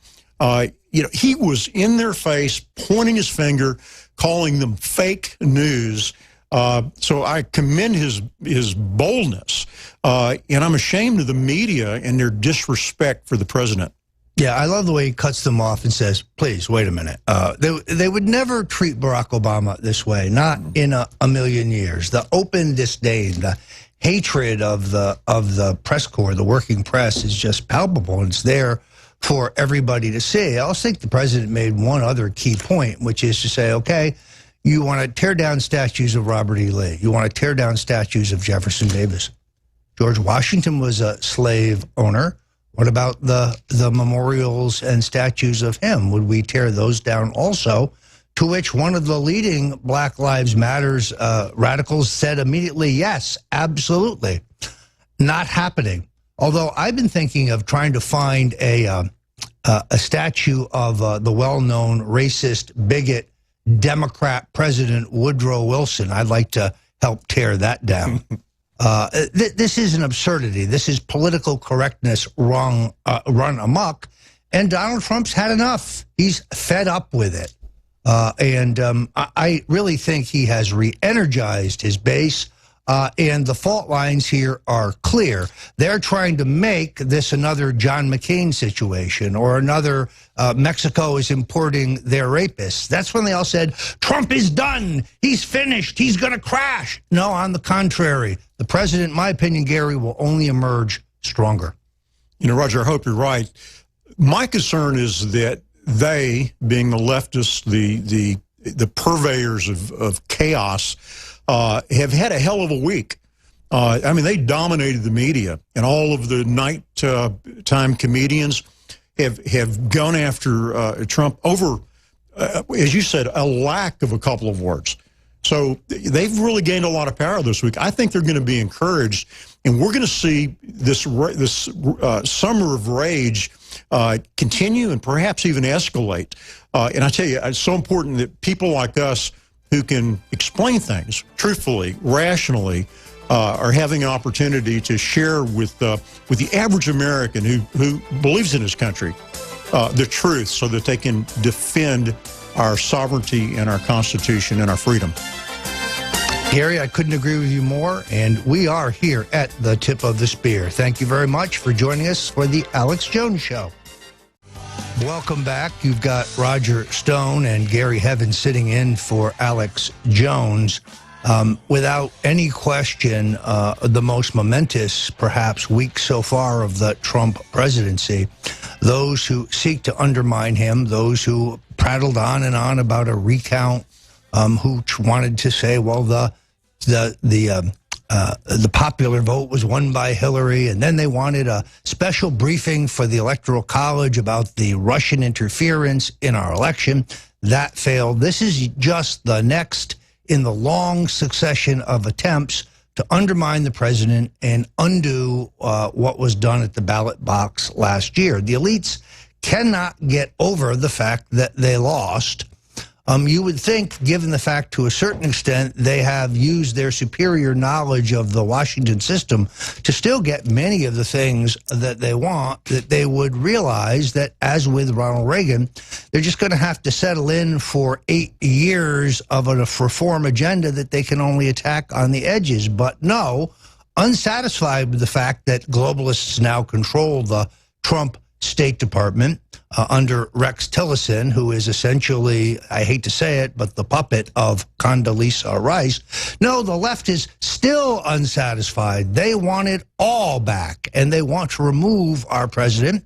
He was in their face, pointing his finger, calling them fake news. So I commend his boldness, and I'm ashamed of the media and their disrespect for the president. Yeah, I love the way he cuts them off and says, please, wait a minute. They would never treat Barack Obama this way, not in a million years. The open disdain, the hatred of the press corps, the working press, is just palpable, and it's there for everybody to see. I also think the president made one other key point, which is to say, okay, you want to tear down statues of Robert E. Lee. You want to tear down statues of Jefferson Davis. George Washington was a slave owner. What about the memorials and statues of him? Would we tear those down also To which one of the leading Black Lives Matters radicals said immediately, yes, absolutely. Not happening. Although I've been thinking of trying to find a statue of the well-known racist, bigot, Democrat President Woodrow Wilson. I'd like to help tear that down. This is an absurdity. This is political correctness run amok, and Donald Trump's had enough. He's fed up with it. I really think he has re-energized his base, and the fault lines here are clear. They're trying to make this another John McCain situation or another Mexico is importing their rapists. That's when they all said, Trump is done. He's finished. He's going to crash. No, on the contrary. The president, in my opinion, Gary, will only emerge stronger. You know, Roger, I hope you're right. My concern is that they, being the leftists, the purveyors of chaos, have had a hell of a week. I mean, they dominated the media, and all of the nighttime comedians have gone after Trump over, as you said, a lack of a couple of words. So they've really gained a lot of power this week. I think they're going to be encouraged, and we're going to see this summer of rage continue and perhaps even escalate. And I tell you, it's so important that people like us who can explain things truthfully, rationally, are having an opportunity to share with the average American who believes in his country the truth so that they can defend our sovereignty and our Constitution and our freedom. Gary, I couldn't agree with you more, and we are here at the tip of the spear. Thank you very much for joining us for the Alex Jones Show. Welcome back. You've got Roger Stone and Gary Heaven sitting in for Alex Jones. Without any question, the most momentous, perhaps, week so far of the Trump presidency. Those who seek to undermine him, those who prattled on and on about a recount, who wanted to say, well, the popular vote was won by Hillary, and then they wanted a special briefing for the Electoral College about the Russian interference in our election. That failed. This is just the next in the long succession of attempts to undermine the president and undo what was done at the ballot box last year. The elites cannot get over the fact that they lost. You would think, given the fact to a certain extent they have used their superior knowledge of the Washington system to still get many of the things that they want, that they would realize that, as with Ronald Reagan, they're just going to have to settle in for 8 years of a reform agenda that they can only attack on the edges. But no, unsatisfied with the fact that globalists now control the Trump State Department, under Rex Tillerson, who is essentially, I hate to say it, but the puppet of Condoleezza Rice. No, the left is still unsatisfied. They want it all back, and they want to remove our president,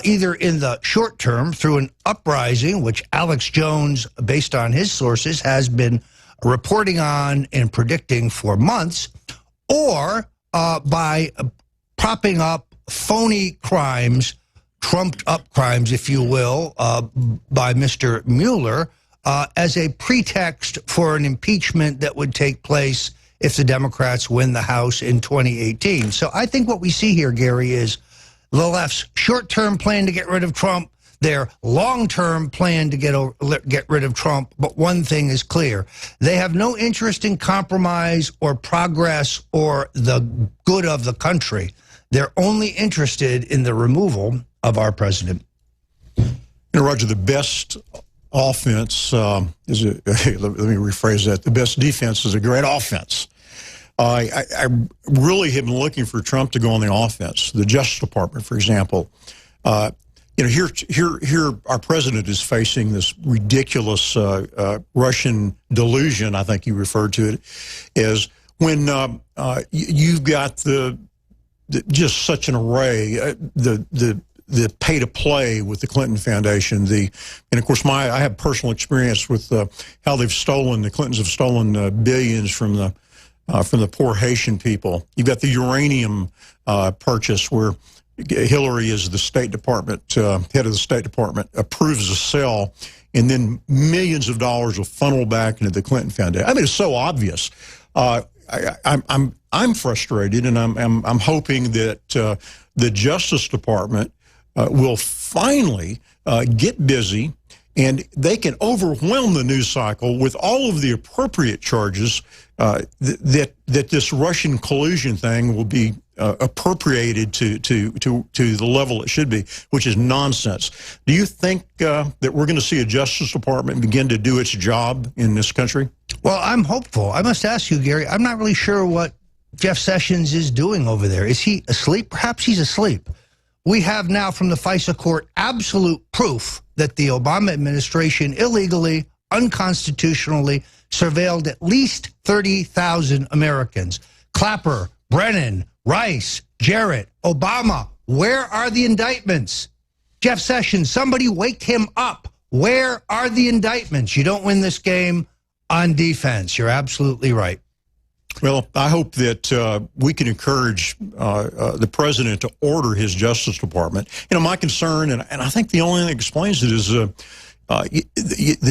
either in the short term through an uprising, which Alex Jones, based on his sources, has been reporting on and predicting for months, or by propping up phony crimes, trumped up crimes, if you will, by Mr. Mueller as a pretext for an impeachment that would take place if the Democrats win the House in 2018. So I think what we see here, Gary, is the left's short-term plan to get rid of Trump, their long-term plan to get rid of Trump. But one thing is clear. They have no interest in compromise or progress or the good of the country. They're only interested in the removal of our president. You know, Roger, the best offense let me rephrase that. The best defense is a great offense. I really have been looking for Trump to go on the offense. The Justice Department, for example. You know, here our president is facing this ridiculous Russian delusion, I think you referred to it, is when you've got just such an array, the pay to play with the Clinton Foundation, and of course I have personal experience with how the Clintons have stolen billions from the poor Haitian people. You've got the uranium purchase where Hillary, as the State Department head of the State Department, approves a sale and then millions of dollars will funnel back into the Clinton Foundation. I mean, it's so obvious. I'm frustrated, and I'm hoping that the Justice Department will finally get busy, and they can overwhelm the news cycle with all of the appropriate charges that this Russian collusion thing will be appropriated to the level it should be, which is nonsense. Do you think that we're going to see a Justice Department begin to do its job in this country? Well, I'm hopeful. I must ask you, Gary, I'm not really sure what Jeff Sessions is doing over there. Is he asleep? Perhaps he's asleep. We have now from the FISA court absolute proof that the Obama administration illegally, unconstitutionally surveilled at least 30,000 Americans. Clapper, Brennan, Rice, Jarrett, Obama. Where are the indictments? Jeff Sessions, somebody wake him up. Where are the indictments? You don't win this game on defense. You're absolutely right. Well, I hope that we can encourage the president to order his Justice Department. You know, my concern, and I think the only thing that explains it is the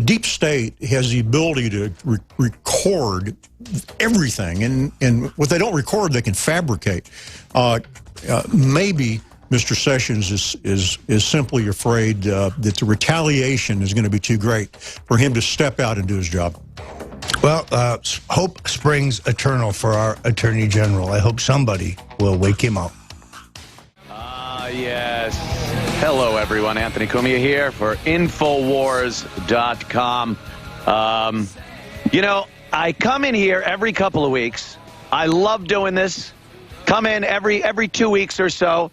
deep state has the ability to record everything, and what they don't record, they can fabricate. Maybe Mr. Sessions is simply afraid that the retaliation is going to be too great for him to step out and do his job. Well, hope springs eternal for our Attorney General. I hope somebody will wake him up. Yes. Hello, everyone. Anthony Cumia here for Infowars.com. You know, I come in here every couple of weeks. I love doing this. Come in every 2 weeks or so.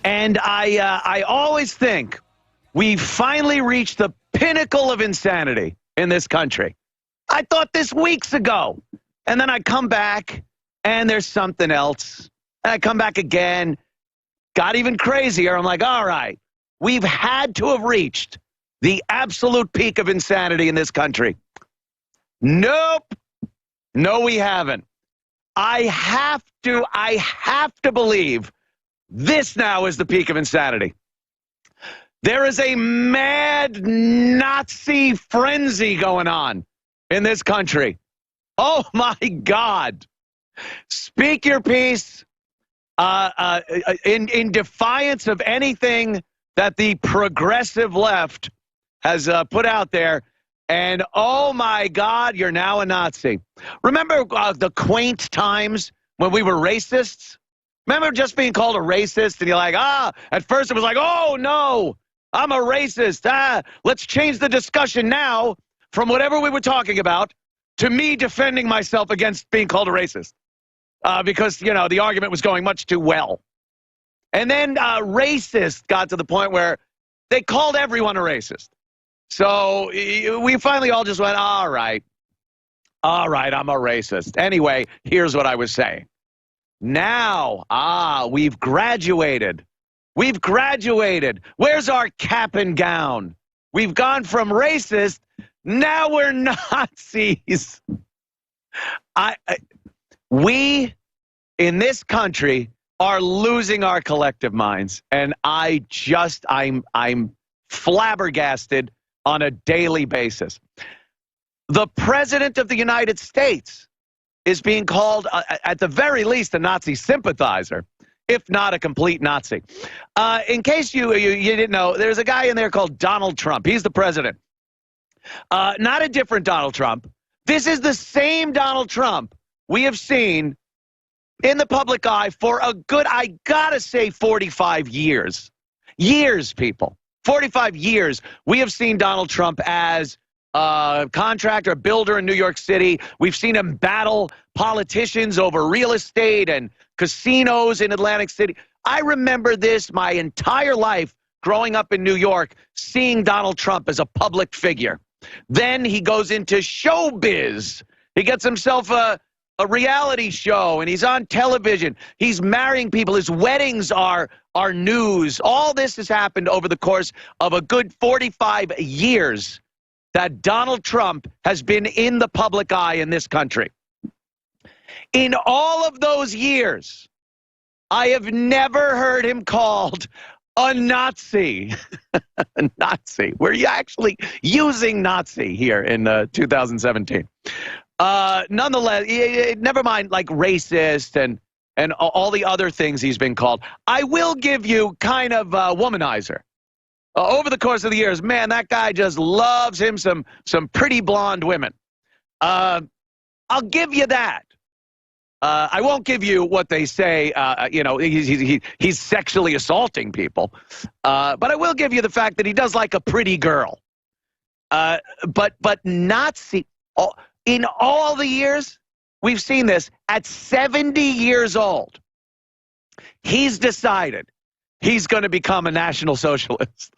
And I always think we finally reached the pinnacle of insanity in this country. I thought this weeks ago. And then I come back, and there's something else. And I come back again. Got even crazier. I'm like, all right, we've had to have reached the absolute peak of insanity in this country. Nope. No, we haven't. I have to believe this now is the peak of insanity. There is a mad Nazi frenzy going on in this country. Oh, my God. Speak your piece in defiance of anything that the progressive left has put out there. And, oh, my God, you're now a Nazi. Remember the quaint times when we were racists? Remember just being called a racist? And you're like, at first it was like, oh, no, I'm a racist. Let's change the discussion now from whatever we were talking about to me defending myself against being called a racist. Because, you know, the argument was going much too well. And then racist got to the point where they called everyone a racist. So we finally all just went, all right, I'm a racist. Anyway, here's what I was saying. Now, we've graduated. We've graduated. Where's our cap and gown? We've gone from racist, now we're Nazis. We, in this country, are losing our collective minds. And I'm flabbergasted on a daily basis. The President of the United States is being called, at the very least, a Nazi sympathizer, if not a complete Nazi. In case you didn't know, there's a guy in there called Donald Trump. He's the president. Not a different Donald Trump. This is the same Donald Trump we have seen in the public eye for a good, I gotta say, 45 years. Years, people. 45 years. We have seen Donald Trump as a contractor, builder in New York City. We've seen him battle politicians over real estate and casinos in Atlantic City. I remember this my entire life growing up in New York, seeing Donald Trump as a public figure. Then he goes into showbiz. He gets himself a reality show, and he's on television. He's marrying people. His weddings are news. All this has happened over the course of a good 45 years that Donald Trump has been in the public eye in this country. In all of those years, I have never heard him called a Nazi. A Nazi. We're actually using Nazi here in 2017. Nonetheless, never mind like racist and all the other things he's been called. I will give you kind of womanizer. Over the course of the years, man, that guy just loves him some pretty blonde women. I'll give you that. I won't give you what they say, he's sexually assaulting people. But I will give you the fact that he does like a pretty girl. But Nazi, in all the years, we've seen this, at 70 years old, he's decided he's going to become a National Socialist.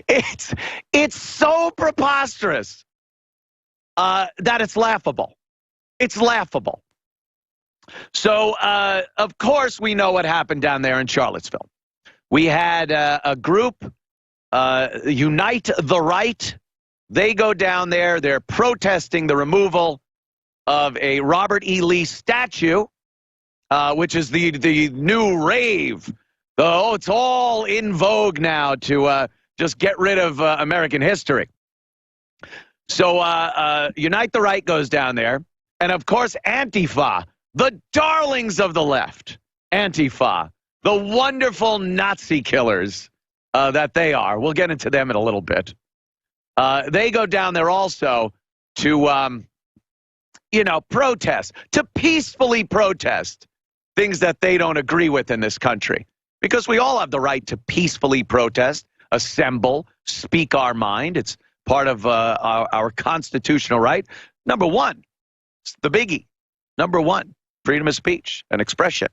It's so preposterous that it's laughable. It's laughable. So, of course, we know what happened down there in Charlottesville. We had a group, Unite the Right. They go down there. They're protesting the removal of a Robert E. Lee statue, which is the new rave. It's all in vogue now to just get rid of American history. So Unite the Right goes down there. And, of course, Antifa, the darlings of the left, Antifa, the wonderful Nazi killers that they are. We'll get into them in a little bit. They go down there also to, protest, to peacefully protest things that they don't agree with in this country. Because we all have the right to peacefully protest, assemble, speak our mind. It's part of our constitutional right. Number one, it's the biggie. Number one, freedom of speech and expression,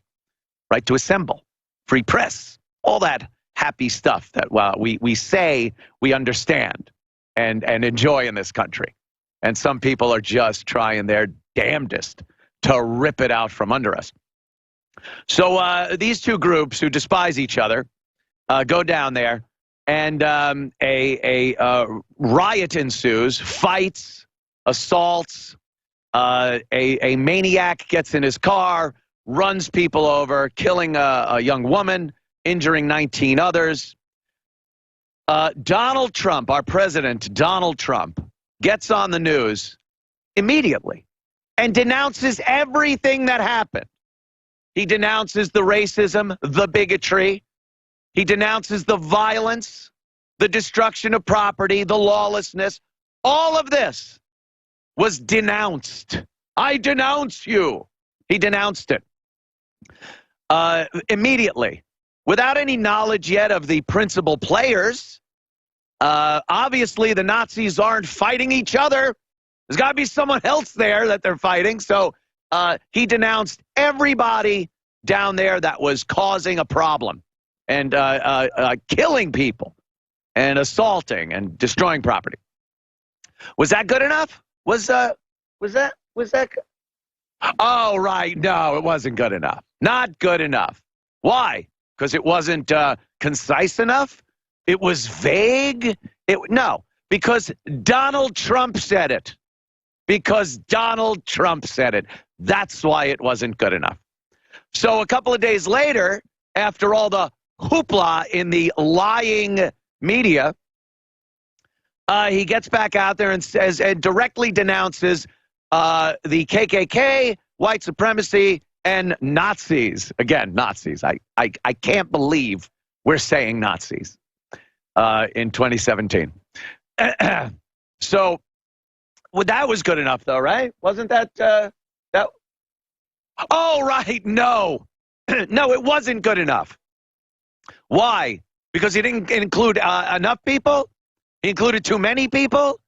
right to assemble, free press, all that happy stuff that we say we understand and enjoy in this country. And some people are just trying their damnedest to rip it out from under us. So these two groups who despise each other go down there, and a riot ensues, fights, assaults. A maniac gets in his car, runs people over, killing a young woman, injuring 19 others. Donald Trump, our president, Donald Trump, gets on the news immediately and denounces everything that happened. He denounces the racism, the bigotry. He denounces the violence, the destruction of property, the lawlessness. All of this was denounced. I denounce you. He denounced it immediately, without any knowledge yet of the principal players. Obviously, the Nazis aren't fighting each other. There's got to be someone else there that they're fighting. So he denounced everybody down there that was causing a problem and killing people and assaulting and destroying property. Was that good enough? Was that good? Oh, right. No, it wasn't good enough. Not good enough. Why? Because it wasn't concise enough? It was vague? No, because Donald Trump said it. Because Donald Trump said it. That's why it wasn't good enough. So a couple of days later, after all the hoopla in the lying media, he gets back out there and says and directly denounces the KKK, white supremacy, and Nazis. Again, Nazis. I can't believe we're saying Nazis in 2017. So well, that was good enough, though, right? Wasn't that that? Oh, right. No, no, it wasn't good enough. Why? Because he didn't include enough people. He included too many people.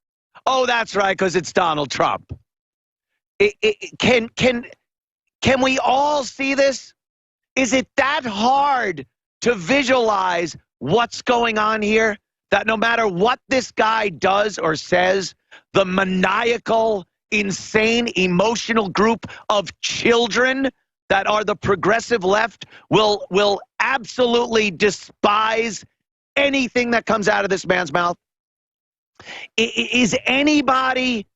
Oh, that's right. Because it's Donald Trump. Can we all see this? Is it that hard to visualize what's going on here? That no matter what this guy does or says, the maniacal, insane, emotional group of children that are the progressive left will absolutely despise anything that comes out of this man's mouth? Is anybody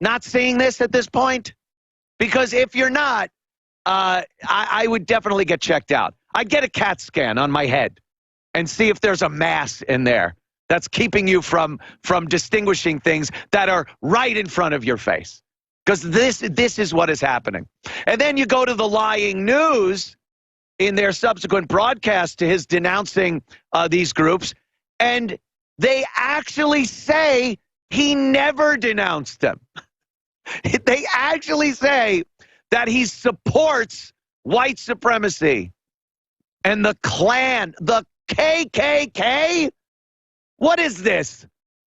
not seeing this at this point? Because if you're not, I would definitely get checked out. I'd get a CAT scan on my head and see if there's a mass in there that's keeping you from distinguishing things that are right in front of your face. Because this is what is happening. And then you go to the lying news in their subsequent broadcast to his denouncing these groups, and they actually say he never denounced them. They actually say that he supports white supremacy and the Klan, the KKK. What is this?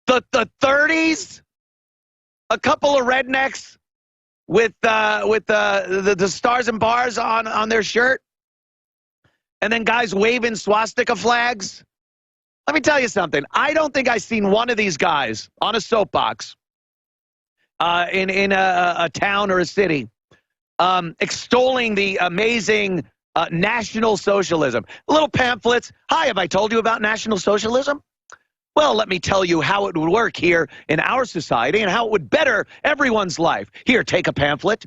The 30s? A couple of rednecks with the stars and bars on their shirt, and then guys waving swastika flags. Let me tell you something. I don't think I've seen one of these guys on a soapbox in a town or a city extolling the amazing National Socialism. Little pamphlets. Hi, have I told you about National Socialism? Well, let me tell you how it would work here in our society and how it would better everyone's life. Here, take a pamphlet.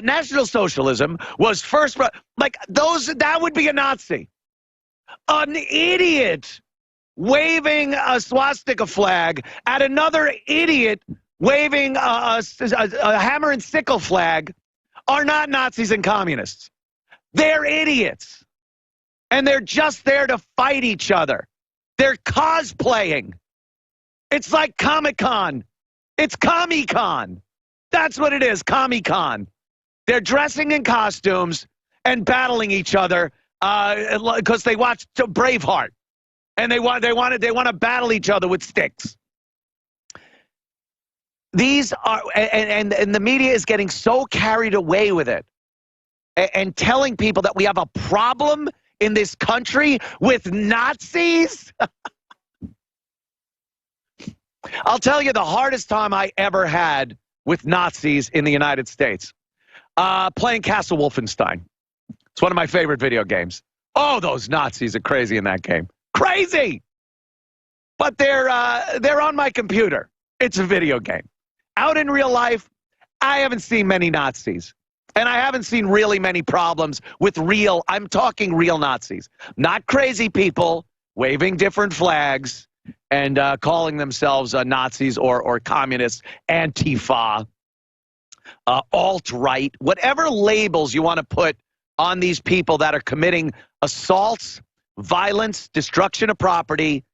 National Socialism was first, like those, that would be a Nazi. An idiot waving a swastika flag at another idiot waving a hammer and sickle flag are not Nazis and communists. They're idiots. And they're just there to fight each other. They're cosplaying. It's like Comic-Con. It's Comic-Con. That's what it is, Comic-Con. They're dressing in costumes and battling each other because they watched Braveheart. And they want to battle each other with sticks. These are, and the media is getting so carried away with it and telling people that we have a problem in this country with Nazis. I'll tell you the hardest time I ever had with Nazis in the United States. Playing Castle Wolfenstein. It's one of my favorite video games. Oh, those Nazis are crazy in that game. Crazy! But they're on my computer. It's a video game. Out in real life, I haven't seen many Nazis. And I haven't seen really many problems with real, I'm talking real Nazis. Not crazy people waving different flags and calling themselves Nazis or communists, Antifa, alt-right, whatever labels you want to put on these people that are committing assaults, violence, destruction of property.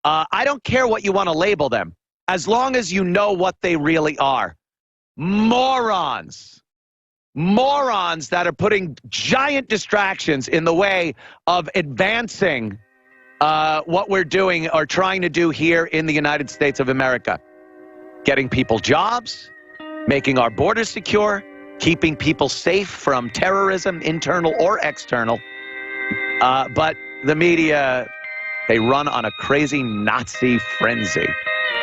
I don't care what you want to label them, as long as you know what they really are. Morons. Morons that are putting giant distractions in the way of advancing what we're doing or trying to do here in the United States of America. Getting people jobs, making our borders secure, keeping people safe from terrorism, internal or external. But the media, they run on a crazy Nazi frenzy.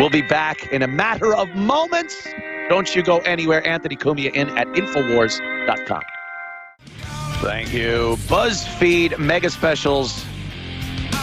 We'll be back in a matter of moments. Don't you go anywhere. Anthony Cumia in at Infowars.com. Thank you. BuzzFeed Mega Specials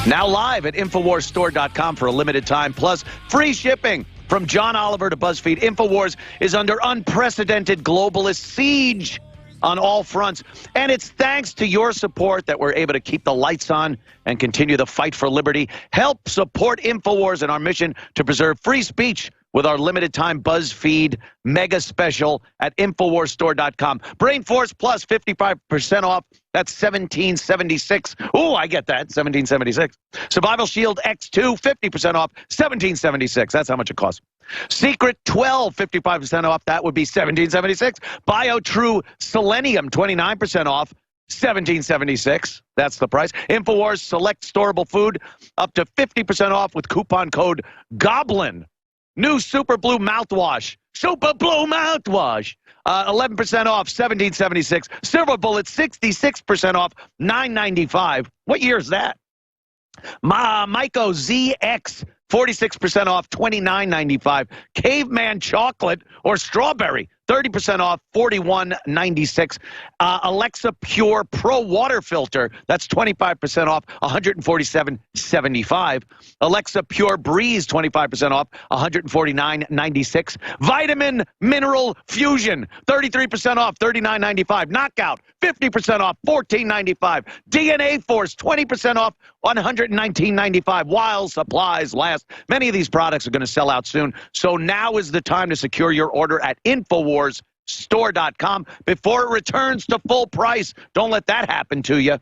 now live at InfoWarsStore.com for a limited time, plus free shipping. From John Oliver to BuzzFeed, Infowars is under unprecedented globalist siege on all fronts. And it's thanks to your support that we're able to keep the lights on and continue the fight for liberty. Help support Infowars and our mission to preserve free speech with our limited time BuzzFeed Mega Special at InfoWarsStore.com. Brain Force Plus, 55% off. That's $17.76. Ooh, I get that, $17.76. Survival Shield X2, 50% off, $17.76. That's how much it costs. Secret 12, 55% off. That would be $17.76. BioTrue Selenium, 29% off, $17.76. That's the price. Infowars Select Storable Food, up to 50% off with coupon code GOBLIN. New Super Blue Mouthwash. Super Blue Mouthwash. 11% off, $17.76. Silver Bullet, 66% off, $9.95. What year is that? Myco ZX, 46% off, $29.95. Caveman Chocolate or Strawberry, 30% off, $41.96. Alexa Pure Pro Water Filter, that's 25% off, $147.75. Alexa Pure Breeze, 25% off, $149.96. Vitamin Mineral Fusion, 33% off, $39.95. Knockout, 50% off, $14.95. DNA Force, 20% off, $119.95. While supplies last. Many of these products are going to sell out soon, so now is the time to secure your order at InfoWarsStore.com before it returns to full price. Don't let that happen to you.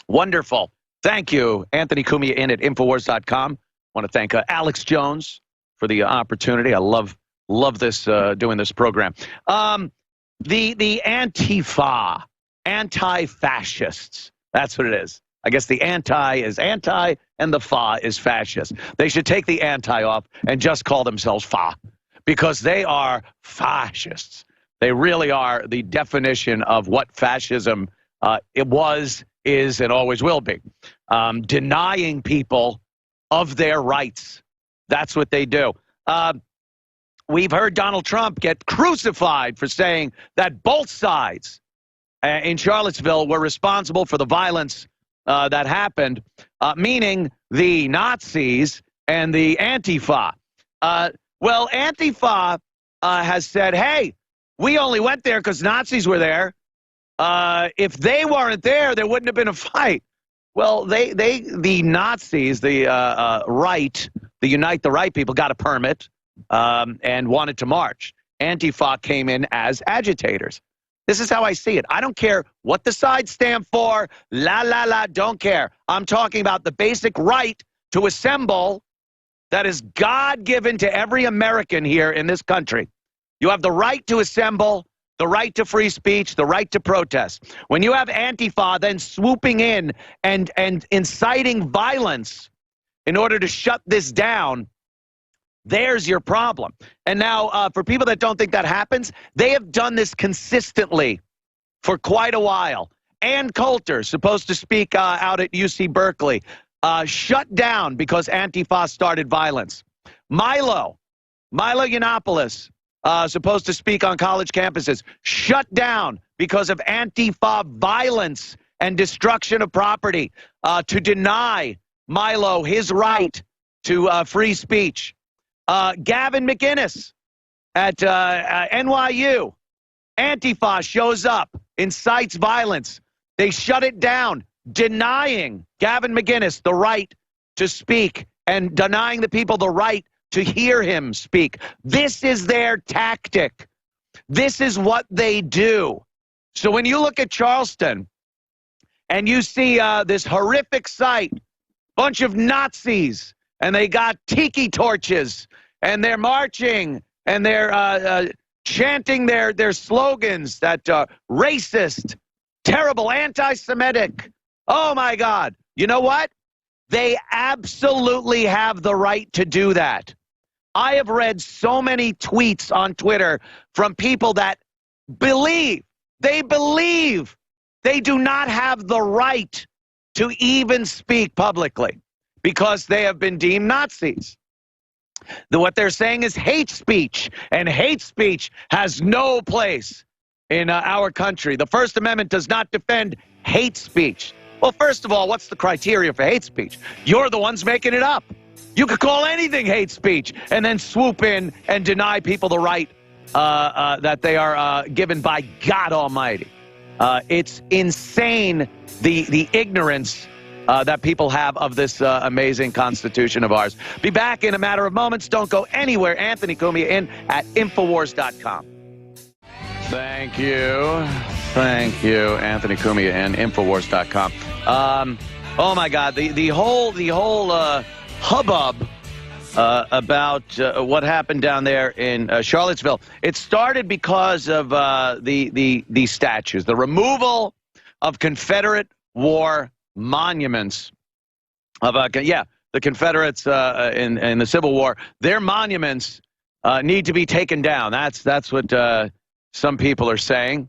Wonderful. Thank you, Anthony Cumia in at InfoWars.com. I want to thank Alex Jones for the opportunity. I love this doing this program. The Antifa, anti-fascists. That's what it is. I guess the anti is anti and the fa is fascist. They should take the anti off and just call themselves fa, because they are fascists. They really are the definition of what fascism it was, is, and always will be. Denying people of their rights. That's what they do. We've heard Donald Trump get crucified for saying that both sides in Charlottesville were responsible for the violence that happened, meaning the Nazis and the Antifa. Well, Antifa has said, hey, we only went there because Nazis were there. If they weren't there, there wouldn't have been a fight. Well, the Nazis, the right, the Unite the Right people, got a permit and wanted to march. Antifa came in as agitators. This is how I see it. I don't care what the sides stand for. Don't care. I'm talking about the basic right to assemble that is God-given to every American here in this country. You have the right to assemble, the right to free speech, the right to protest. When you have Antifa then swooping in and inciting violence in order to shut this down, there's your problem. And now, for people that don't think that happens, they have done this consistently for quite a while. Ann Coulter, supposed to speak out at UC Berkeley, shut down because Antifa started violence. Milo Yiannopoulos, supposed to speak on college campuses, shut down because of Antifa violence and destruction of property, to deny Milo his right to free speech. Gavin McInnes at NYU, Antifa shows up, incites violence. They shut it down, denying Gavin McInnes the right to speak and denying the people the right to hear him speak. This is their tactic. This is what they do. So when you look at Charleston and you see this horrific sight, bunch of Nazis, and they got tiki torches, and they're marching, and they're chanting their slogans that racist, terrible, anti-Semitic. Oh, my God. You know what? They absolutely have the right to do that. I have read so many tweets on Twitter from people that believe they do not have the right to even speak publicly because they have been deemed Nazis. What they're saying is hate speech, and hate speech has no place in our country. The First Amendment does not defend hate speech. Well, first of all, what's the criteria for hate speech? You're the ones making it up. You could call anything hate speech and then swoop in and deny people the right that they are given by God Almighty. It's insane, the ignorance that people have of this amazing Constitution of ours. Be back in a matter of moments. Don't go anywhere. Anthony Cumia in at Infowars.com. Thank you. Thank you, Anthony Cumia and Infowars.com. Oh, my God. The whole hubbub about what happened down there in Charlottesville. It started because of the statues, the removal of Confederate war monuments of the Confederates in the Civil War. Their monuments need to be taken down. That's what some people are saying,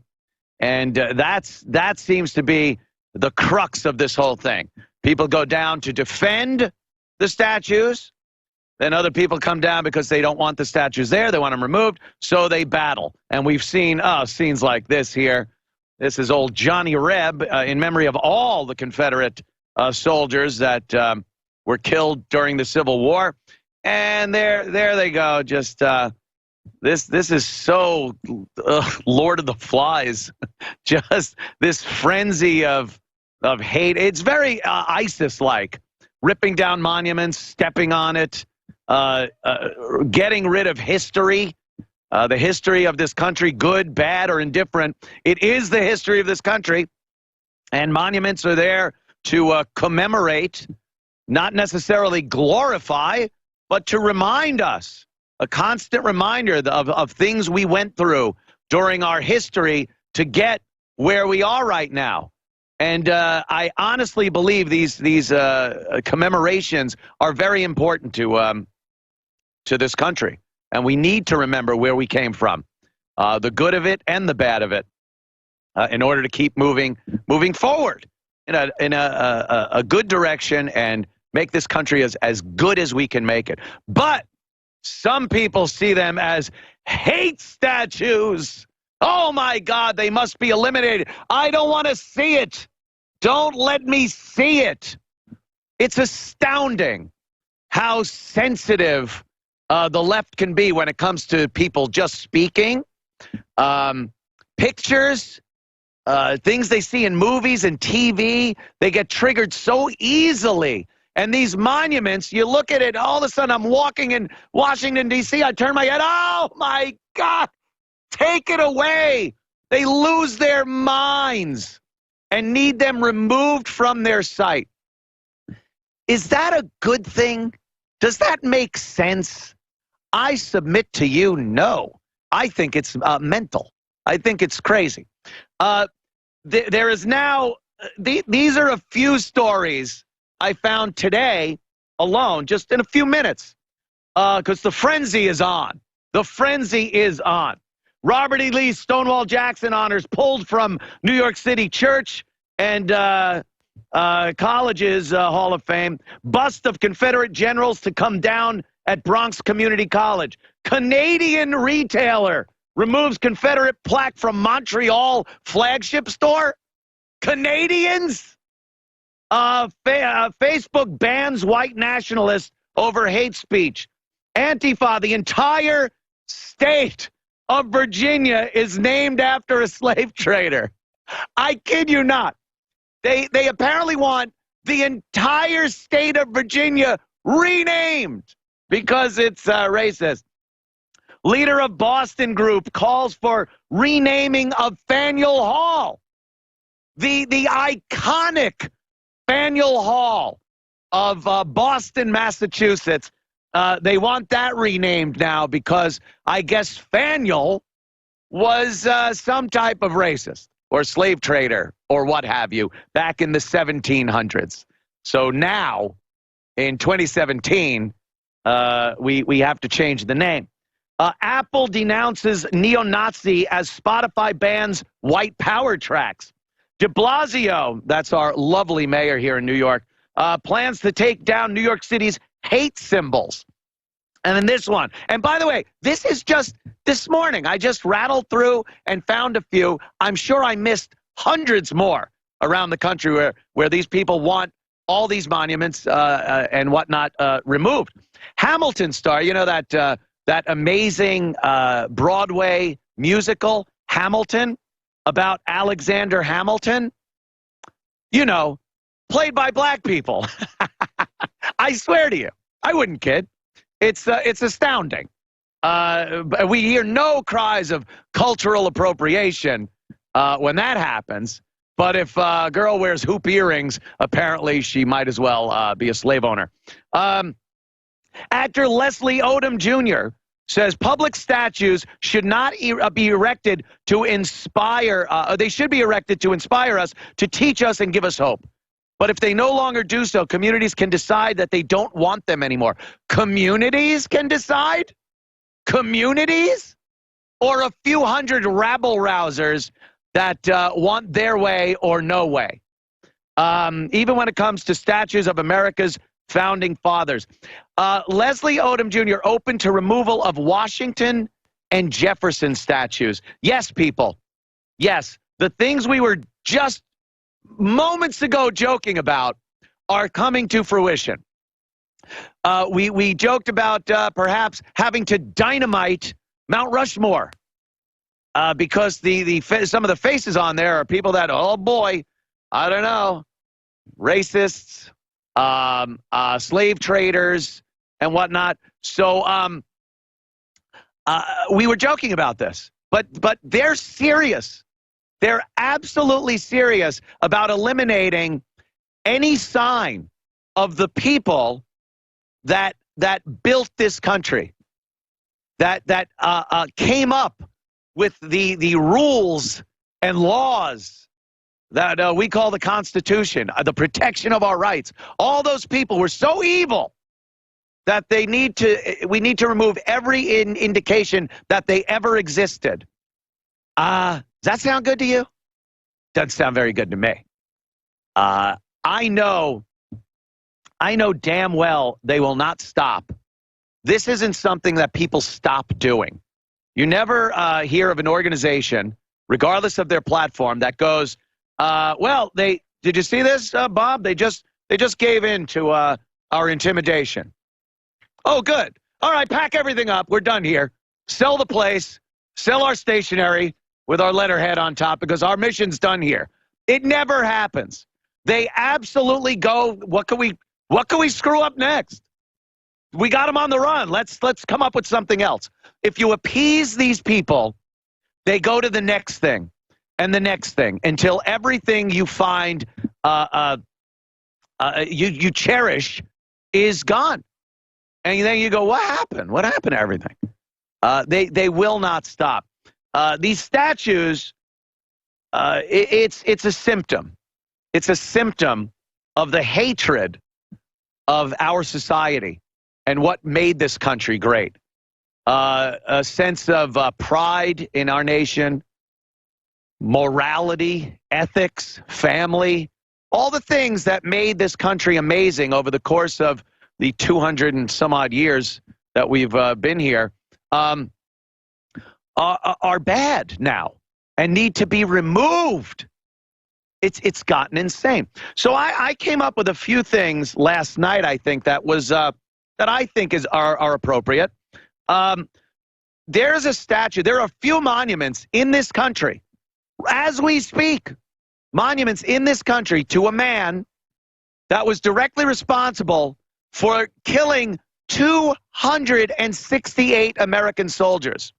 and that seems to be the crux of this whole thing. People go down to defend the statues, Then other people come down because they don't want the statues there. They want them removed, so they battle. And we've seen scenes like this here. This is old Johnny Reb in memory of all the Confederate soldiers that were killed during the Civil War. And there they go. Just this is so Lord of the Flies. Just this frenzy of hate. It's very ISIS-like, ripping down monuments, stepping on it, getting rid of history. The history of this country, good, bad, or indifferent. It is the history of this country, and monuments are there to commemorate, not necessarily glorify, but to remind us, a constant reminder of things we went through during our history to get where we are right now. And I honestly believe these commemorations are very important to this country. And we need to remember where we came from, the good of it and the bad of it, in order to keep moving forward in a good direction and make this country as good as we can make it. But some people see them as hate statues. Oh, my God, they must be eliminated. I don't want to see it. Don't let me see it. It's astounding how sensitive the left can be when it comes to people just speaking. Pictures, things they see in movies and TV, they get triggered so easily. And these monuments, you look at it, all of a sudden I'm walking in Washington, D.C., I turn my head, oh my God, take it away. They lose their minds and need them removed from their sight. Is that a good thing? Does that make sense? I submit to you, no. I think it's mental. I think it's crazy. There is now, these are a few stories I found today alone, just in a few minutes, because the frenzy is on. The frenzy is on. Robert E. Lee Stonewall Jackson honors pulled from New York City Church and Colleges Hall of Fame. Bust of Confederate generals to come down at Bronx Community College. Canadian retailer removes Confederate plaque from Montreal flagship store. Canadians? Facebook bans white nationalists over hate speech. Antifa, the entire state of Virginia is named after a slave trader. I kid you not. They apparently want the entire state of Virginia renamed because it's racist. Leader of Boston Group calls for renaming of Faneuil Hall. The iconic Faneuil Hall of Boston, Massachusetts. They want that renamed now because I guess Faneuil was some type of racist or slave trader or what have you back in the 1700s. So now, in 2017, we have to change the name. Apple denounces neo-Nazi as Spotify bans white power tracks. De Blasio, that's our lovely mayor here in New York, plans to take down New York City's hate symbols. And then this one. And by the way, this is just this morning. I just rattled through and found a few. I'm sure I missed hundreds more around the country where these people want all these monuments and whatnot removed. Hamilton star, you know that amazing Broadway musical, Hamilton, about Alexander Hamilton? You know, played by black people. I swear to you, I wouldn't kid. It's astounding. We hear no cries of cultural appropriation when that happens. But if a girl wears hoop earrings, apparently she might as well be a slave owner. Actor Leslie Odom Jr. says public statues should not be erected to inspire. They should be erected to inspire us, to teach us and give us hope. But if they no longer do so, communities can decide that they don't want them anymore. Communities can decide? Communities? Or a few hundred rabble-rousers that want their way or no way? Even when it comes to statues of America's founding fathers. Leslie Odom Jr. open to removal of Washington and Jefferson statues. Yes, people. Yes, the things we were just moments ago joking about are coming to fruition. We joked about perhaps having to dynamite Mount Rushmore because some of the faces on there are people that, oh boy, I don't know, racists, slave traders, and whatnot. So we were joking about this, but they're serious. They're absolutely serious about eliminating any sign of the people that built this country, that came up with the rules and laws that we call the Constitution, the protection of our rights. All those people were so evil that we need to remove every indication that they ever existed. Does that sound good to you? Doesn't sound very good to me. I know damn well they will not stop. This isn't something that people stop doing. You never hear of an organization, regardless of their platform, that goes, well, did you see this, Bob? They just gave in to our intimidation. Oh, good. All right, pack everything up. We're done here. Sell the place. Sell our stationery with our letterhead on top because our mission's done here. It never happens. They absolutely go, what can we screw up next? We got them on the run. Let's come up with something else. If you appease these people, they go to the next thing and the next thing until everything you find you cherish is gone. And then you go, what happened? What happened to everything? They will not stop. These statues, it's a symptom. It's a symptom of the hatred of our society and what made this country great. A sense of pride in our nation, morality, ethics, family, all the things that made this country amazing over the course of the 200 and some odd years that we've been here, are bad now and need to be removed. It's gotten insane. So I came up with a few things last night, I think, that was that I think are appropriate. There's a statue. There are a few monuments in this country, as we speak, monuments in this country to a man that was directly responsible for killing 268 American soldiers.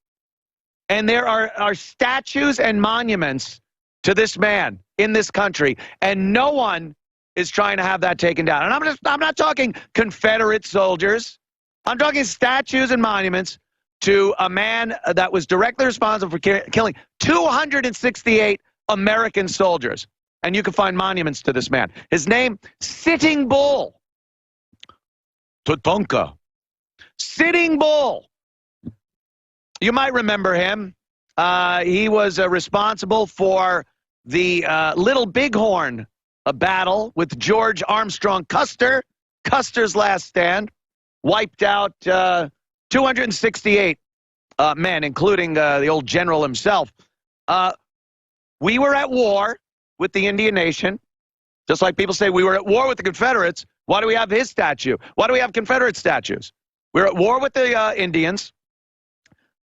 And there are statues and monuments to this man in this country, and no one is trying to have that taken down. And I'm not talking Confederate soldiers. I'm talking statues and monuments to a man that was directly responsible for killing 268 American soldiers. And you can find monuments to this man. His name, Sitting Bull. Tatanka. Sitting Bull. You might remember him. He was responsible for the Little Bighorn battle with George Armstrong Custer. Custer's last stand wiped out 268 men, including the old general himself. We were at war with the Indian Nation, just like people say we were at war with the Confederates. Why do we have his statue? Why do we have Confederate statues? We were at war with the Indians.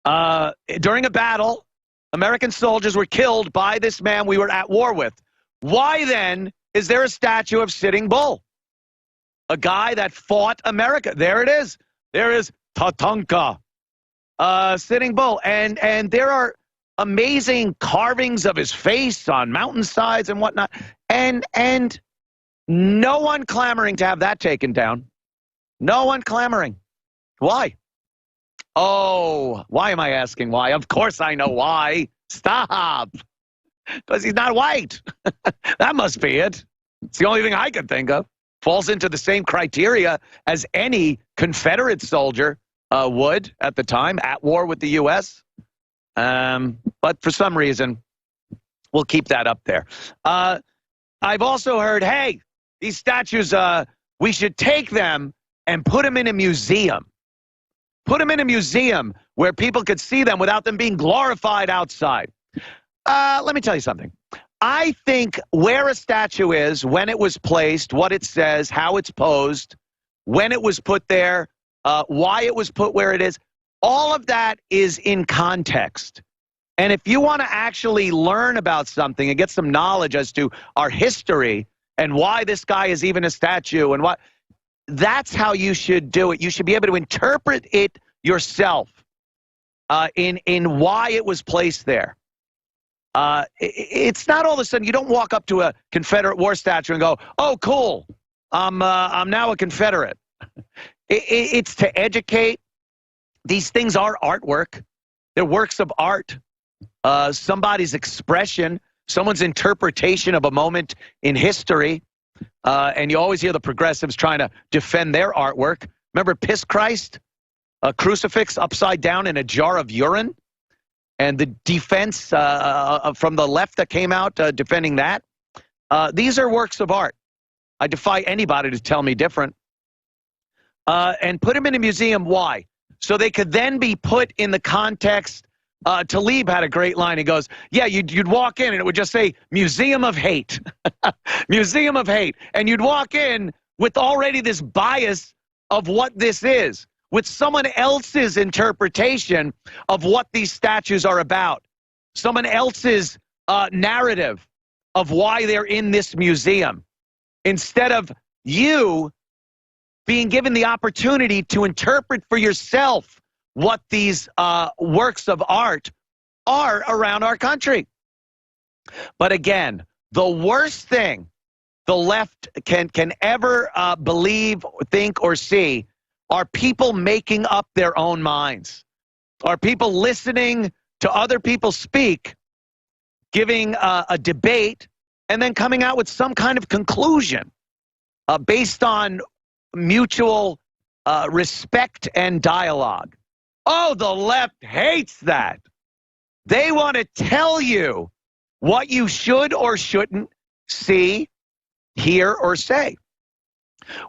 During a battle, American soldiers were killed by this man we were at war with. Why then is there a statue of Sitting Bull? A guy that fought America. There it is. There is Tatanka, Sitting Bull. And there are amazing carvings of his face on mountainsides and whatnot. And no one clamoring to have that taken down. No one clamoring. Why? Oh, why am I asking why? Of course I know why. Stop. Because he's not white. That must be it. It's the only thing I can think of. Falls into the same criteria as any Confederate soldier would at the time, at war with the U.S. But for some reason, we'll keep that up there. I've also heard, hey, these statues we should take them and put them in a museum. Put them in a museum where people could see them without them being glorified outside. Let me tell you something. I think where a statue is, when it was placed, what it says, how it's posed, when it was put there, why it was put where it is, all of that is in context. And if you want to actually learn about something and get some knowledge as to our history and why this guy is even a statue and what, that's how you should do it. You should be able to interpret it yourself in why it was placed there. It's not all of a sudden, you don't walk up to a Confederate war statue and go, oh, cool, I'm now a Confederate. It's to educate. These things are artwork. They're works of art. Somebody's expression, someone's interpretation of a moment in history. And you always hear the progressives trying to defend their artwork. Remember Piss Christ? A crucifix upside down in a jar of urine? And the defense from the left that came out defending that. These are works of art. I defy anybody to tell me different. And put them in a museum. Why? So they could then be put in the context. Talib had a great line. He goes, yeah, you'd walk in and it would just say Museum of Hate. Museum of Hate. And you'd walk in with already this bias of what this is, with someone else's interpretation of what these statues are about, someone else's narrative of why they're in this museum, instead of you being given the opportunity to interpret for yourself what these works of art are around our country. But again, the worst thing the left can ever believe, think, or see are people making up their own minds, are people listening to other people speak, giving a debate, and then coming out with some kind of conclusion based on mutual respect and dialogue. Oh, the left hates that. They want to tell you what you should or shouldn't see, hear, or say.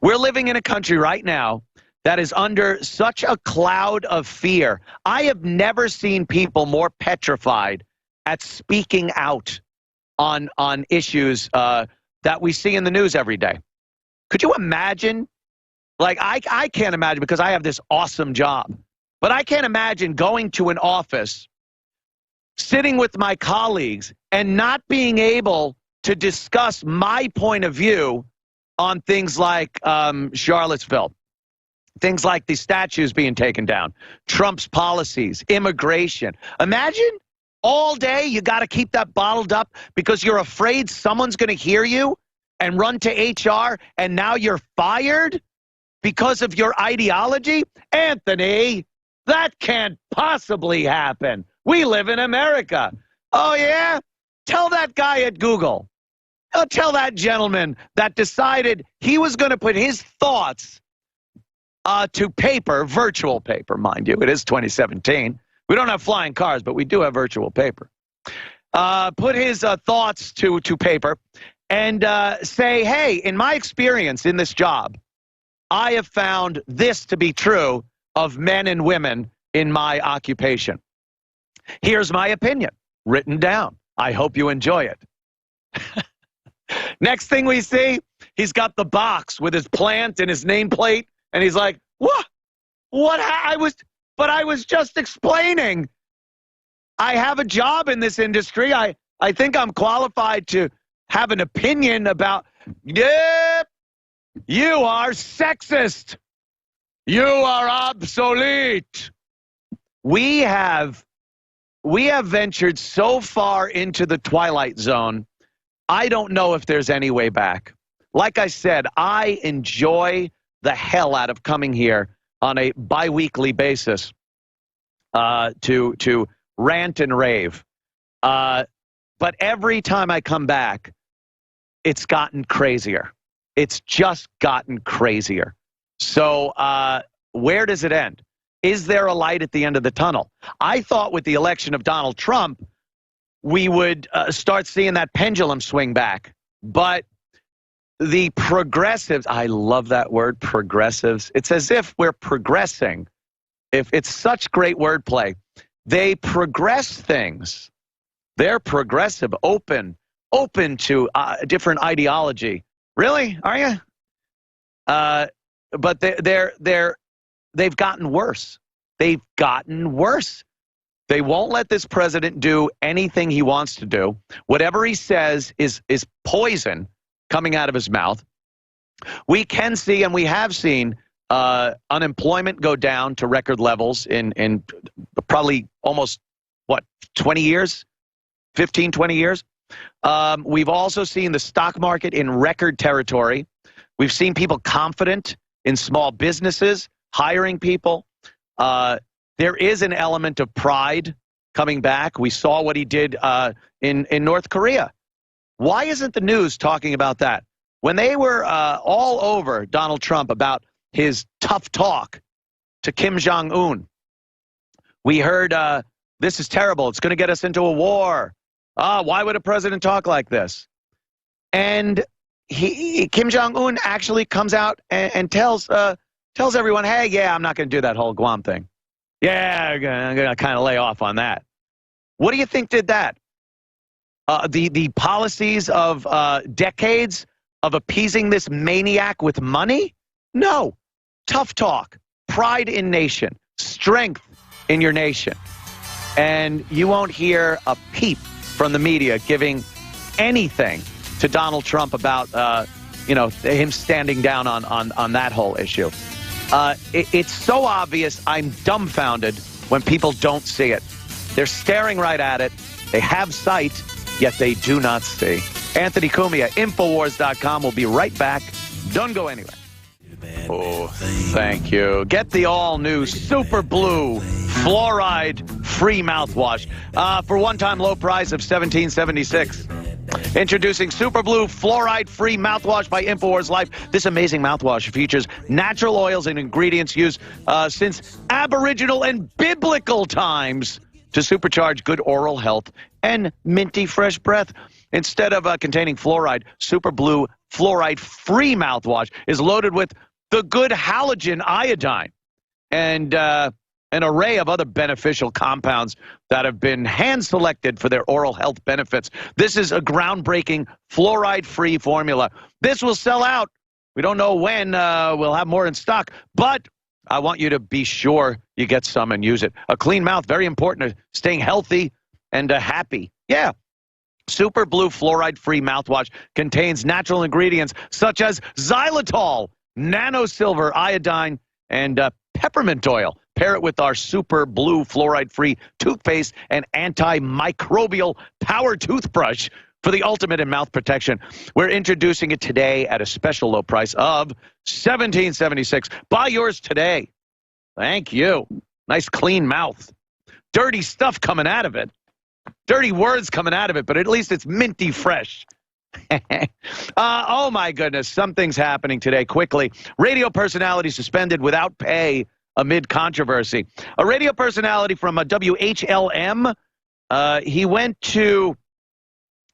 We're living in a country right now that is under such a cloud of fear. I have never seen people more petrified at speaking out on issues that we see in the news every day. Could you imagine? Like, I can't imagine, because I have this awesome job. But I can't imagine going to an office, sitting with my colleagues, and not being able to discuss my point of view on things like Charlottesville, things like the statues being taken down, Trump's policies, immigration. Imagine all day you got to keep that bottled up because you're afraid someone's going to hear you and run to HR, and now you're fired because of your ideology? Anthony, that can't possibly happen. We live in America. Oh, yeah? Tell that guy at Google. Tell that gentleman that decided he was going to put his thoughts to paper, virtual paper, mind you. It is 2017. We don't have flying cars, but we do have virtual paper. Put his thoughts to paper and say, hey, in my experience in this job, I have found this to be true of men and women in my occupation. Here's my opinion, written down. I hope you enjoy it. Next thing we see, he's got the box with his plant and his nameplate, and he's like, what? I was just explaining. I have a job in this industry. I think I'm qualified to have an opinion about, yep, you are sexist. You are obsolete. We have ventured so far into the twilight zone, I don't know if there's any way back. Like I said, I enjoy the hell out of coming here on a bi-weekly basis to rant and rave. But every time I come back, it's gotten crazier. It's just gotten crazier. So where does it end? Is there a light at the end of the tunnel? I thought with the election of Donald Trump, we would start seeing that pendulum swing back. But the progressives, I love that word, progressives. It's as if we're progressing. If it's such great wordplay. They progress things. They're progressive, open to different ideology. Really? Are you? But they've gotten worse. They've gotten worse. They won't let this president do anything he wants to do. Whatever he says is poison coming out of his mouth. We can see, and we have seen, unemployment go down to record levels in probably almost, 20 years? 15, 20 years? We've also seen the stock market in record territory. We've seen people confident in small businesses, hiring people. There is an element of pride coming back. We saw what he did in North Korea. Why isn't the news talking about that? When they were all over Donald Trump about his tough talk to Kim Jong-un, we heard, this is terrible. It's going to get us into a war. Why would a president talk like this? And Kim Jong-un actually comes out and tells everyone, hey, yeah, I'm not going to do that whole Guam thing. Yeah, I'm going to kind of lay off on that. What do you think did that? The policies of decades of appeasing this maniac with money? No. Tough talk, pride in nation, strength in your nation. And you won't hear a peep from the media giving anything to Donald Trump about, him standing down on that whole issue. It's so obvious. I'm dumbfounded when people don't see it. They're staring right at it. They have sight, yet they do not see. Anthony Cumia, Infowars.com. We'll be right back. Don't go anywhere. Oh, thank you. Get the all-new Super Blue fluoride-free mouthwash for one-time low price of $17.76. Introducing Super Blue fluoride-free mouthwash by InfoWars Life. This amazing mouthwash features natural oils and ingredients used since Aboriginal and biblical times to supercharge good oral health and minty fresh breath. Instead of containing fluoride, Super Blue fluoride-free mouthwash is loaded with the good halogen iodine and an array of other beneficial compounds that have been hand-selected for their oral health benefits. This is a groundbreaking fluoride-free formula. This will sell out. We don't know when we'll have more in stock, but I want you to be sure you get some and use it. A clean mouth, very important to staying healthy and happy. Yeah. Super Blue fluoride-free mouthwash contains natural ingredients such as xylitol, nanosilver, iodine, and peppermint oil. Pair it with our Super Blue fluoride-free toothpaste and antimicrobial power toothbrush for the ultimate in mouth protection. We're introducing it today at a special low price of $17.76. Buy yours today. Thank you. Nice clean mouth. Dirty stuff coming out of it. Dirty words coming out of it, but at least it's minty fresh. Oh, my goodness. Something's happening today. Quickly. Radio personality suspended without pay amid controversy. A radio personality from WHLM, he went to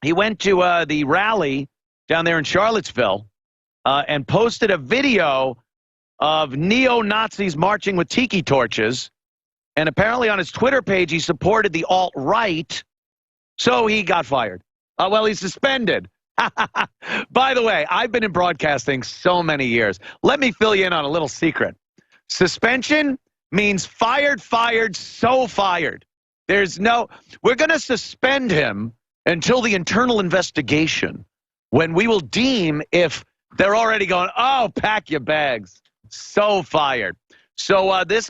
the rally down there in Charlottesville and posted a video of neo-Nazis marching with tiki torches. And apparently on his Twitter page, he supported the alt-right, so he got fired. Well, he's suspended. By the way, I've been in broadcasting so many years. Let me fill you in on a little secret. Suspension means fired, so fired. We're going to suspend him until the internal investigation, when we will deem if they're already going, oh, pack your bags. So fired. So this